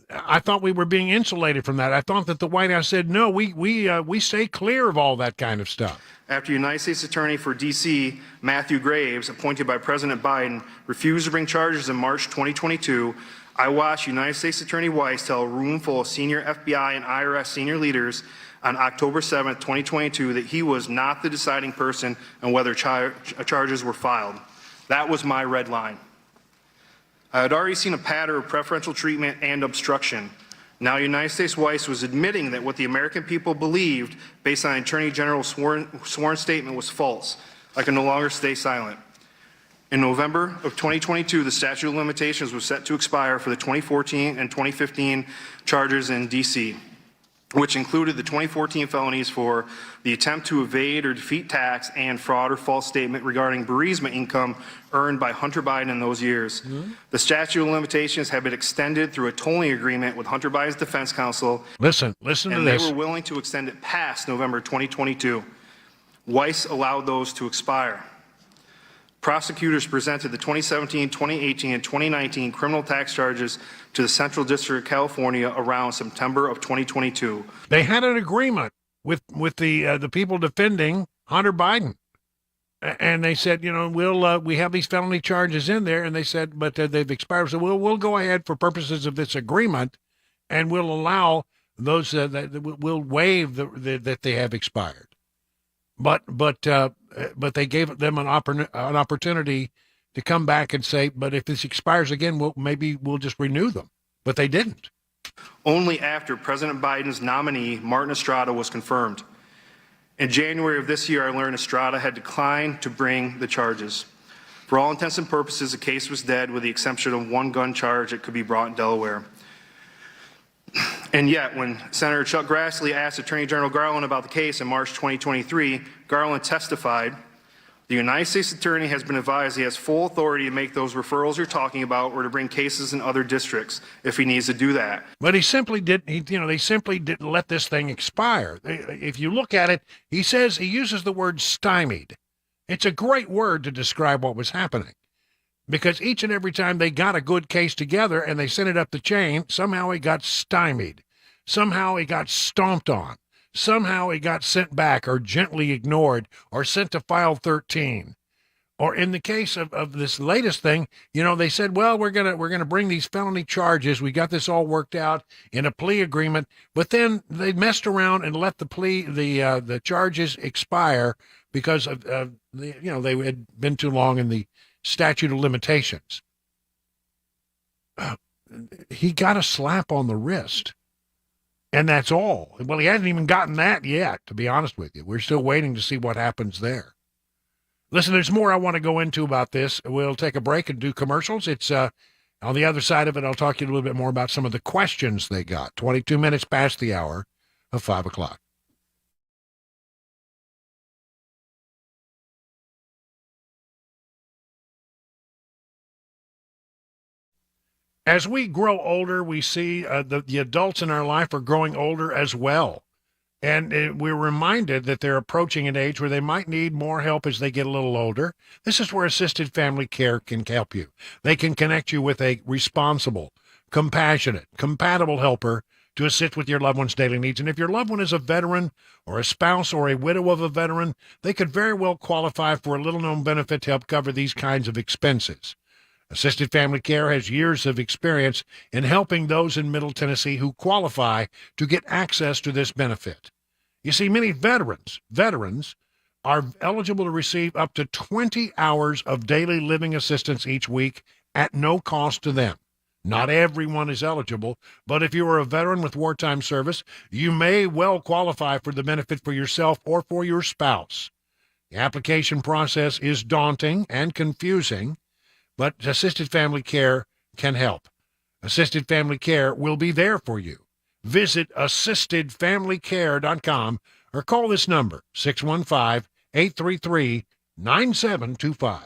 I thought we were being insulated from that. I thought that the White House said, no, we stay clear of all that kind of stuff. After United States Attorney for D.C., Matthew Graves, appointed by President Biden, refused to bring charges in March 2022, I watched United States Attorney Weiss tell a room full of senior FBI and IRS senior leaders on October 7, 2022, that he was not the deciding person on whether charges were filed. That was my red line. I had already seen a pattern of preferential treatment and obstruction. Now United States Weiss was admitting that what the American people believed based on Attorney General's sworn statement was false. I can no longer stay silent. In November of 2022, the statute of limitations was set to expire for the 2014 and 2015 charges in D.C., which included the 2014 felonies for the attempt to evade or defeat tax and fraud or false statement regarding bereavement income earned by Hunter Biden in those years. The statute of limitations had been extended through a tolling agreement with Hunter Biden's defense counsel. Listen to this. And they were willing to extend it past November 2022. Weiss allowed those to expire. Prosecutors presented the 2017, 2018, and 2019 criminal tax charges to the Central District of California around September of 2022. They had an agreement with the people defending Hunter Biden, and they said, we have these felony charges in there, and they said, but they've expired. So we'll go ahead for purposes of this agreement, and we'll allow those we'll waive that they have expired. But they gave them an opportunity to come back and say, but if this expires again, maybe we'll just renew them. But they didn't. Only after President Biden's nominee, Martin Estrada, was confirmed. In January of this year, I learned Estrada had declined to bring the charges. For all intents and purposes, the case was dead with the exception of one gun charge that could be brought in Delaware. And yet, when Senator Chuck Grassley asked Attorney General Garland about the case in March 2023, Garland testified, the United States Attorney has been advised he has full authority to make those referrals you're talking about or to bring cases in other districts if he needs to do that. But he simply didn't, they simply didn't let this thing expire. If you look at it, he uses the word stymied. It's a great word to describe what was happening. Because each and every time they got a good case together and they sent it up the chain, somehow it got stymied. Somehow it got stomped on. Somehow it got sent back or gently ignored or sent to file 13. Or in the case of this latest thing, they said, well, we're gonna bring these felony charges. We got this all worked out in a plea agreement. But then they messed around and let the charges expire because of they had been too long in the statute of limitations. He got a slap on the wrist. And that's all. Well, he hasn't even gotten that yet, to be honest with you. We're still waiting to see what happens there. Listen, there's more I want to go into about this. We'll take a break and do commercials. It's on the other side of it, I'll talk to you a little bit more about some of the questions they got. 22 minutes past the hour of 5 o'clock. As we grow older, we see the adults in our life are growing older as well. And we're reminded that they're approaching an age where they might need more help as they get a little older. This is where assisted family care can help you. They can connect you with a responsible, compassionate, compatible helper to assist with your loved one's daily needs. And if your loved one is a veteran or a spouse or a widow of a veteran, they could very well qualify for a little-known benefit to help cover these kinds of expenses. Assisted Family Care has years of experience in helping those in Middle Tennessee who qualify to get access to this benefit. You see, many veterans are eligible to receive up to 20 hours of daily living assistance each week at no cost to them. Not everyone is eligible, but if you are a veteran with wartime service, you may well qualify for the benefit for yourself or for your spouse. The application process is daunting and confusing, but Assisted Family Care can help. Assisted Family Care will be there for you. Visit assistedfamilycare.com or call this number, 615-833-9725.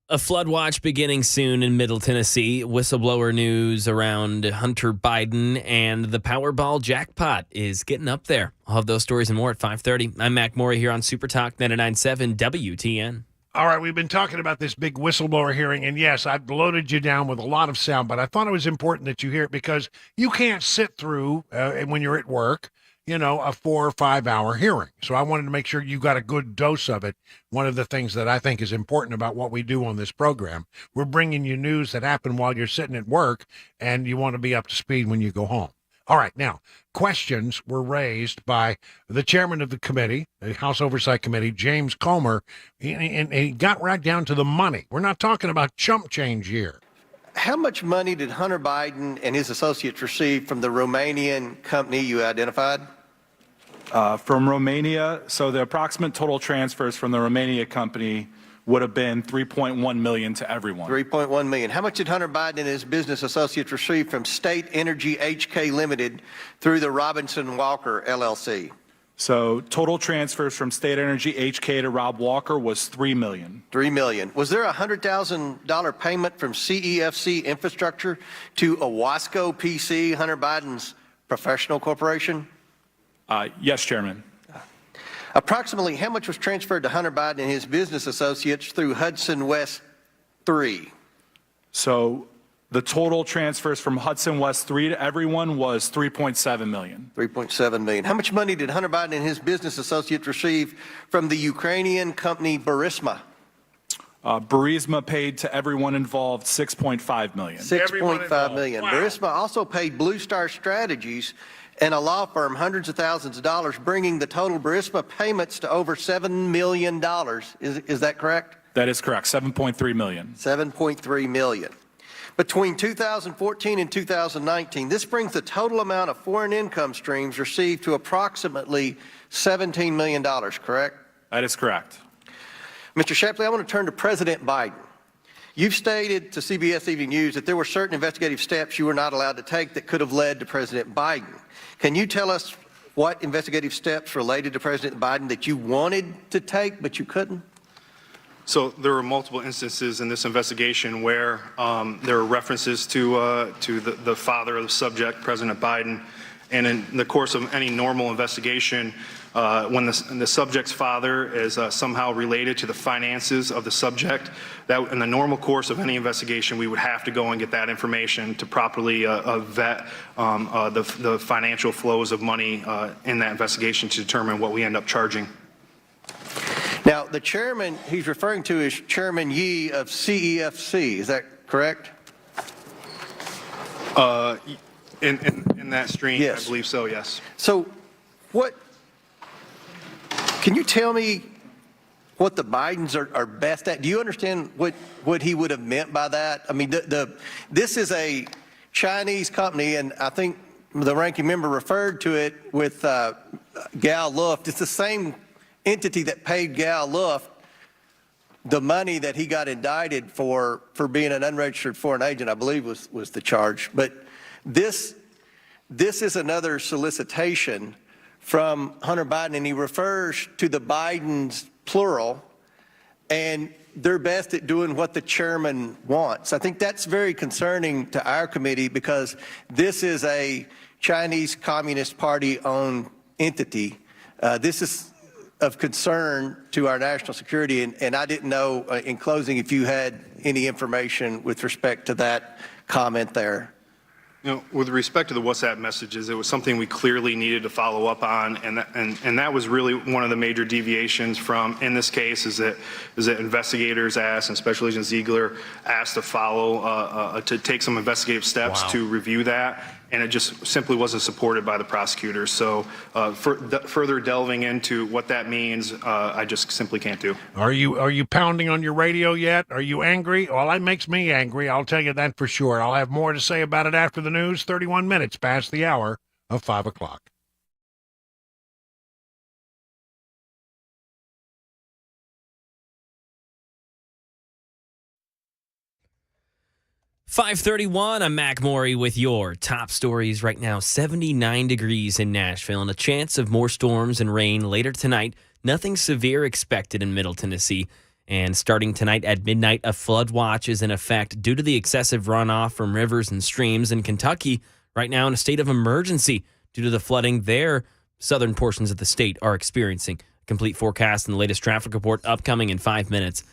A flood watch beginning soon in Middle Tennessee. Whistleblower news around Hunter Biden, and the Powerball jackpot is getting up there. I'll have those stories and more at 5:30. I'm Mac Morey here on Super Talk 99.7 WTN. All right, we've been talking about this big whistleblower hearing, and yes, I've loaded you down with a lot of sound, but I thought it was important that you hear it because you can't sit through when you're at work. a 4 or 5 hour hearing. So I wanted to make sure you got a good dose of it. One of the things that I think is important about what we do on this program, we're bringing you news that happened while you're sitting at work, and you want to be up to speed when you go home. All right, now, questions were raised by the chairman of the committee, the House Oversight Committee, James Comer, and he got right down to the money. We're not talking about chump change here. How much money did Hunter Biden and his associates receive from the Romanian company you identified? From Romania, so the approximate total transfers from the Romania company would have been $3.1 million to everyone. $3.1 million. How much did Hunter Biden and his business associates receive from State Energy HK Limited through the Robinson Walker LLC? So total transfers from State Energy HK to Rob Walker was $3 million. $3 million. Was there a $100,000 payment from CEFC Infrastructure to Owasco PC, Hunter Biden's professional corporation? Yes, Chairman. Approximately how much was transferred to Hunter Biden and his business associates through Hudson West 3? So the total transfers from Hudson West 3 to everyone was $3.7 million. $3.7 million. How much money did Hunter Biden and his business associates receive from the Ukrainian company Burisma? Burisma paid to everyone involved $6.5 million. $6.5 million. Wow. Burisma also paid Blue Star Strategies and a law firm hundreds of thousands of dollars, bringing the total Burisma payments to over $7 million. Is that correct? That is correct. $7.3 million. $7.3 million. Between 2014 and 2019, this brings the total amount of foreign income streams received to approximately $17 million, correct? That is correct. Mr. Shapley, I want to turn to President Biden. You've stated to CBS Evening News that there were certain investigative steps you were not allowed to take that could have led to President Biden. Can you tell us what investigative steps related to President Biden that you wanted to take but you couldn't? So there were multiple instances in this investigation where there were references to the father of the subject, President Biden, and in the course of any normal investigation, when the subject's father is somehow related to the finances of the subject, that in the normal course of any investigation, we would have to go and get that information to properly vet the financial flows of money in that investigation to determine what we end up charging. Now, the chairman he's referring to is Chairman Yee of CEFC. Is that correct? In that stream, yes. I believe so, yes. So can you tell me what the Bidens are best at? Do you understand what he would have meant by that? I mean, this is a Chinese company, and I think the ranking member referred to it with Gal Luft. It's the same entity that paid Gal Luft the money that he got indicted for being an unregistered foreign agent, I believe was the charge. But this is another solicitation from Hunter Biden, and he refers to the Bidens, plural, and they're best at doing what the chairman wants. I think that's very concerning to our committee because this is a Chinese Communist Party-owned entity. This is of concern to our national security, and I didn't know, in closing, if you had any information with respect to that comment there. You know, with respect to the WhatsApp messages, it was something we clearly needed to follow up on, and that was really one of the major deviations from, in this case, is that investigators asked, and Special Agent Ziegler asked to follow, to take some investigative steps to review that, and it just simply wasn't supported by the prosecutors. So further delving into what that means, I just simply can't do. Are you pounding on your radio yet? Are you angry? Well, that makes me angry. I'll tell you that for sure. I'll have more to say about it after the news. 31 minutes past the hour of 5 o'clock. .531, I'm Mac Maury with your top stories right now. 79 degrees in Nashville and a chance of more storms and rain later tonight. Nothing severe expected in Middle Tennessee. And starting tonight at midnight, a flood watch is in effect due to the excessive runoff from rivers and streams in Kentucky. Right now in a state of emergency due to the flooding their southern portions of the state are experiencing. Complete forecast and the latest traffic report upcoming in 5 minutes.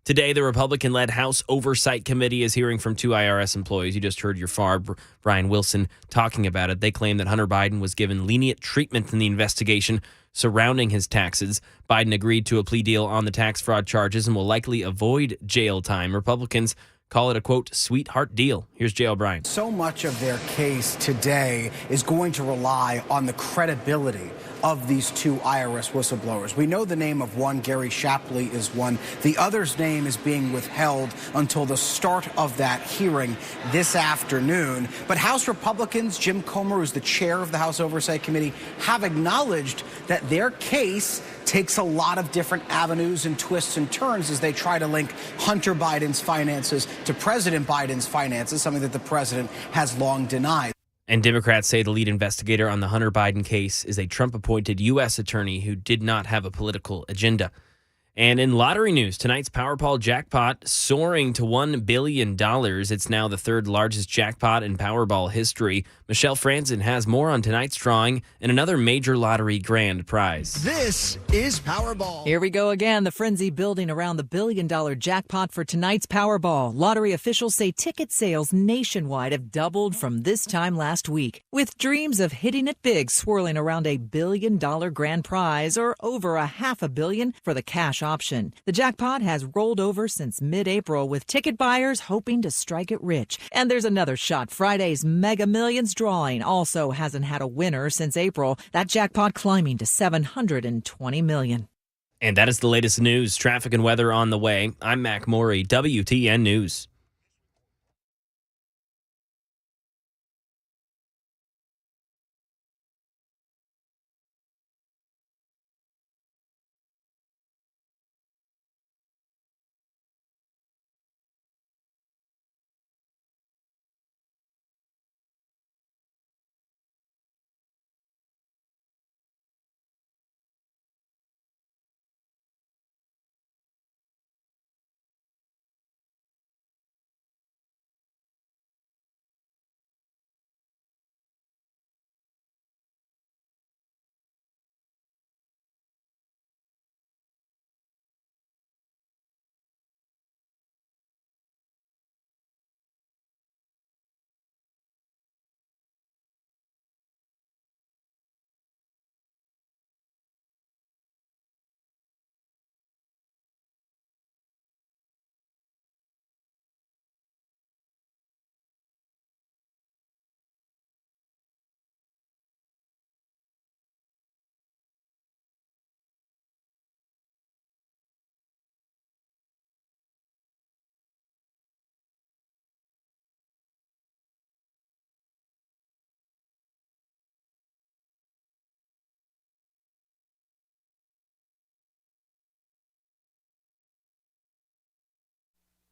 Today, the Republican-led House Oversight Committee is hearing from two IRS employees. You just heard your FAR, Brian Wilson, talking about it. They claim that Hunter Biden was given lenient treatment in the investigation surrounding his taxes. Biden agreed to a plea deal on the tax fraud charges and will likely avoid jail time. Republicans call it a, quote, sweetheart deal. Here's Jay O'Brien. So much of their case today is going to rely on the credibility of these two IRS whistleblowers. We know the name of one, Gary Shapley, is one. The other's name is being withheld until the start of that hearing this afternoon. But House Republicans, Jim Comer, who's the chair of the House Oversight Committee, have acknowledged that their case takes a lot of different avenues and twists and turns as they try to link Hunter Biden's finances to President Biden's finances, something that the president has long denied. And Democrats say the lead investigator on the Hunter Biden case is a Trump-appointed U.S. attorney who did not have a political agenda. And in lottery news, tonight's Powerball jackpot soaring to $1 billion. It's now the third largest jackpot in Powerball history. Michelle Franzen has more on tonight's drawing and another major lottery grand prize. This is Powerball. Here we go again. The frenzy building around the billion-dollar jackpot for tonight's Powerball. Lottery officials say ticket sales nationwide have doubled from this time last week, with dreams of hitting it big swirling around $1 billion grand prize, or over $500 million for the cash option. The jackpot has rolled over since mid-April, with ticket buyers hoping to strike it rich. And there's another shot. Friday's Mega Millions drawing also hasn't had a winner since April. That jackpot climbing to $720 million. And that is the latest news, traffic, and weather on the way. I'm Mac Morey, WTN News.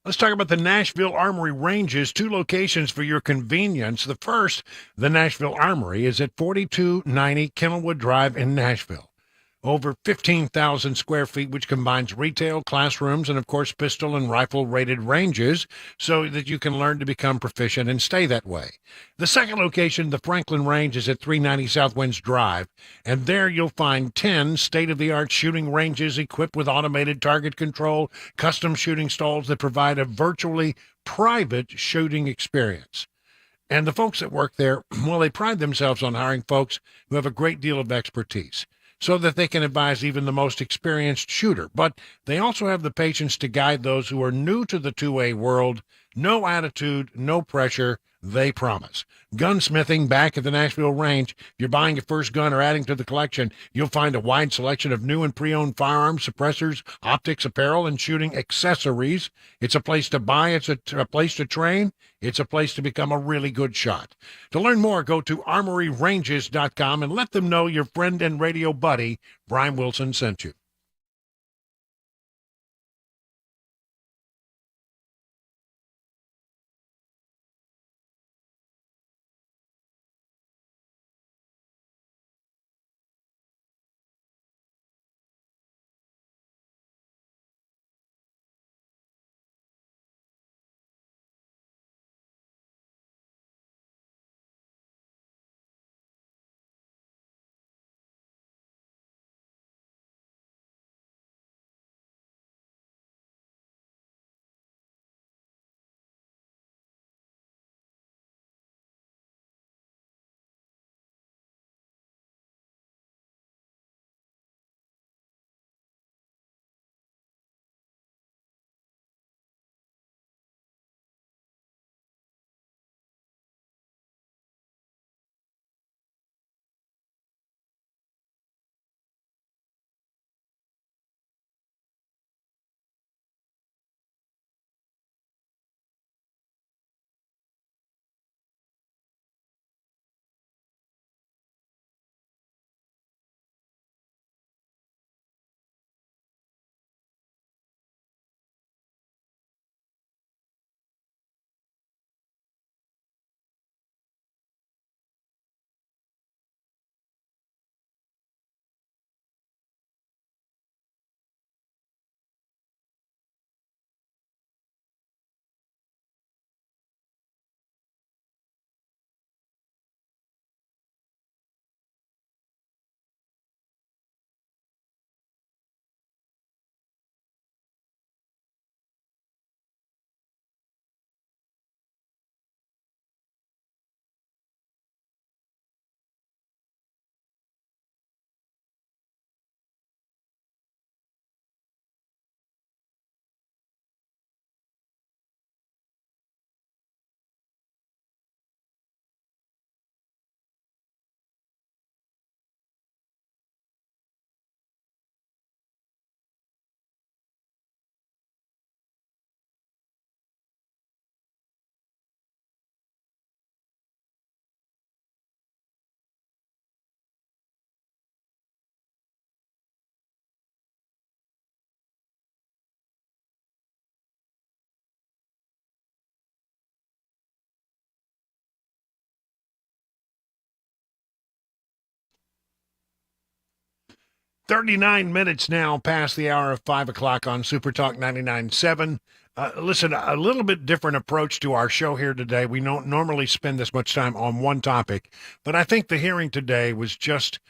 Let's talk about the Nashville Armory Ranges, two locations for your convenience. The first, the Nashville Armory, is at 4290 Kennelwood Drive in Nashville. Over 15,000 square feet, which combines retail, classrooms, and, of course, pistol and rifle-rated ranges so that you can learn to become proficient and stay that way. The second location, the Franklin Range, is at 390 South Winds Drive, and there you'll find 10 state-of-the-art shooting ranges equipped with automated target control, custom shooting stalls that provide a virtually private shooting experience. And the folks that work there, well, they pride themselves on hiring folks who have a great deal of expertise, so that they can advise even the most experienced shooter. But they also have the patience to guide those who are new to the 2A world. No attitude, no pressure, they promise. Gunsmithing back at the Nashville Range. If you're buying your first gun or adding to the collection, you'll find a wide selection of new and pre-owned firearms, suppressors, optics, apparel, and shooting accessories. It's a place to buy. It's a place to train. It's a place to become a really good shot. To learn more, go to armoryranges.com and let them know your friend and radio buddy, Brian Wilson, sent you. 39 minutes now past the hour of 5 o'clock on Super Talk 99.7. Listen, a little bit different approach to our show here today. We don't normally spend this much time on one topic, but I think the hearing today was just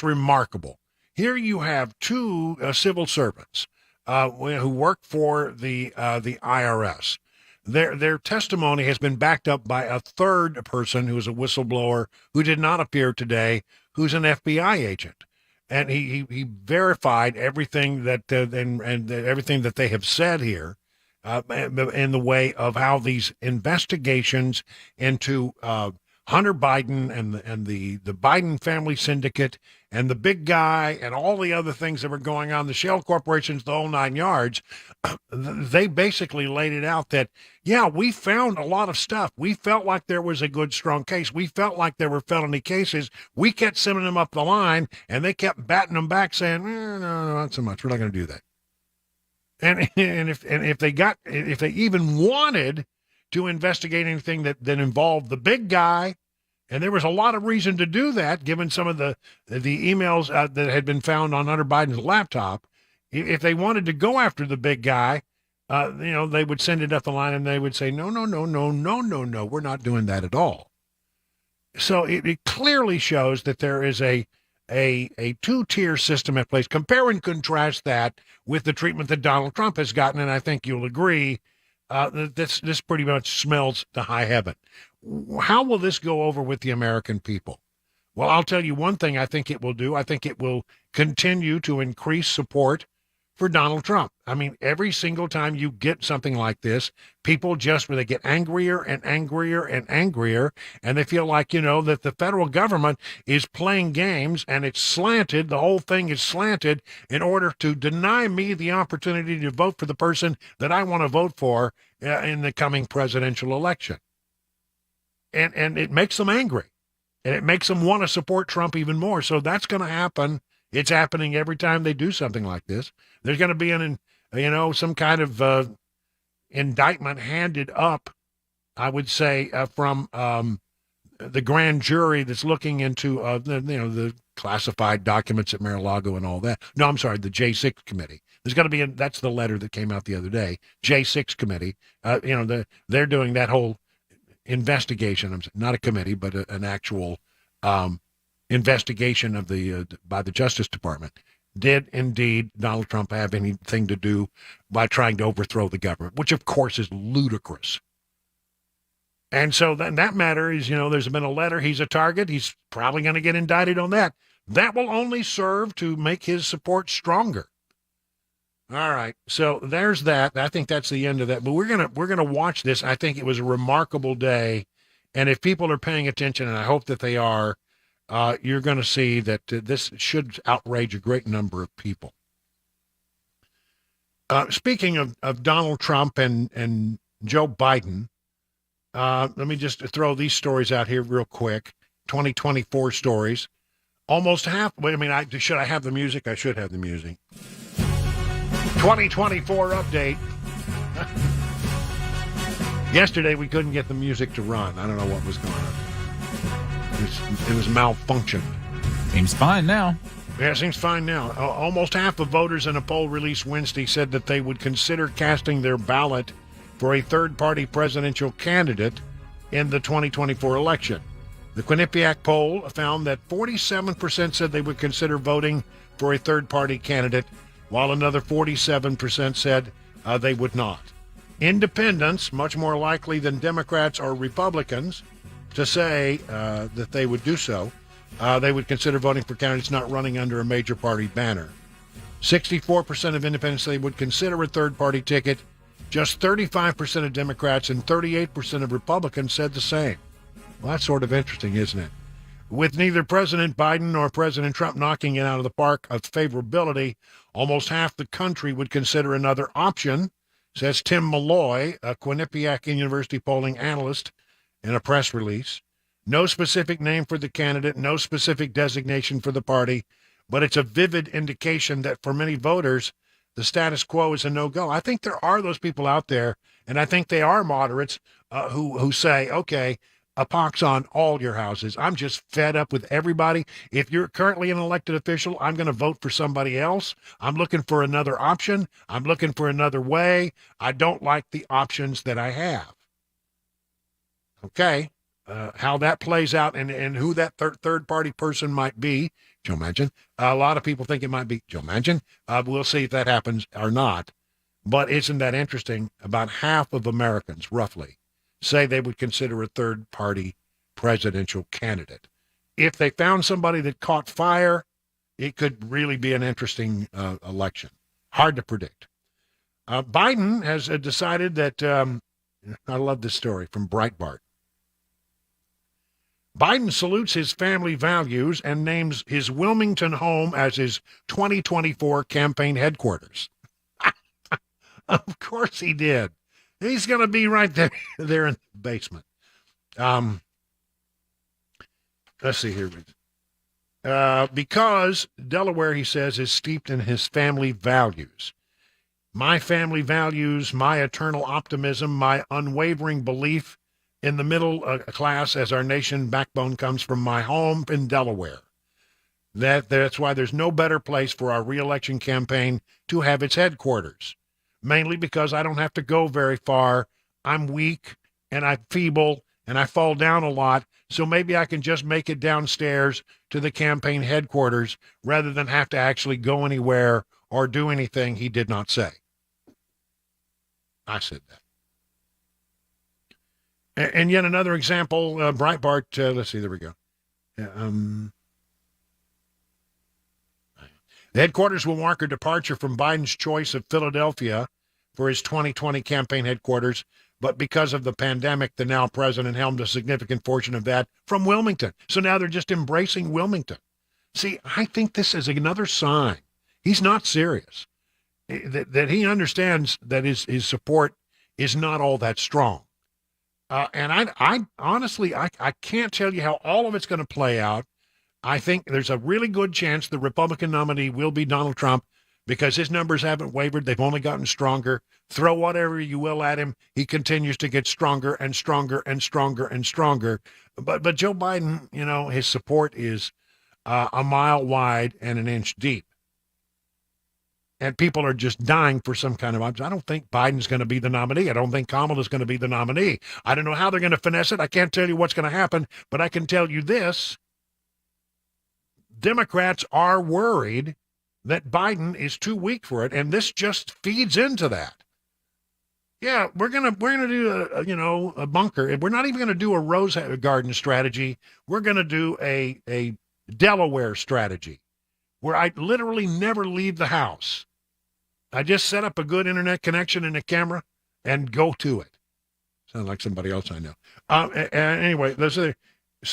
remarkable. Here you have two civil servants who work for the IRS. Their testimony has been backed up by a third person who is a whistleblower who did not appear today, who's an FBI agent. And he verified everything that and everything that they have said here in the way of how these investigations into Hunter Biden and the Biden family syndicate and the big guy and all the other things that were going on, the shell corporations, the whole 9 yards, they basically laid it out that, yeah, we found a lot of stuff. We felt like there was a good, strong case. We felt like there were felony cases. We kept sending them up the line, and they kept batting them back saying, no, not so much. We're not going to do that. And if they even wanted to investigate anything that involved the big guy, and there was a lot of reason to do that, given some of the emails that had been found on Hunter Biden's laptop. If they wanted to go after the big guy, they would send it up the line and they would say, no, we're not doing that at all. So it clearly shows that there is a two-tier system at place. Compare and contrast that with the treatment that Donald Trump has gotten, and I think you'll agree that this pretty much smells to high heaven. How will this go over with the American people? Well, I'll tell you one thing I think it will do. I think it will continue to increase support for Donald Trump. I mean, every single time you get something like this, people they get angrier and angrier and angrier, and they feel like, that the federal government is playing games and it's slanted. The whole thing is slanted in order to deny me the opportunity to vote for the person that I want to vote for in the coming presidential election. And it makes them angry, and it makes them want to support Trump even more. So that's going to happen. It's happening every time they do something like this. There's going to be some kind of indictment handed up, I would say, from the grand jury that's looking into the classified documents at Mar-a-Lago and all that. No, I'm sorry, the J6 committee. There's going to be that's the letter that came out the other day. J6 committee. They're doing that whole investigation. Not a committee, but an actual investigation of by the Justice Department. Did indeed Donald Trump have anything to do by trying to overthrow the government, which of course is ludicrous. And so that matter is, there's been a letter. He's a target. He's probably going to get indicted on that. That will only serve to make his support stronger. All right. So there's that. I think that's the end of that. But we're gonna watch this. I think it was a remarkable day. And if people are paying attention, and I hope that they are, you're going to see that this should outrage a great number of people. Speaking of Donald Trump and Joe Biden, let me just throw these stories out here real quick. 2024 stories. Almost half. Should I have the music? I should have the music. 2024 update. Yesterday we couldn't get the music to run. I don't know what was going on. It was malfunctioned. Seems fine now. Yeah, it seems fine now. Almost half of voters in a poll released Wednesday said that they would consider casting their ballot for a third-party presidential candidate in the 2024 election. The Quinnipiac poll found that 47% said they would consider voting for a third-party candidate, while another 47% said they would not. Independents, much more likely than Democrats or Republicans, to say that they would do so. They would consider voting for candidates not running under a major party banner. 64% of independents say they would consider a third-party ticket. Just 35% of Democrats and 38% of Republicans said the same. Well, that's sort of interesting, isn't it? With neither President Biden nor President Trump knocking it out of the park of favorability, almost half the country would consider another option, says Tim Malloy, a Quinnipiac University polling analyst, in a press release. No specific name for the candidate, no specific designation for the party, but it's a vivid indication that for many voters, the status quo is a no-go. I think there are those people out there, and I think they are moderates who say, okay, a pox on all your houses. I'm just fed up with everybody. If you're currently an elected official, I'm going to vote for somebody else. I'm looking for another option. I'm looking for another way. I don't like the options that I have. Okay. How that plays out and who that third-party person might be, Joe Manchin. A lot of people think it might be Joe Manchin. We'll see if that happens or not. But isn't that interesting? About half of Americans, roughly, say they would consider a third-party presidential candidate. If they found somebody that caught fire, it could really be an interesting election. Hard to predict. Biden has decided that, I love this story from Breitbart. Biden salutes his family values and names his Wilmington home as his 2024 campaign headquarters. Of course he did. He's going to be right there in the basement. Let's see here. Because Delaware, he says, is steeped in his family values. My family values, my eternal optimism, my unwavering belief in the middle class as our nation backbone comes from my home in Delaware. That's why there's no better place for our reelection campaign to have its headquarters. Mainly because I don't have to go very far. I'm weak and I'm feeble and I fall down a lot. So maybe I can just make it downstairs to the campaign headquarters rather than have to actually go anywhere or do anything he did not say. I said that. And yet another example, Breitbart, let's see, there we go. The headquarters will mark a departure from Biden's choice of Philadelphia for his 2020 campaign headquarters, but because of the pandemic, the now president helmed a significant portion of that from Wilmington. So now they're just embracing Wilmington. See, I think this is another sign. He's not serious, that he understands that his support is not all that strong. And I honestly, I can't tell you how all of it's going to play out. I think there's a really good chance the Republican nominee will be Donald Trump because his numbers haven't wavered. They've only gotten stronger. Throw whatever you will at him. He continues to get stronger and stronger and stronger and stronger. But Joe Biden, you know, his support is a mile wide and an inch deep. And people are just dying for some kind of option. I don't think Biden's going to be the nominee. I don't think Kamala's going to be the nominee. I don't know how they're going to finesse it. I can't tell you what's going to happen, but I can tell you this. Democrats are worried that Biden is too weak for it, and this just feeds into that. Yeah, we're gonna do a bunker. We're not even going to do a rose garden strategy. We're going to do a Delaware strategy where I literally never leave the house. I just set up a good internet connection and a camera and go to it. Sounds like somebody else I know. Anyway,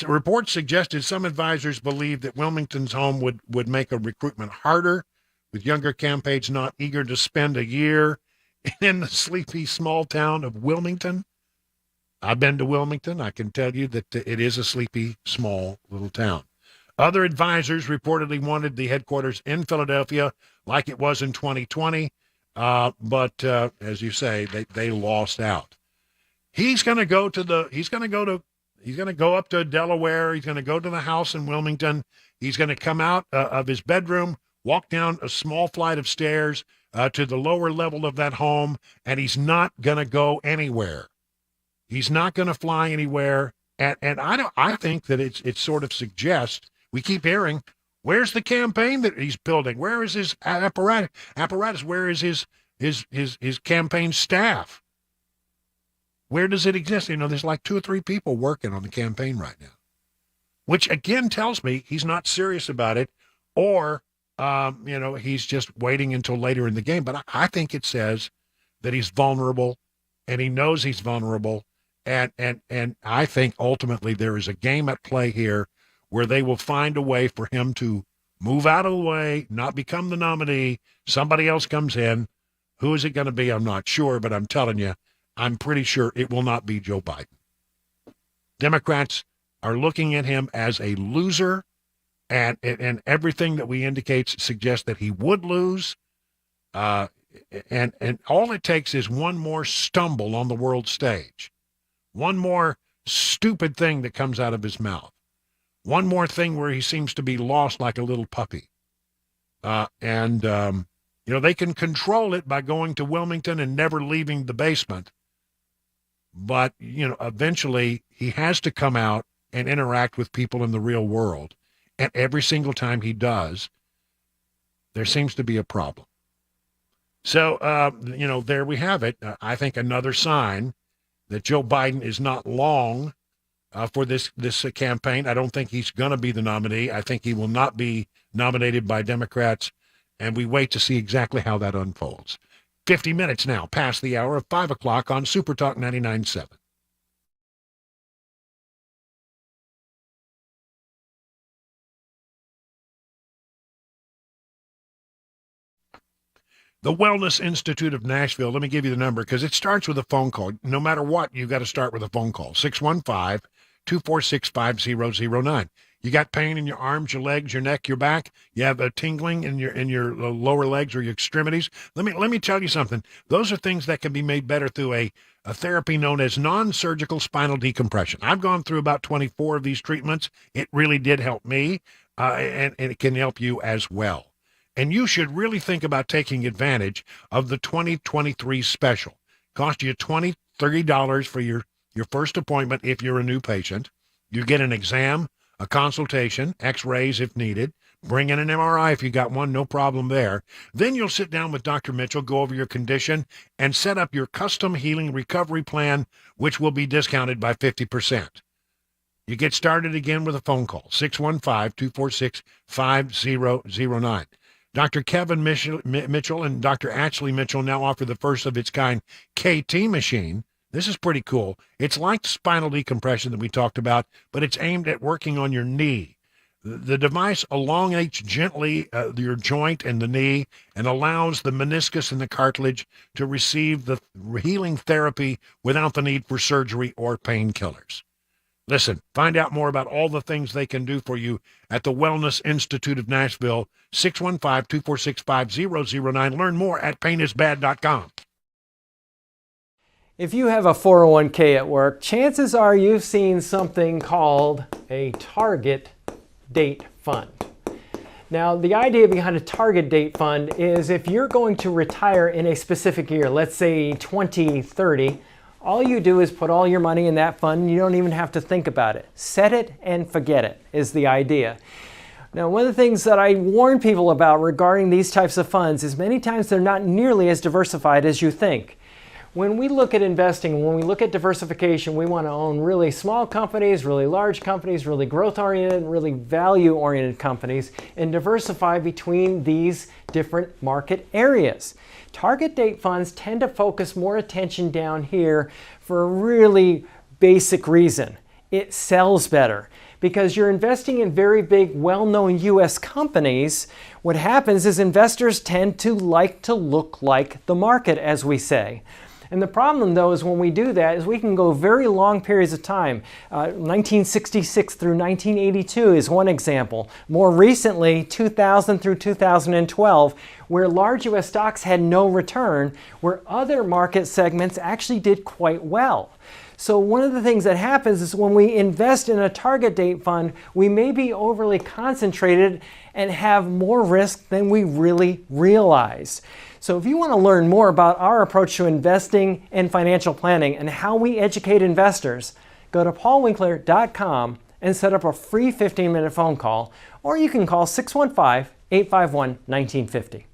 reports suggested some advisors believe that Wilmington's home would make a recruitment harder, with younger campaigns not eager to spend a year in the sleepy small town of Wilmington. I've been to Wilmington. I can tell you that it is a sleepy, small little town. Other advisors reportedly wanted the headquarters in Philadelphia like it was in 2020, but as you say, they lost out. He's going to go up to Delaware. He's going to go to the house in Wilmington. He's going to come out of his bedroom, walk down a small flight of stairs to the lower level of that home, and he's not going to go anywhere. He's not going to fly anywhere. And I think that it sort of suggests, we keep hearing, where's the campaign that he's building? Where is his apparatus? Where is his campaign staff? Where does it exist? You know, there's like 2 or 3 people working on the campaign right now, which again tells me he's not serious about it, or, he's just waiting until later in the game. But I think it says that he's vulnerable and he knows he's vulnerable. And I think ultimately there is a game at play here where they will find a way for him to move out of the way, not become the nominee. Somebody else comes in. Who is it going to be? I'm not sure, but I'm telling you, I'm pretty sure it will not be Joe Biden. Democrats are looking at him as a loser, and everything that we indicate suggests that he would lose. And all it takes is one more stumble on the world stage. One more stupid thing that comes out of his mouth. One more thing where he seems to be lost like a little puppy. They can control it by going to Wilmington and never leaving the basement. But, eventually he has to come out and interact with people in the real world. And every single time he does, there seems to be a problem. So, there we have it. I think another sign that Joe Biden is not long for this campaign. I don't think he's going to be the nominee. I think he will not be nominated by Democrats, and we wait to see exactly how that unfolds. 50 minutes now past the hour of 5 o'clock on Super Talk 99.7. The Wellness Institute of Nashville, let me give you the number because it starts with a phone call. No matter what, you got to start with a phone call. 615-246-5009. You got pain in your arms, your legs, your neck, your back. You have a tingling in your lower legs or your extremities. Let me tell you something. Those are things that can be made better through a therapy known as non-surgical spinal decompression. I've gone through about 24 of these treatments. It really did help me, and it can help you as well. And you should really think about taking advantage of the 2023 special. Cost you $20, $30 for your first appointment if you're a new patient. You get an exam, a consultation, x-rays if needed. Bring in an MRI if you got one, no problem there. Then you'll sit down with Dr. Mitchell, go over your condition, and set up your custom healing recovery plan, which will be discounted by 50%. You get started again with a phone call, 615-246-5009. Dr. Kevin Mitchell and Dr. Ashley Mitchell now offer the first of its kind KT machine. This is pretty cool. It's like spinal decompression that we talked about, but it's aimed at working on your knee. The device elongates gently your joint and the knee and allows the meniscus and the cartilage to receive the healing therapy without the need for surgery or painkillers. Listen, find out more about all the things they can do for you at the Wellness Institute of Nashville, 615-246-5009. Learn more at painisbad.com. If you have a 401k at work, chances are you've seen something called a target date fund. Now, the idea behind a target date fund is if you're going to retire in a specific year, let's say 2030, all you do is put all your money in that fund. You don't even have to think about it. Set it and forget it is the idea. Now, one of the things that I warn people about regarding these types of funds is many times they're not nearly as diversified as you think. When we look at investing, when we look at diversification, we want to own really small companies, really large companies, really growth-oriented, really value-oriented companies, and diversify between these different market areas. Target date funds tend to focus more attention down here for a really basic reason. It sells better. Because you're investing in very big, well-known U.S. companies, what happens is investors tend to like to look like the market, as we say. And the problem, though, is when we do that is we can go very long periods of time. 1966 through 1982 is one example. More recently, 2000 through 2012, where large U.S. stocks had no return, where other market segments actually did quite well. So one of the things that happens is when we invest in a target date fund, we may be overly concentrated and have more risk than we really realize. So if you want to learn more about our approach to investing and financial planning and how we educate investors, go to paulwinkler.com and set up a free 15-minute phone call, or you can call 615-851-1950.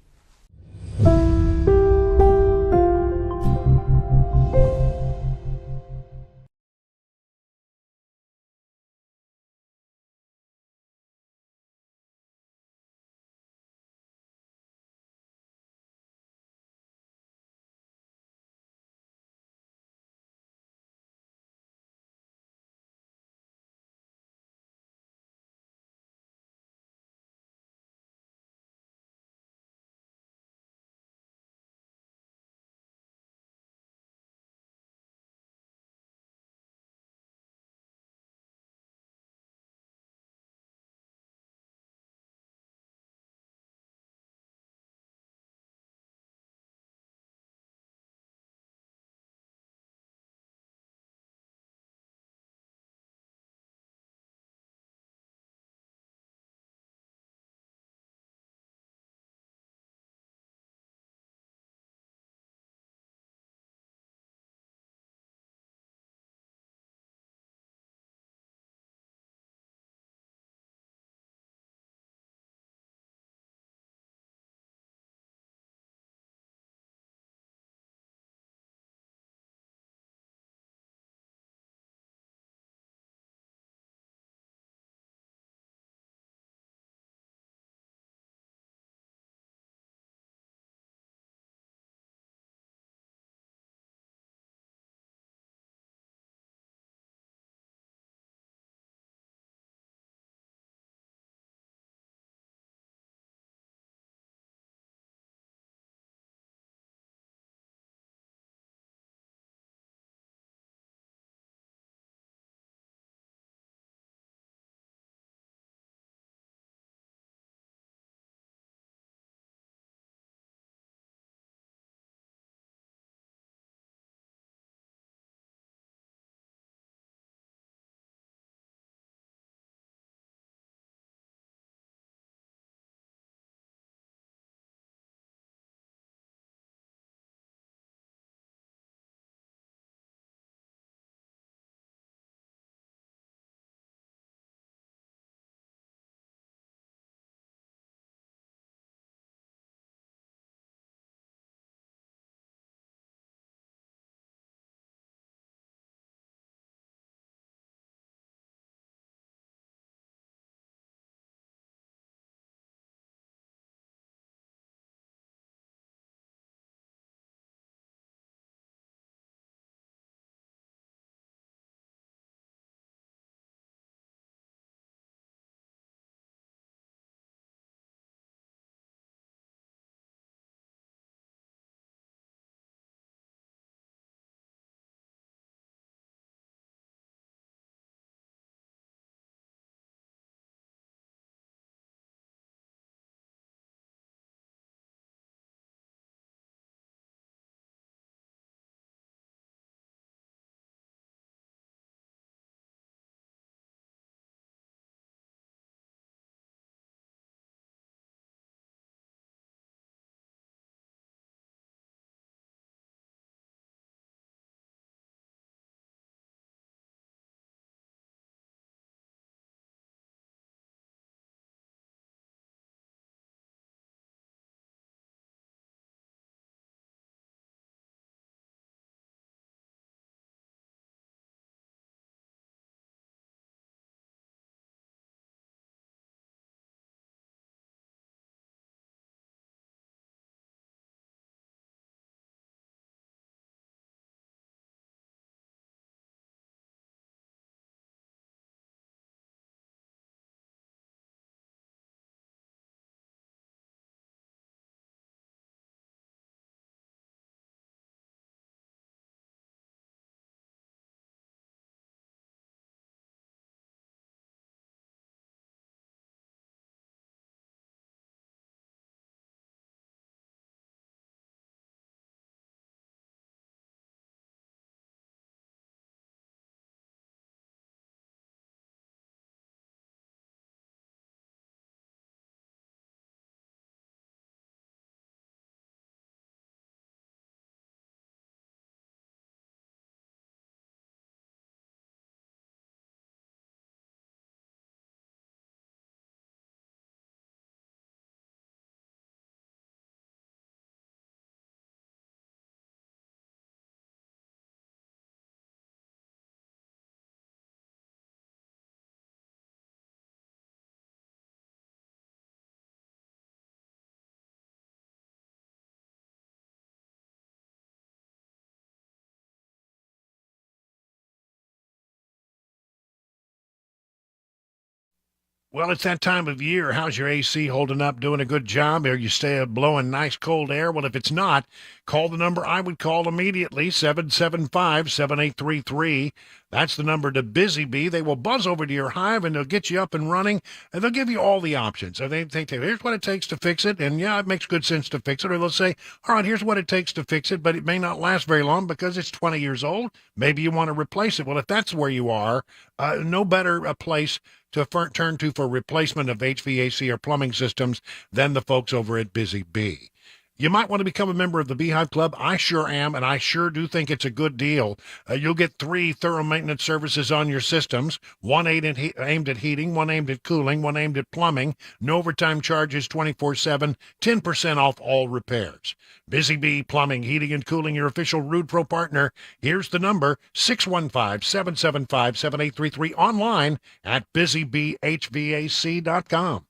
Well, it's that time of year. How's your AC holding up? Doing a good job? Are you stay blowing nice cold air? Well, if it's not, call the number I would call immediately, 775-7833. That's the number to Busy Bee. They will buzz over to your hive and they'll get you up and running, and they'll give you all the options. So they think, here's what it takes to fix it, and yeah, it makes good sense to fix it. Or they'll say, all right, here's what it takes to fix it, but it may not last very long because it's 20 years old. Maybe you want to replace it. Well, if that's where you are, no better a place to turn to for replacement of HVAC or plumbing systems than the folks over at Busy Bee. You might want to become a member of the Beehive Club. I sure am, and I sure do think it's a good deal. You'll get 3 thorough maintenance services on your systems, one aimed at heating, one aimed at cooling, one aimed at plumbing. No overtime charges 24/7, 10% off all repairs. Busy Bee Plumbing, Heating, and Cooling, your official Rude Pro partner. Here's the number, 615-775-7833, online at busybeehvac.com.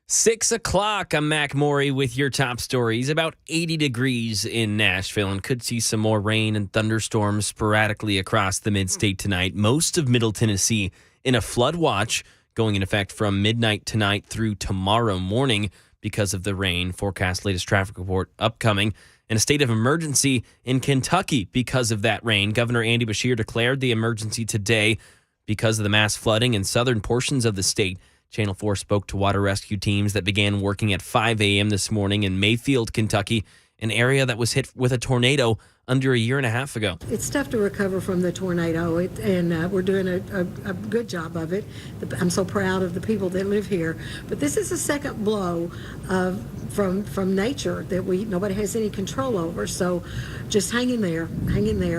Six o'clock, I'm Mac Maury with your top stories. About 80 degrees in Nashville, and could see some more rain and thunderstorms sporadically across the mid-state tonight. Most of Middle Tennessee in a flood watch going in effect from midnight tonight through tomorrow morning because of the rain. Forecast latest traffic report upcoming. And a state of emergency in Kentucky because of that rain. Governor Andy Beshear declared the emergency today because of the mass flooding in southern portions of the state. Channel 4 spoke to water rescue teams that began working at 5 a.m. this morning in Mayfield, Kentucky, an area that was hit with a tornado under a year and a half ago. It's tough to recover from the tornado, and we're doing a good job of it. I'm so proud of the people that live here. But this is a second blow from nature that nobody has any control over. So just hang in there.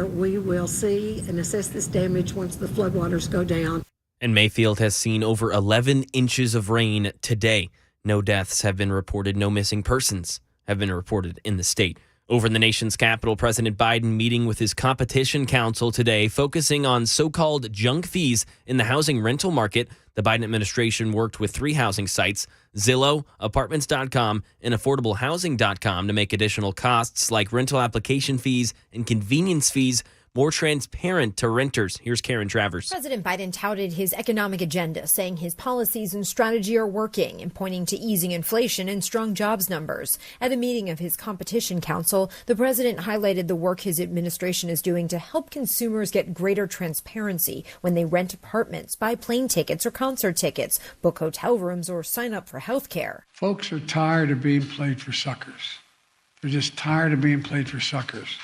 We will see and assess this damage once the floodwaters go down. And Mayfield has seen over 11 inches of rain today. No deaths have been reported. No missing persons have been reported in the state. Over in the nation's capital, President Biden meeting with his competition council today, focusing on so-called junk fees in the housing rental market. The Biden administration worked with 3 housing sites, Zillow, Apartments.com, and AffordableHousing.com, to make additional costs like rental application fees and convenience fees more transparent to renters. Here's Karen Travers. President Biden touted his economic agenda, saying his policies and strategy are working and pointing to easing inflation and strong jobs numbers. At a meeting of his competition council, the president highlighted the work his administration is doing to help consumers get greater transparency when they rent apartments, buy plane tickets or concert tickets, book hotel rooms, or sign up for health care. Folks are tired of being played for suckers. They're just tired of being played for suckers.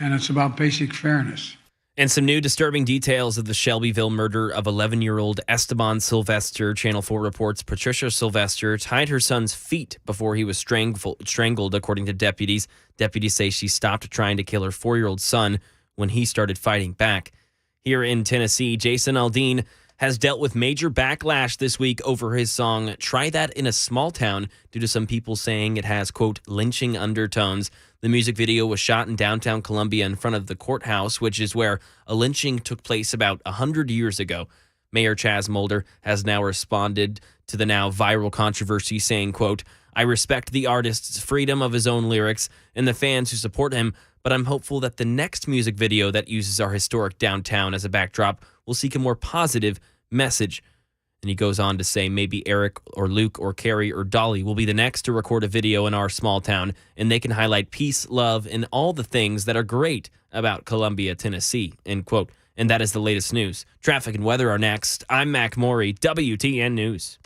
And it's about basic fairness. And some new disturbing details of the Shelbyville murder of 11-year-old Esteban Sylvester. Channel 4 reports Patricia Sylvester tied her son's feet before he was strangled, according to deputies. Deputies say she stopped trying to kill her 4-year-old son when he started fighting back. Here in Tennessee, Jason Aldean has dealt with major backlash this week over his song Try That in a Small Town due to some people saying it has, quote, lynching undertones. The music video was shot in downtown Columbia in front of the courthouse, which is where a lynching took place about 100 years ago. Mayor Chaz Mulder has now responded to the now viral controversy, saying, quote, I respect the artist's freedom of his own lyrics and the fans who support him, but I'm hopeful that the next music video that uses our historic downtown as a backdrop will seek a more positive message. And he goes on to say maybe Eric or Luke or Carrie or Dolly will be the next to record a video in our small town, and they can highlight peace, love, and all the things that are great about Columbia, Tennessee, end quote. And that is the latest news. Traffic and weather are next. I'm Mac Maury, WTN News.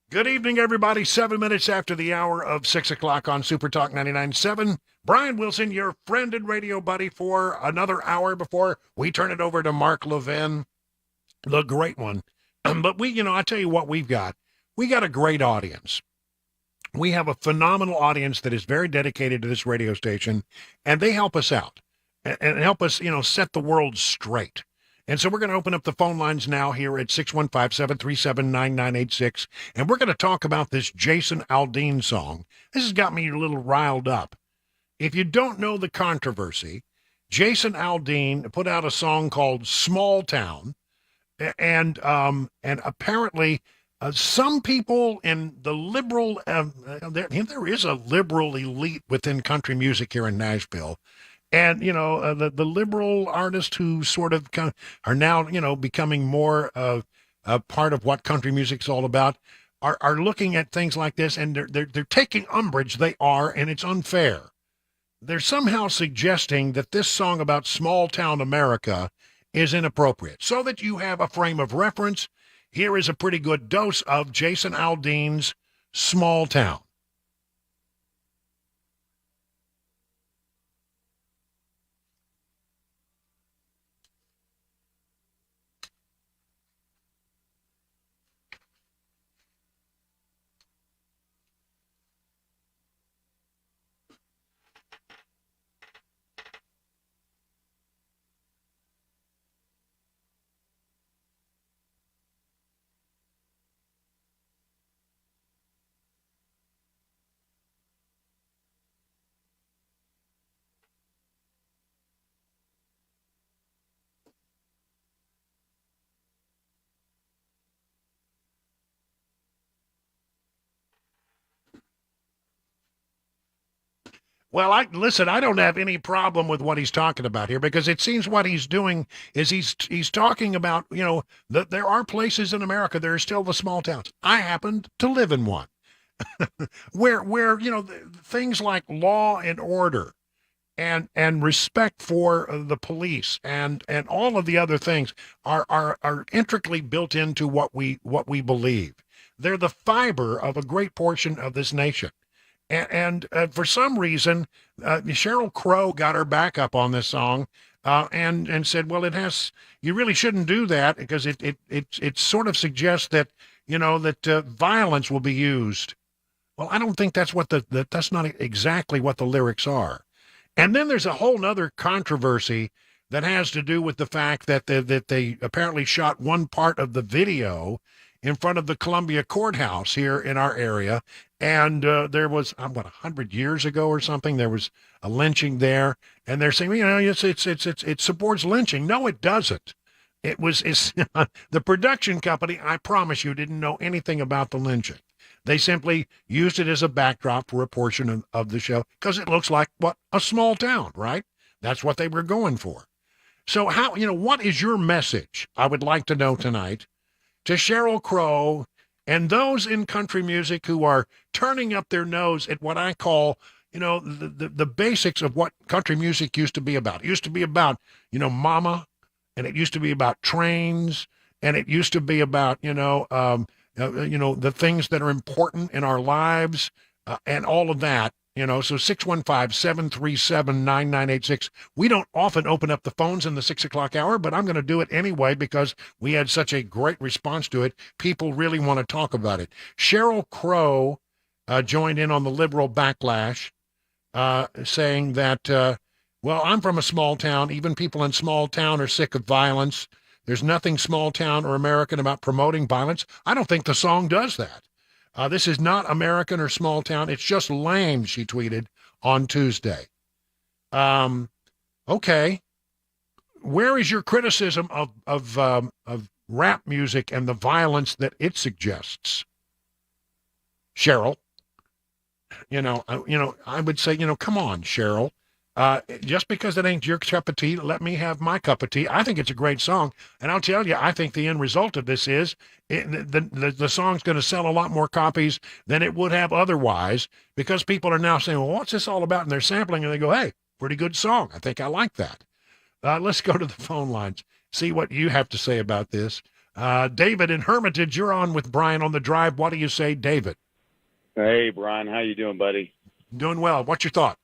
Good evening, everybody. 7 minutes after the hour of 6 o'clock on Super Talk 99.7. Brian Wilson, your friend and radio buddy, for another hour before we turn it over to Mark Levin, the great one. But I tell you what we've got. We got a great audience. We have a phenomenal audience that is very dedicated to this radio station, and they help us out and help us, set the world straight. And so we're going to open up the phone lines now here at 615-737-9986, and we're going to talk about this Jason Aldean song. This has got me a little riled up. If you don't know the controversy, Jason Aldean put out a song called Small Town, and apparently some people in the liberal, there is a liberal elite within country music here in Nashville. And, the liberal artists who sort of are now, becoming more a part of what country music's all about are looking at things like this, and they're taking umbrage. They are, and it's unfair. They're somehow suggesting that this song about small town America is inappropriate. So that you have a frame of reference, here is a pretty good dose of Jason Aldean's Small Town. Well, I don't have any problem with what he's talking about here, because it seems what he's doing is he's talking about, that there are places in America, there are still the small towns. I happen to live in one where things like law and order and respect for the police and all of the other things are intricately built into what we believe. They're the fiber of a great portion of this nation. And for some reason, Sheryl Crow got her back up on this song and said, well, you really shouldn't do that, because it sort of suggests that, that violence will be used. Well, I don't think that's that's not exactly what the lyrics are. And then there's a whole nother controversy that has to do with the fact that they apparently shot one part of the video in front of the Columbia Courthouse here in our area. And there was, 100 years ago or something, there was a lynching there. And they're saying, it supports lynching. No, it doesn't. It's the production company, I promise you, didn't know anything about the lynching. They simply used it as a backdrop for a portion of the show, because it looks like, a small town, right? That's what they were going for. So what is your message, I would like to know tonight, to Sheryl Crow and those in country music who are turning up their nose at what I call, the basics of what country music used to be about. It used to be about, mama, and it used to be about trains, and it used to be about, the things that are important in our lives, and all of that. So 615-737-9986. We don't often open up the phones in the 6 o'clock hour, but I'm going to do it anyway because we had such a great response to it. People really want to talk about it. Sheryl Crow joined in on the liberal backlash, saying that, I'm from a small town. Even people in small town are sick of violence. There's nothing small town or American about promoting violence. I don't think the song does that. This is not American or small town. It's just lame, she tweeted on Tuesday. Okay. Where is your criticism of rap music and the violence that it suggests? Sheryl, I would say, come on, Sheryl. Just because it ain't your cup of tea, let me have my cup of tea. I think it's a great song. And I'll tell you, I think the end result of this is the song's going to sell a lot more copies than it would have otherwise, because people are now saying, well, what's this all about? And they're sampling and they go, hey, pretty good song. I think I like that. Let's go to the phone lines, see what you have to say about this. David in Hermitage, you're on with Brian on the drive. What do you say, David? Hey, Brian, how you doing, buddy? Doing well. What's your thought?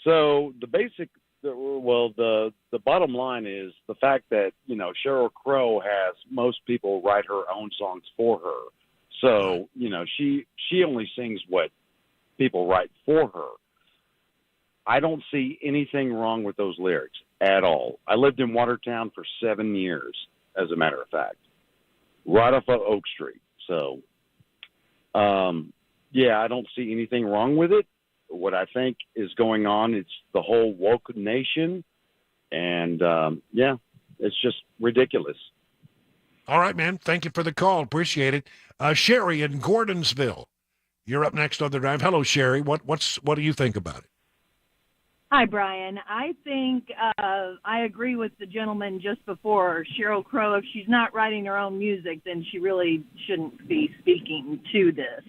So the bottom line is the fact that, Sheryl Crow has most people write her own songs for her. So, she only sings what people write for her. I don't see anything wrong with those lyrics at all. I lived in Watertown for 7 years, as a matter of fact, right off of Oak Street. So, I don't see anything wrong with it. What I think is going on, it's the whole woke nation. And, it's just ridiculous. All right, man. Thank you for the call. Appreciate it. Sherry in Gordonsville, you're up next on the drive. Hello, Sherry. What do you think about it? Hi, Brian. I think I agree with the gentleman just before. Sheryl Crow, if she's not writing her own music, then she really shouldn't be speaking to this.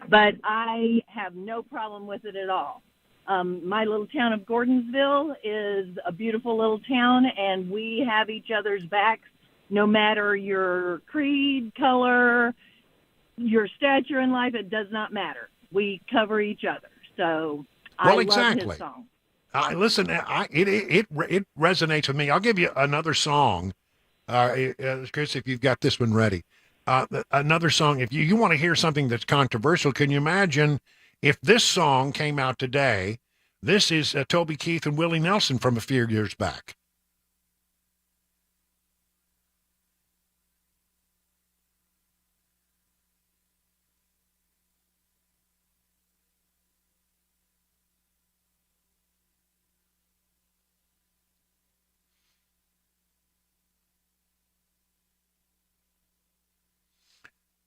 But I have no problem with it at all. My little town of Gordonsville is a beautiful little town, and we have each other's backs, no matter your creed, color, your stature in life. It does not matter. We cover each other. So I love his song. Listen, it resonates with me. I'll give you another song, Chris, if you've got this one ready. Another song, if you want to hear something that's controversial, can you imagine if this song came out today? This is Toby Keith and Willie Nelson from a few years back.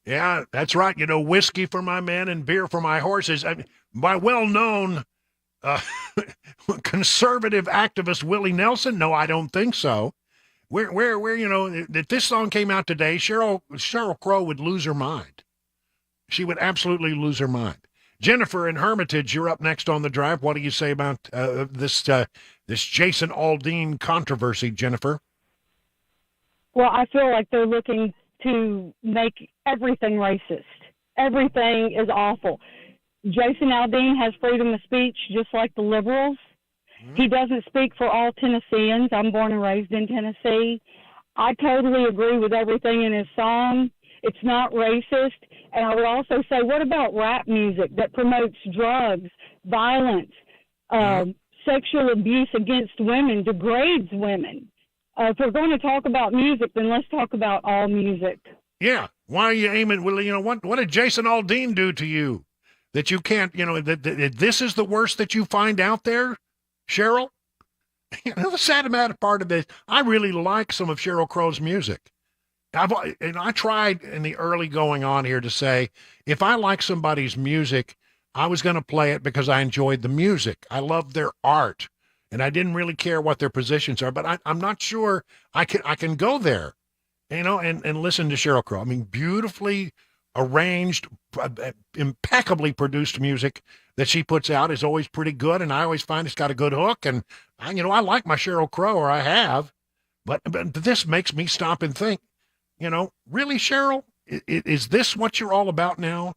Yeah, that's right. Whiskey for my men and beer for my horses. By well-known conservative activist Willie Nelson? No, I don't think so. Where if this song came out today, Sheryl Crow would lose her mind. She would absolutely lose her mind. Jennifer in Hermitage, you're up next on the drive. What do you say about this Jason Aldean controversy, Jennifer? Well, I feel like they're looking to make everything racist. Everything is awful. Jason Aldean has freedom of speech just like the liberals. Mm-hmm. He doesn't speak for all Tennesseans. I'm born and raised in Tennessee. I totally agree with everything in his song. It's not racist. And I would also say, what about rap music that promotes drugs, violence, sexual abuse against women, degrades women? If we're going to talk about music, then let's talk about all music. Yeah. Why are you aiming? Well, what did Jason Aldean do to you that you can't, that this is the worst that you find out there, Sheryl? The sad part of this, I really like some of Sheryl Crow's music. I tried in the early going on here to say, if I like somebody's music, I was going to play it because I enjoyed the music. I love their art. And I didn't really care what their positions are, but I'm not sure I can go there, and listen to Sheryl Crow. I mean, beautifully arranged, impeccably produced music that she puts out is always pretty good, and I always find it's got a good hook. And I like my Sheryl Crow, or I have, but this makes me stop and think, really, Sheryl, is this what you're all about now?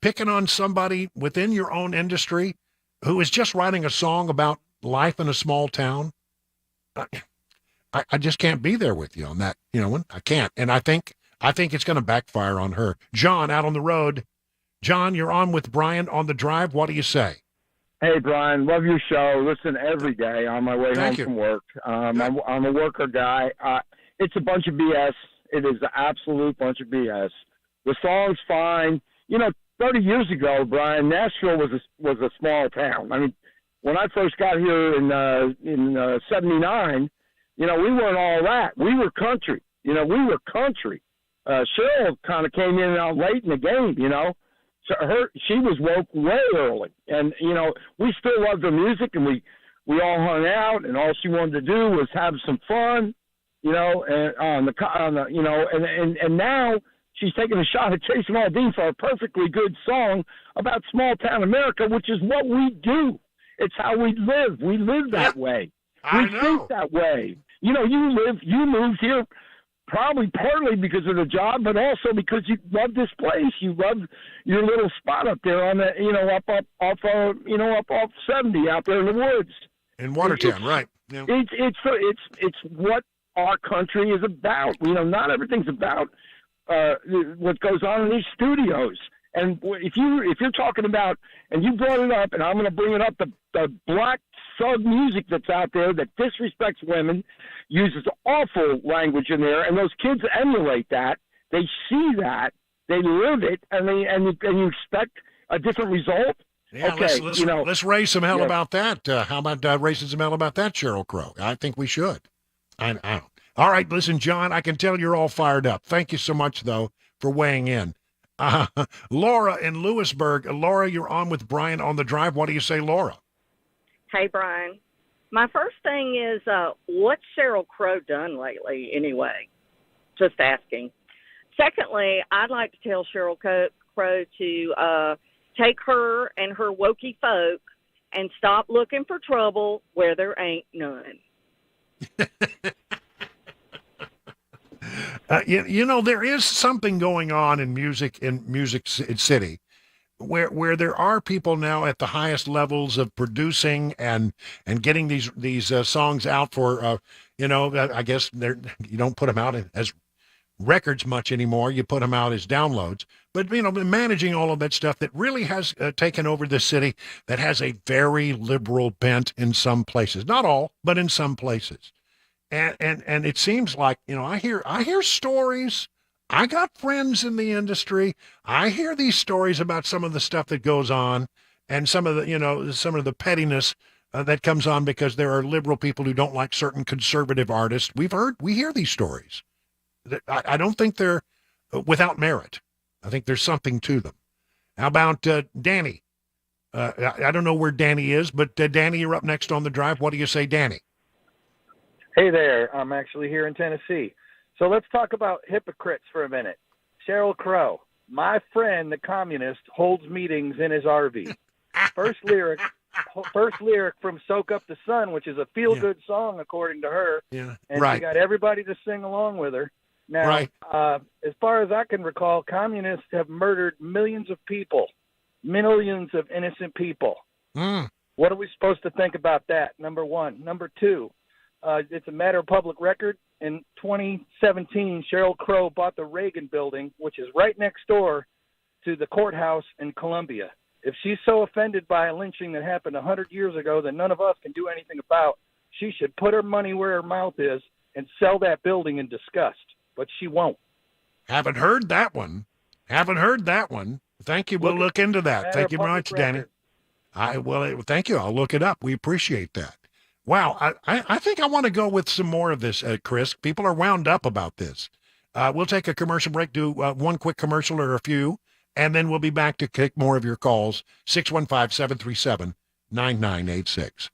Picking on somebody within your own industry who is just writing a song about life in a small town? I just can't be there with you on that, I can't. And I think it's going to backfire on her. John, out on the road. John, you're on with Brian on the drive. What do you say? Hey, Brian, love your show. Listen every day on my way home from work. I'm a worker guy. It's a bunch of BS. It is an absolute bunch of BS. The song's fine. 30 years ago, Brian, Nashville was a small town. I mean, when I first got here in 79, we weren't all that. We were country. We were country. Sheryl kind of came in and out late in the game, So she was woke way early. And, we still loved her music, and we all hung out, and all she wanted to do was have some fun, and and now she's taking a shot at Jason Aldean for a perfectly good song about small town America, which is what we do. It's how we live. We live that way. We think that way. You moved here probably partly because of the job, but also because you love this place. You love your little spot up there on the, up off 70 out there in the woods. In Watertown, right. Yeah. It's what our country is about. Not everything's about what goes on in these studios. And if you're talking about, and you brought it up, and I'm going to bring it up, the black thug music that's out there that disrespects women, uses awful language in there, and those kids emulate that. They see that, they live it, and you expect a different result. Yeah, okay, let's raise some hell about that. How about raising some hell about that, Sheryl Crow? I think we should. I don't. All right, listen, John, I can tell you're all fired up. Thank you so much, though, for weighing in. Laura in Lewisburg. Laura, you're on with Brian on the Drive. What do you say, Laura? Hey, Brian. My first thing is, what's Sheryl Crow done lately anyway? Just asking. Secondly, I'd like to tell Sheryl Crow to take her and her wokey folk and stop looking for trouble where there ain't none. There is something going on in Music City where there are people now at the highest levels of producing and getting these songs out for, I guess you don't put them out as records much anymore. You put them out as downloads. But, managing all of that stuff that really has taken over the city that has a very liberal bent in some places. Not all, but in some places. And it seems like, I hear stories. I got friends in the industry. I hear these stories about some of the stuff that goes on and some of the pettiness that comes on because there are liberal people who don't like certain conservative artists. We hear these stories. I don't think they're without merit. I think there's something to them. How about Danny? I don't know where Danny is, but Danny, you're up next on the Drive. What do you say, Danny? Hey there, I'm actually here in Tennessee. So let's talk about hypocrites for a minute. Sheryl Crow, my friend, the communist, holds meetings in his RV. First lyric from Soak Up the Sun, which is a feel-good song, according to her. Yeah, and right. she got everybody to sing along with her. Now, as far as I can recall, communists have murdered millions of people, millions of innocent people. What are we supposed to think about that, number one? Number two, it's a matter of public record. In 2017, Sheryl Crow bought the Reagan building, which is right next door to the courthouse in Columbia. If she's so offended by a lynching that happened 100 years ago that none of us can do anything about, she should put her money where her mouth is and sell that building in disgust. But she won't. Haven't heard that one. Thank you. We'll look into that. Thank you very much, Danny. Thank you. I'll look it up. We appreciate that. Wow, I think I want to go with some more of this, Chris. People are wound up about this. We'll take a commercial break, do one quick commercial or a few, and then we'll be back to kick more of your calls, 615-737-9986.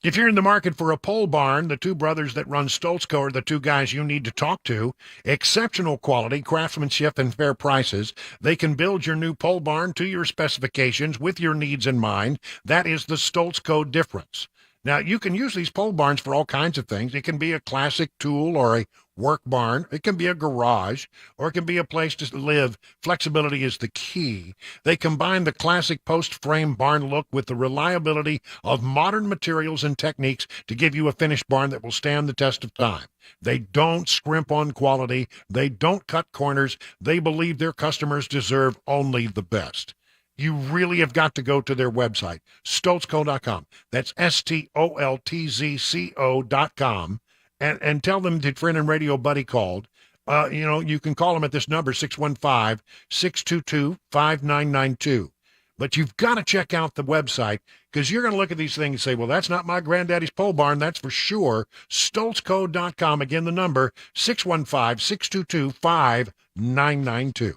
If you're in the market for a pole barn, the two brothers that run Stoltzko are the two guys you need to talk to. Exceptional quality, craftsmanship, and fair prices. They can build your new pole barn to your specifications with your needs in mind. That is the Stoltzko difference. Now, you can use these pole barns for all kinds of things. It can be a classic tool or a work barn. It can be a garage, or it can be a place to live. Flexibility is the key. They combine the classic post-frame barn look with the reliability of modern materials and techniques to give you a finished barn that will stand the test of time. They don't scrimp on quality. They don't cut corners. They believe their customers deserve only the best. You really have got to go to their website, Stoltzko.com. That's STOLTZCO.com. And tell them that friend and radio buddy called. You can call them at this number, 615-622-5992. But you've got to check out the website because you're going to look at these things and say, well, that's not my granddaddy's pole barn. That's for sure. Stoltzko.com. Again, the number, 615-622-5992.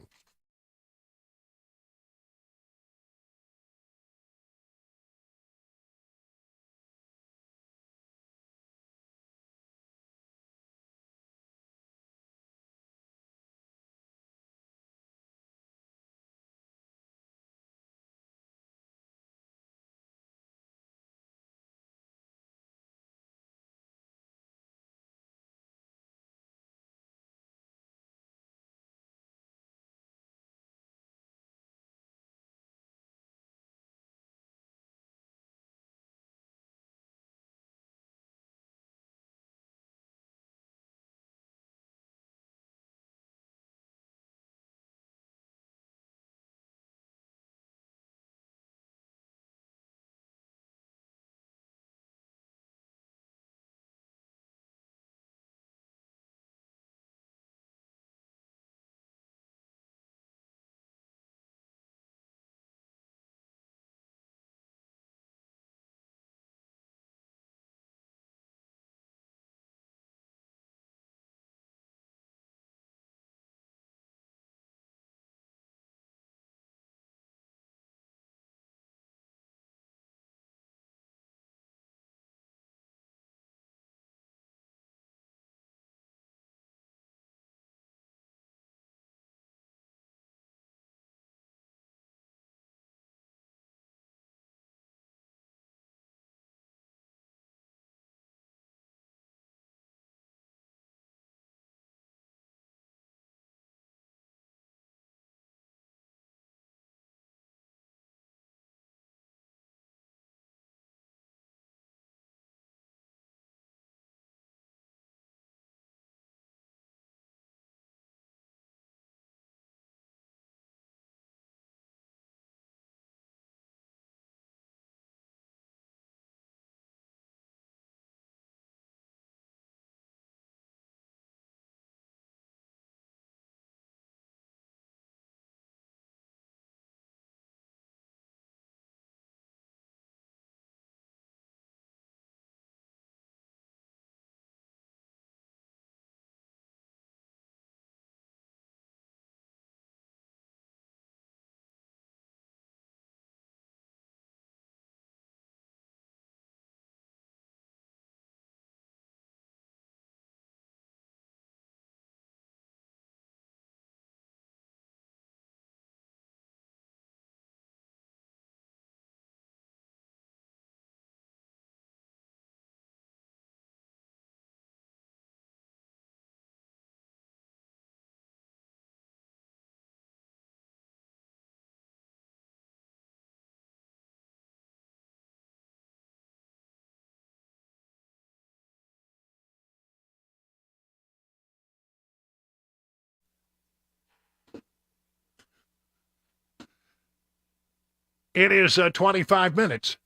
It is 25 minutes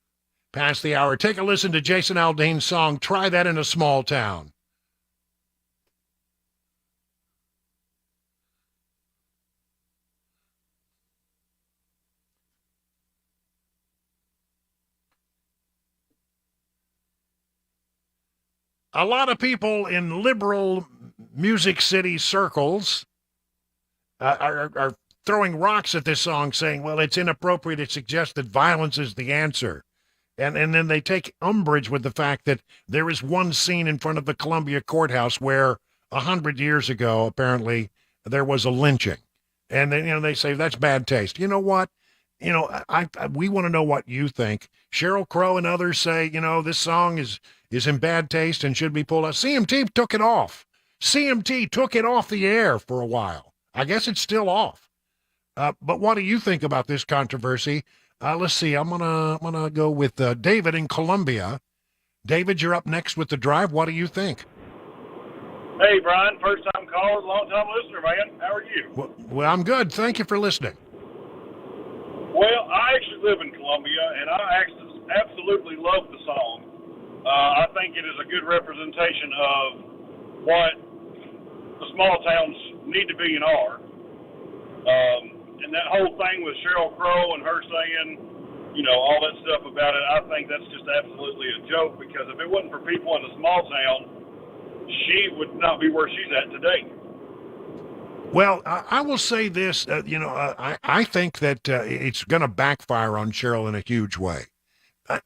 past the hour. Take a listen to Jason Aldean's song, Try That in a Small Town. A lot of people in liberal Music City circles are throwing rocks at this song, saying, well, it's inappropriate. It suggests that violence is the answer. And then they take umbrage with the fact that there is one scene in front of the Columbia Courthouse where 100 years ago, apparently, there was a lynching. And then, they say that's bad taste. You know what? We want to know what you think. Sheryl Crow and others say, this song is in bad taste and should be pulled out. CMT took it off. CMT took it off the air for a while. I guess it's still off. But what do you think about this controversy? Let's see. I'm gonna go with David in Columbia. David, you're up next with the drive. What do you think? Hey, Brian. First time caller, long time listener, man. How are you? Well, I'm good. Thank you for listening. Well, I actually live in Columbia, and I absolutely love the song. I think it is a good representation of what the small towns need to be and are. And that whole thing with Sheryl Crow and her saying, all that stuff about it, I think that's just absolutely a joke, because if it wasn't for people in a small town, she would not be where she's at today. Well, I will say this, I think that it's going to backfire on Sheryl in a huge way.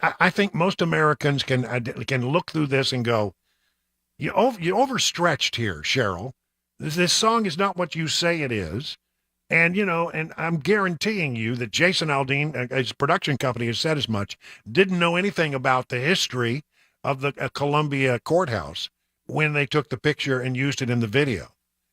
I think most Americans can look through this and go, you overstretched here, Sheryl. This song is not what you say it is. And, and I'm guaranteeing you that Jason Aldean, his production company has said as much, didn't know anything about the history of the Columbia Courthouse when they took the picture and used it in the video.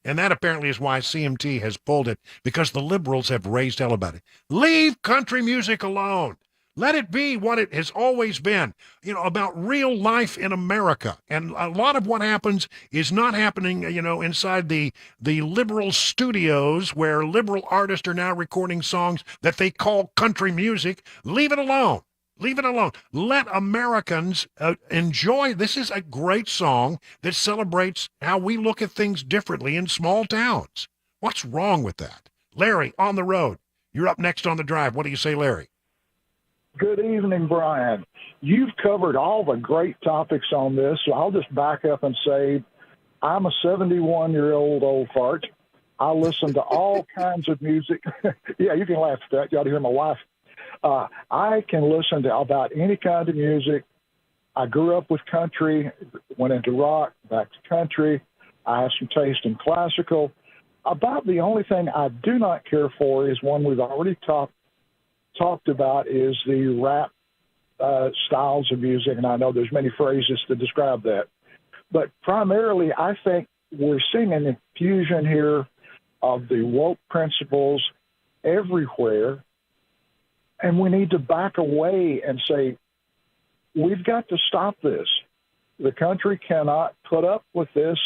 And that apparently is why CMT has pulled it, because the liberals have raised hell about it. Leave country music alone. Let it be what it has always been, about real life in America. And a lot of what happens is not happening, inside the liberal studios where liberal artists are now recording songs that they call country music. Leave it alone. Leave it alone. Let Americans enjoy. This is a great song that celebrates how we look at things differently in small towns. What's wrong with that? Larry, on the road. You're up next on the drive. What do you say, Larry? Good evening, Brian. You've covered all the great topics on this, so I'll just back up and say I'm a 71-year-old old fart. I listen to all kinds of music. Yeah, you can laugh at that. You ought to hear my wife. I can listen to about any kind of music. I grew up with country, went into rock, back to country. I have some taste in classical. About the only thing I do not care for is one we've already talked about, is the rap styles of music, and I know there's many phrases to describe that. But primarily, I think we're seeing an infusion here of the woke principles everywhere, and we need to back away and say, we've got to stop this. The country cannot put up with this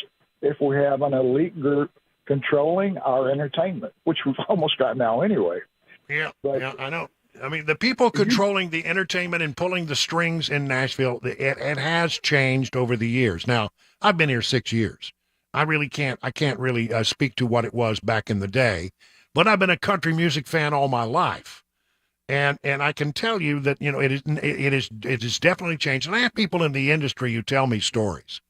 if we have an elite group controlling our entertainment, which we've almost got now anyway. Yeah, I know. I mean, the people controlling the entertainment and pulling the strings in Nashville, it has changed over the years. Now, I've been here 6 years. I can't really speak to what it was back in the day, but I've been a country music fan all my life. And I can tell you that, it is definitely changed. And I have people in the industry who tell me stories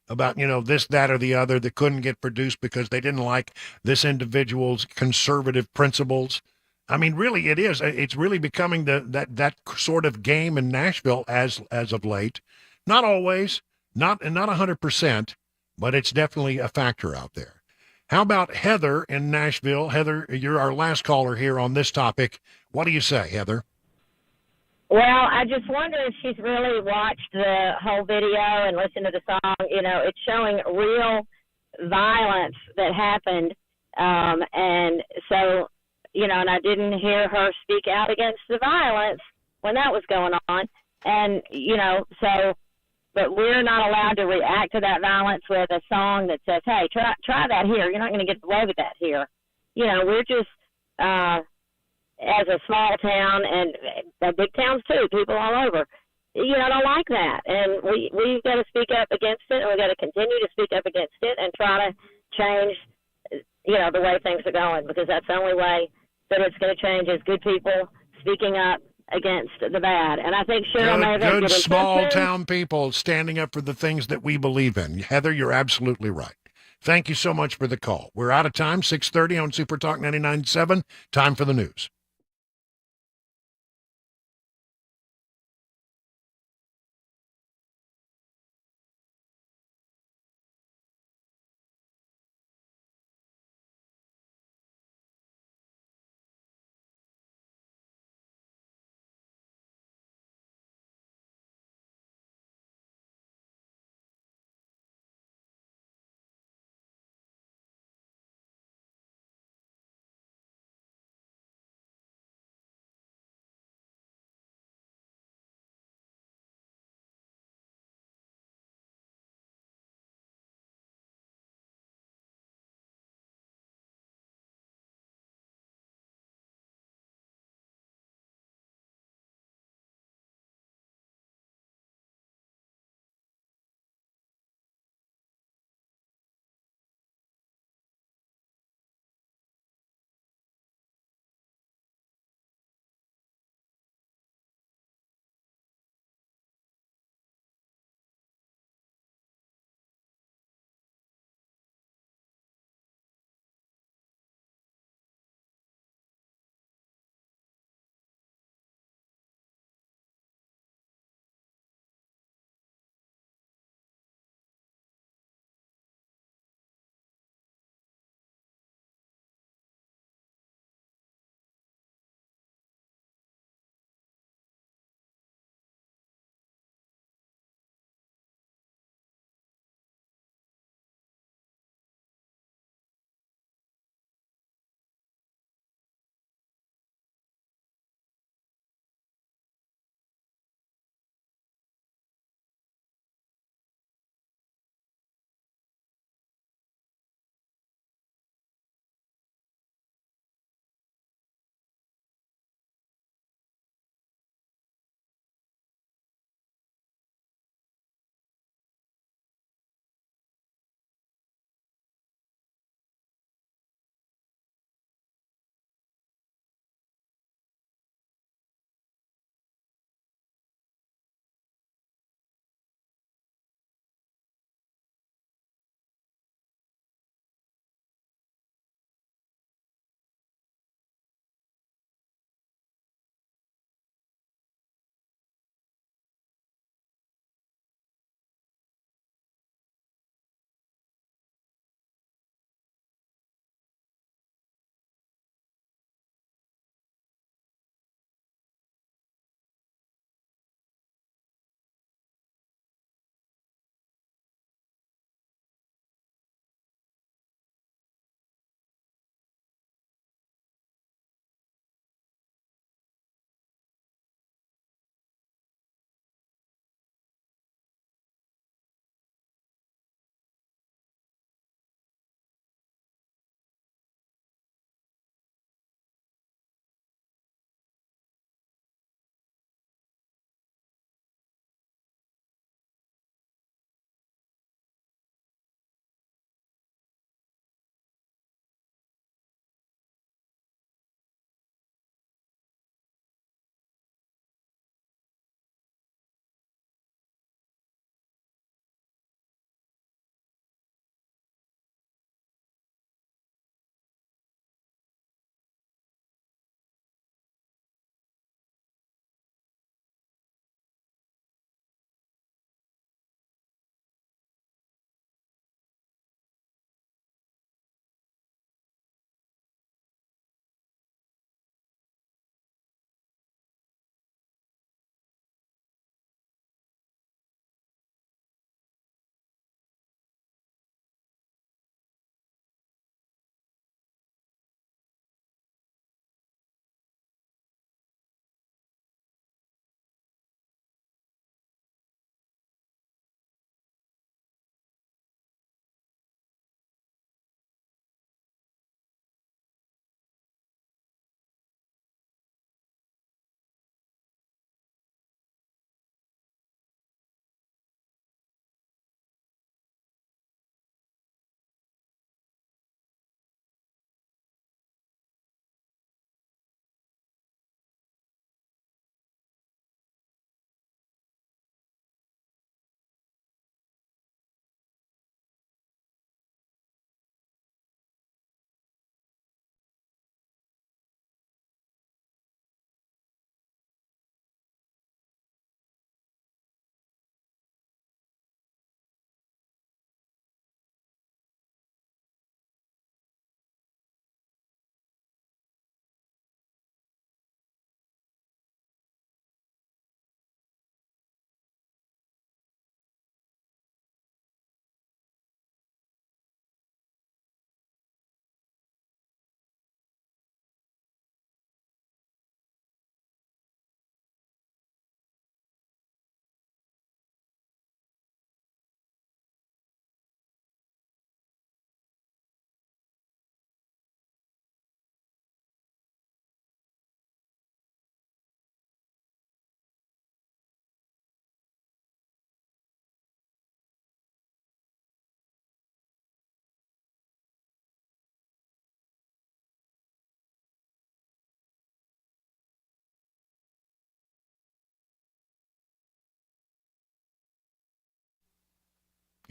about, this, that, or the other that couldn't get produced because they didn't like this individual's conservative principles. I mean, really, it is. It's really becoming that sort of game in Nashville as of late. Not always, not 100%, but it's definitely a factor out there. How about Heather in Nashville? Heather, you're our last caller here on this topic. What do you say, Heather? Well, I just wonder if she's really watched the whole video and listened to the song. It's showing real violence that happened. And so, and I didn't hear her speak out against the violence when that was going on. And, but we're not allowed to react to that violence with a song that says, hey, try that here. You're not going to get away with that here. We're just, as a small town and big towns too, people all over, don't like that. And we've got to speak up against it, and we've got to continue to speak up against it and try to change, the way things are going, because that's the only way that it's going to change is good people speaking up against the bad. And I think Cheryl may have good small town people standing up for the things that we believe in. Heather, you're absolutely right. Thank you so much for the call. We're out of time, 6:30 on Super Talk 99.7. Time for the news.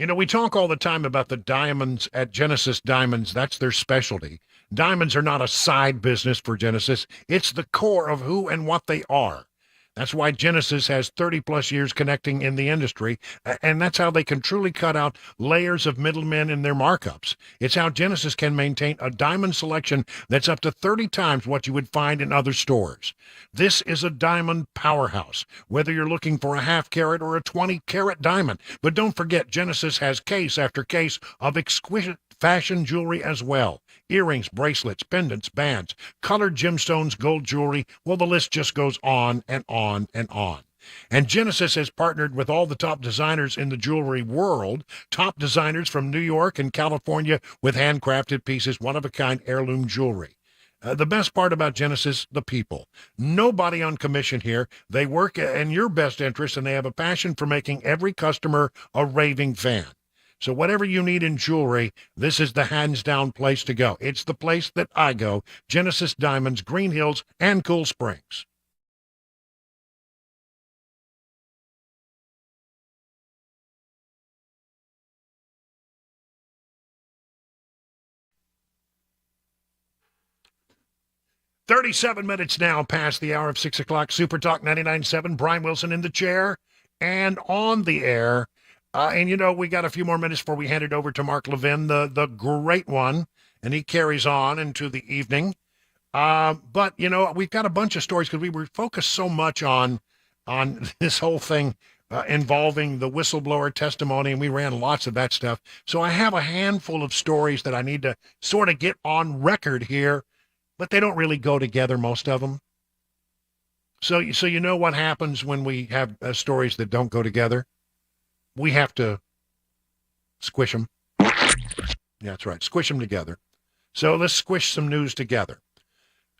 You know, we talk all the time about the diamonds at Genesis Diamonds. That's their specialty. Diamonds are not a side business for Genesis. It's the core of who and what they are. That's why Genesis has 30-plus years connecting in the industry, and that's how they can truly cut out layers of middlemen in their markups. It's how Genesis can maintain a diamond selection that's up to 30 times what you would find in other stores. This is a diamond powerhouse, whether you're looking for a half-carat or a 20-carat diamond. But don't forget, Genesis has case after case of exquisite fashion jewelry as well. Earrings, bracelets, pendants, bands, colored gemstones, gold jewelry. Well, the list just goes on and on and on. And Genesis has partnered with all the top designers in the jewelry world, top designers from New York and California with handcrafted pieces, one-of-a-kind heirloom jewelry. The best part about Genesis, the people. Nobody on commission here. They work in your best interest, and they have a passion for making every customer a raving fan. So whatever you need in jewelry, this is the hands-down place to go. It's the place that I go, Genesis Diamonds, Green Hills, and Cool Springs. "37 minutes now past the hour of 6 o'clock. Super Talk 99.7. Brian Wilson in the chair and on the air. And, you know, we got a few more minutes before we hand it over to Mark Levin, the great one, and he carries on into the evening. But, you know, we've got a bunch of stories because we were focused so much on this whole thing involving the whistleblower testimony, and we ran lots of that stuff. So I have a handful of stories that I need to sort of get on record here, but they don't really go together, most of them. So you know what happens when we have stories that don't go together? We have to squish them. Yeah, that's right. Squish them together. So let's squish some news together.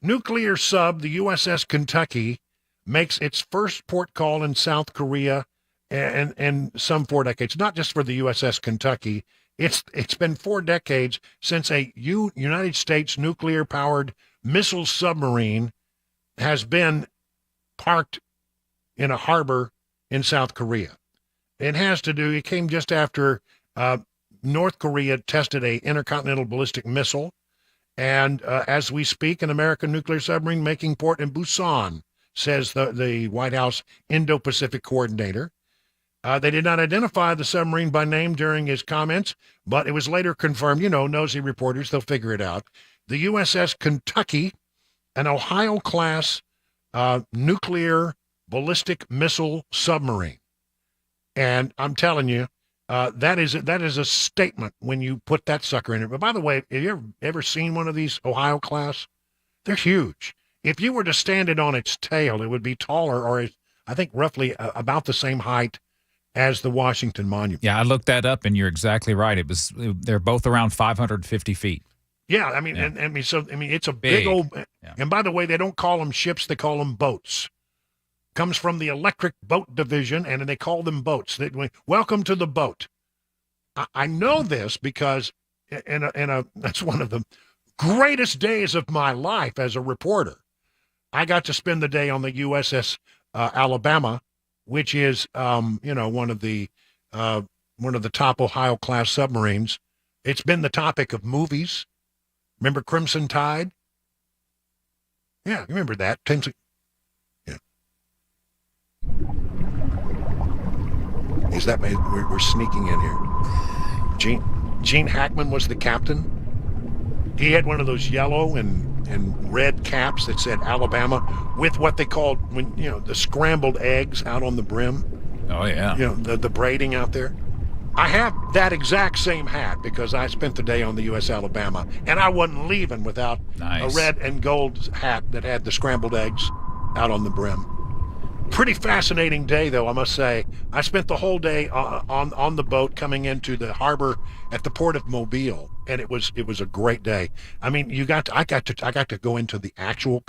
Nuclear sub, the USS Kentucky, makes its first port call in South Korea in some 4 decades. Not just for the USS Kentucky. It's been 4 decades since a United States nuclear-powered missile submarine has been parked in a harbor in South Korea. It came just after North Korea tested a intercontinental ballistic missile. And as we speak, an American nuclear submarine making port in Busan, says the White House Indo-Pacific coordinator. They did not identify the submarine by name during his comments, but it was later confirmed. You know, nosy reporters, they'll figure it out. The USS Kentucky, an Ohio-class nuclear ballistic missile submarine. And I'm telling you, that is a statement when you put that sucker in it. But by the way, have you ever seen one of these Ohio class? They're huge. If you were to stand it on its tail, it would be taller, or I think roughly about the same height as the Washington Monument. Yeah, I looked that up, and you're exactly right. They're both around 550 feet. Yeah, I mean, yeah. It's a big old. Yeah. And by the way, they don't call them ships; they call them boats. Comes from the Electric Boat Division, and they call them boats. Welcome to the boat. I know this because that's one of the greatest days of my life as a reporter. I got to spend the day on the USS Alabama, which is one of the top Ohio class submarines. It's been the topic of movies. Remember Crimson Tide? Yeah, you remember that. Is that we're sneaking in here? Gene Hackman was the captain. He had one of those yellow and red caps that said Alabama with what they called the scrambled eggs out on the brim. Oh yeah. The braiding out there. I have that exact same hat because I spent the day on the U.S. Alabama, and I wasn't leaving without a red and gold hat that had the scrambled eggs out on the brim. Pretty fascinating day, though, I must say. I spent the whole day on the boat coming into the harbor at the port of Mobile, and it was a great day. I mean, I got to go into the actual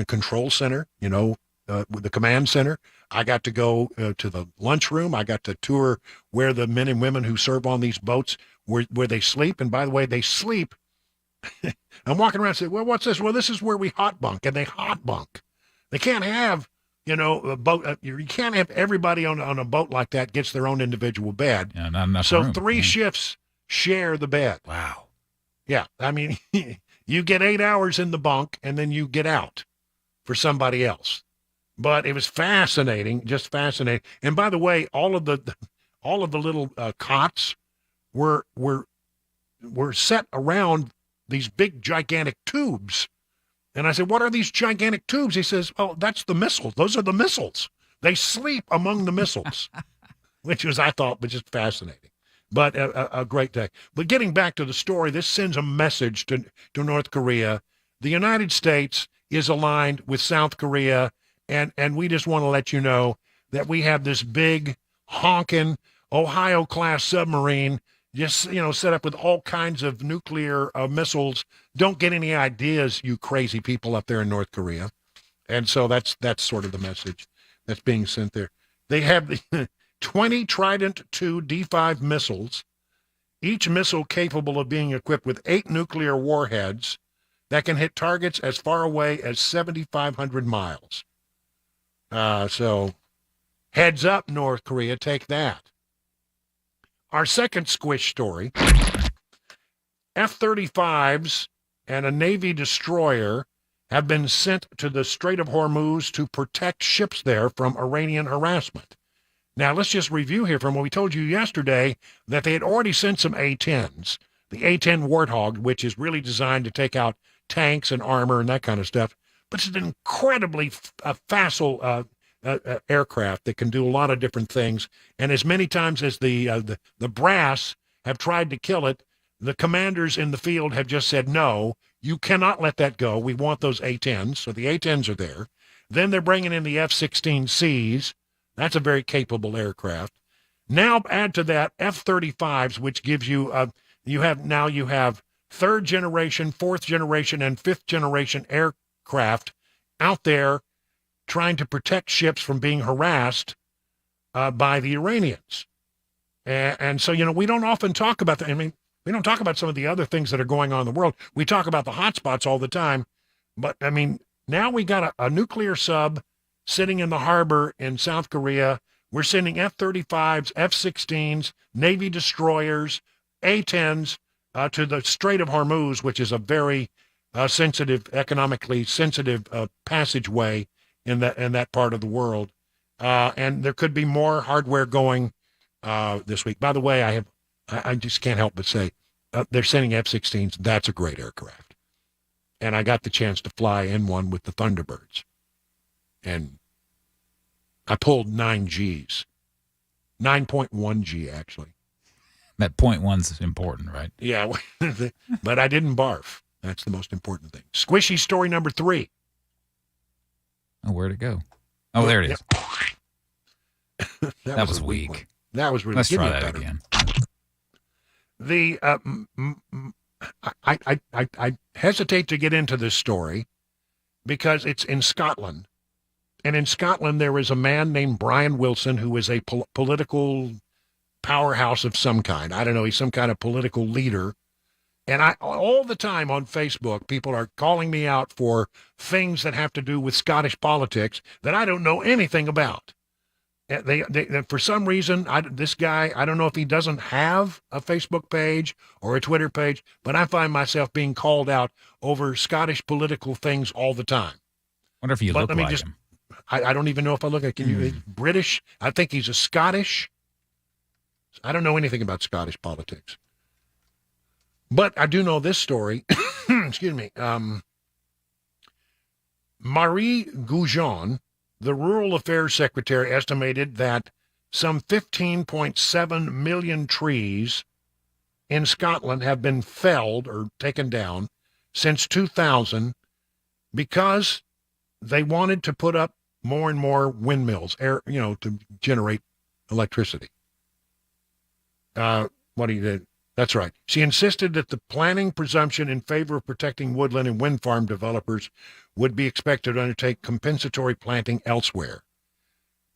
control center, the command center. I got to go to the lunchroom. I got to tour where the men and women who serve on these boats where they sleep. And by the way, they sleep. I'm walking around and say, well, what's this? Well, this is where we hot bunk, and they hot bunk. They can't have a boat. You can't have everybody on a boat like that gets their own individual bed. Yeah, not enough so room. 3 shifts share the bed. Wow. Yeah, I mean, you get 8 hours in the bunk, and then you get out for somebody else. But it was fascinating, just fascinating. And by the way, all of the little cots were set around these big, gigantic tubes. And I said, what are these gigantic tubes? He says, oh, that's the missiles. Those are the missiles. They sleep among the missiles, which was, I thought, was just fascinating. But a great day. But getting back to the story, this sends a message to North Korea. The United States is aligned with South Korea, and we just want to let you know that we have this big, honking Ohio-class submarine just, set up with all kinds of nuclear missiles. Don't get any ideas, you crazy people up there in North Korea. And so that's sort of the message that's being sent there. They have the 20 Trident II D5 missiles, each missile capable of being equipped with 8 nuclear warheads that can hit targets as far away as 7,500 miles. So heads up, North Korea, take that. Our second squish story, F-35s and a Navy destroyer have been sent to the Strait of Hormuz to protect ships there from Iranian harassment. Now, let's just review here from what we told you yesterday, that they had already sent some A-10s, the A-10 Warthog, which is really designed to take out tanks and armor and that kind of stuff. But it's an incredibly facile aircraft that can do a lot of different things. And as many times as the brass have tried to kill it, the commanders in the field have just said, no, you cannot let that go. We want those A-10s. So the A-10s are there. Then they're bringing in the F-16Cs. That's a very capable aircraft. Now add to that F-35s, which gives you, you have third generation, fourth generation, and fifth generation aircraft out there trying to protect ships from being harassed by the Iranians. And so, we don't often talk about that. I mean, we don't talk about some of the other things that are going on in the world. We talk about the hot spots all the time. But, I mean, now we got a nuclear sub sitting in the harbor in South Korea. We're sending F-35s, F-16s, Navy destroyers, A-10s to the Strait of Hormuz, which is a very economically sensitive passageway in that part of the world. And there could be more hardware going this week. By the way, I just can't help but say, they're sending F-16s. That's a great aircraft. And I got the chance to fly in one with the Thunderbirds. And I pulled 9 Gs. 9.1 G, actually. That 0.1's important, right? Yeah, but I didn't barf. That's the most important thing. Squishy story number 3. Oh, where'd it go? Oh, there it is. That was weak. One. That was really. Let's try that again. The I hesitate to get into this story because it's in Scotland, and in Scotland there is a man named Brian Wilson who is a political powerhouse of some kind. I don't know. He's some kind of political leader. And all the time on Facebook, people are calling me out for things that have to do with Scottish politics that I don't know anything about. They for some reason, this guy, I don't know if he doesn't have a Facebook page or a Twitter page, but I find myself being called out over Scottish political things all the time. Wonder if you look like him. I don't even know if I look like him. British. I think he's a Scottish. I don't know anything about Scottish politics. But I do know this story. Excuse me. Marie Goujon, the Rural Affairs Secretary, estimated that some 15.7 million trees in Scotland have been felled or taken down since 2000 because they wanted to put up more and more windmills, to generate electricity. That's right. She insisted that the planning presumption in favor of protecting woodland and wind farm developers would be expected to undertake compensatory planting elsewhere.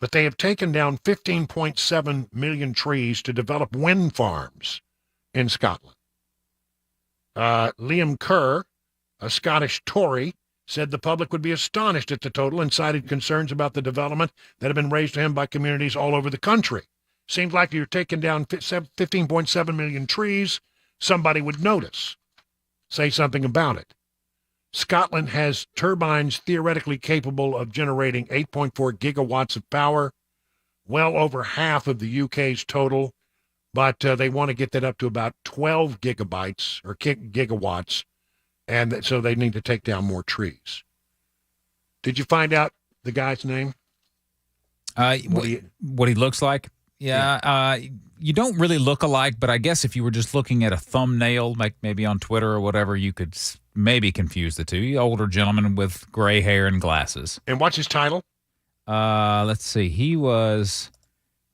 But they have taken down 15.7 million trees to develop wind farms in Scotland. Liam Kerr, a Scottish Tory, said the public would be astonished at the total and cited concerns about the development that have been raised to him by communities all over the country. Seems like you're taking down 15.7 million trees. Somebody would notice. Say something about it. Scotland has turbines theoretically capable of generating 8.4 gigawatts of power, well over half of the UK's total, but they want to get that up to about 12 gigabytes or gigawatts, and so they need to take down more trees. Did you find out the guy's name? What he looks like? Yeah. You don't really look alike, but I guess if you were just looking at a thumbnail, like maybe on Twitter or whatever, you could maybe confuse the two. Older gentleman with gray hair and glasses. And what's his title? Let's see. He was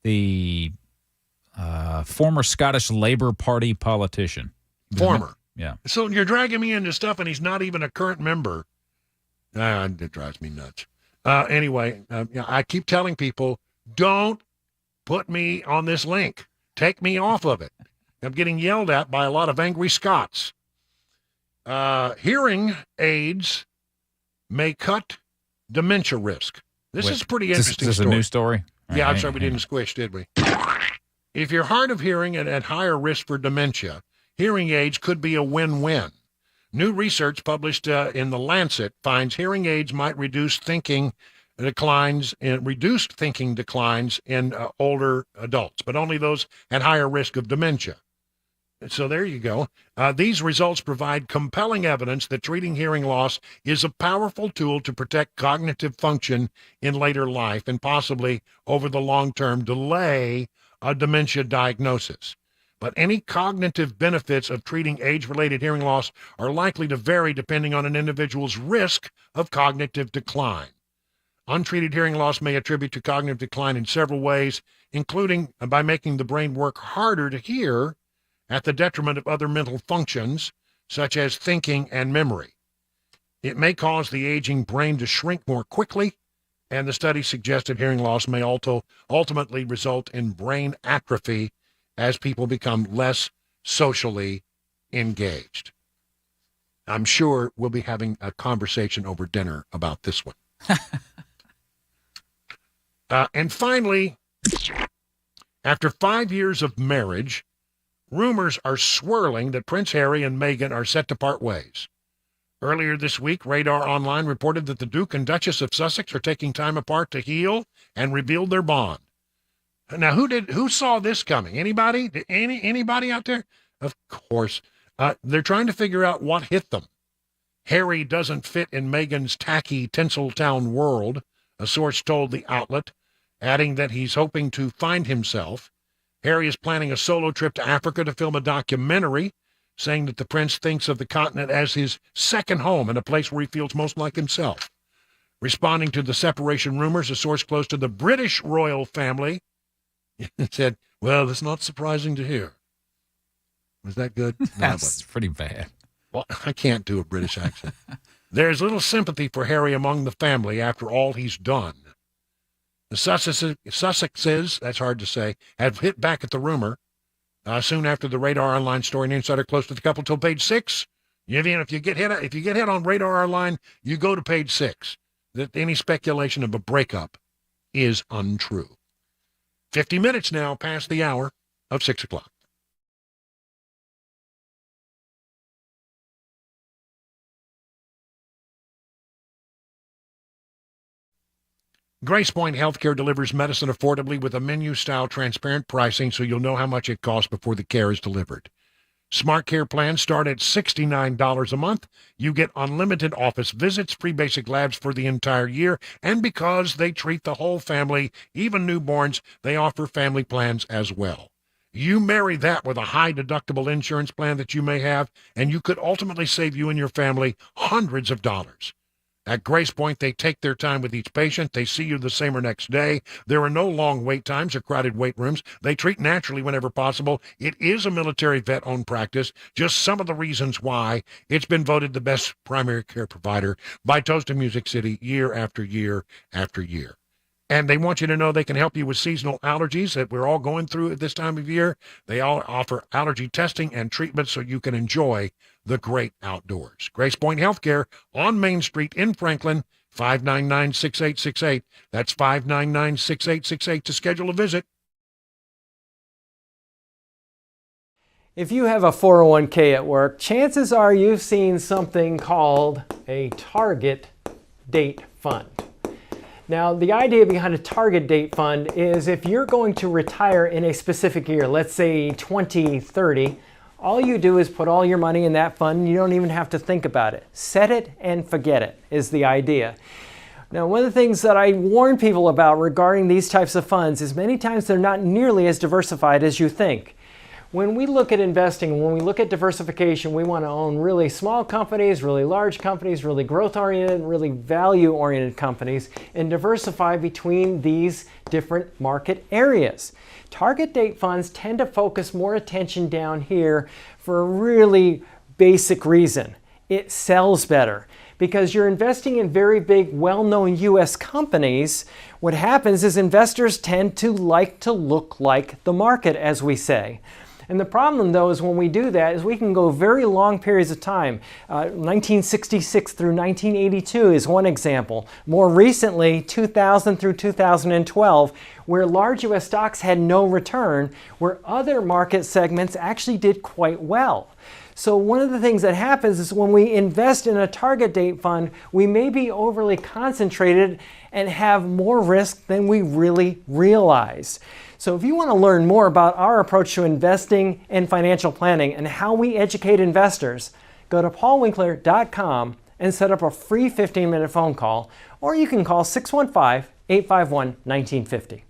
the former Scottish Labour Party politician. Former. Yeah. So you're dragging me into stuff, and he's not even a current member. It drives me nuts. Anyway, I keep telling people, don't put me on this link. Take me off of it. I'm getting yelled at by a lot of angry Scots. Hearing aids may cut dementia risk. This is a pretty interesting Is this story. a new story? Yeah, I'm sorry we didn't squish, did we? If you're hard of hearing and at higher risk for dementia, hearing aids could be a win-win. New research published in The Lancet finds hearing aids might reduce thinking declines in older adults, but only those at higher risk of dementia. So there you go. These results provide compelling evidence that treating hearing loss is a powerful tool to protect cognitive function in later life and possibly over the long term delay a dementia diagnosis. But any cognitive benefits of treating age-related hearing loss are likely to vary depending on an individual's risk of cognitive decline. Untreated hearing loss may attribute to cognitive decline in several ways, including by making the brain work harder to hear at the detriment of other mental functions, such as thinking and memory. It may cause the aging brain to shrink more quickly, and the study suggested hearing loss may ultimately result in brain atrophy as people become less socially engaged. I'm sure we'll be having a conversation over dinner about this one. And finally, after 5 years of marriage, rumors are swirling that Prince Harry and Meghan are set to part ways. Earlier this week, Radar Online reported that the Duke and Duchess of Sussex are taking time apart to heal and rebuild their bond. Now, who saw this coming? Anybody? Anybody out there? Of course. They're trying to figure out what hit them. Harry doesn't fit in Meghan's tacky Tinseltown world, a source told the outlet, adding that he's hoping to find himself. Harry is planning a solo trip to Africa to film a documentary, saying that the prince thinks of the continent as his second home and a place where he feels most like himself. Responding to the separation rumors, a source close to the British royal family said, well, that's not surprising to hear. Was that good? No, That's pretty bad. Well, I can't do a British accent. There's little sympathy for Harry among the family after all he's done. The Sussexes, that's hard to say, have hit back at the rumor. Soon after the Radar Online story, an insider close to the couple told Page 6, if you get hit on Radar Online, you go to Page 6. That any speculation of a breakup is untrue. 50 minutes now past the hour of 6 o'clock. Grace Point Healthcare delivers medicine affordably with a menu-style transparent pricing so you'll know how much it costs before the care is delivered. Smart Care plans start at $69 a month. You get unlimited office visits, free basic labs for the entire year, and because they treat the whole family, even newborns, they offer family plans as well. You marry that with a high-deductible insurance plan that you may have, and you could ultimately save you and your family hundreds of dollars. At Grace Point, they take their time with each patient. They see you the same or next day. There are no long wait times or crowded wait rooms. They treat naturally whenever possible. It is a military vet-owned practice. Just some of the reasons why it's been voted the best primary care provider by Toast of Music City year after year after year. And they want you to know they can help you with seasonal allergies that we're all going through at this time of year. They all offer allergy testing and treatment so you can enjoy the great outdoors. Grace Point Healthcare on Main Street in Franklin, 599-6868. That's 599-6868 to schedule a visit. If you have a 401k at work, chances are you've seen something called a target date fund. Now, the idea behind a target date fund is if you're going to retire in a specific year, let's say 2030, all you do is put all your money in that fund. You don't even have to think about it. Set it and forget it is the idea. Now, one of the things that I warn people about regarding these types of funds is many times they're not nearly as diversified as you think. When we look at investing, when we look at diversification, we want to own really small companies, really large companies, really growth-oriented, really value-oriented companies, and diversify between these different market areas. Target date funds tend to focus more attention down here for a really basic reason. It sells better. Because you're investing in very big, well-known U.S. companies, what happens is investors tend to like to look like the market, as we say. And the problem, though, is when we do that is we can go very long periods of time. 1966 through 1982 is one example. More recently, 2000 through 2012, where large U.S. stocks had no return, where other market segments actually did quite well. So one of the things that happens is when we invest in a target date fund, we may be overly concentrated and have more risk than we really realize. So if you want to learn more about our approach to investing and financial planning and how we educate investors, go to paulwinkler.com and set up a free 15-minute phone call, or you can call 615-851-1950.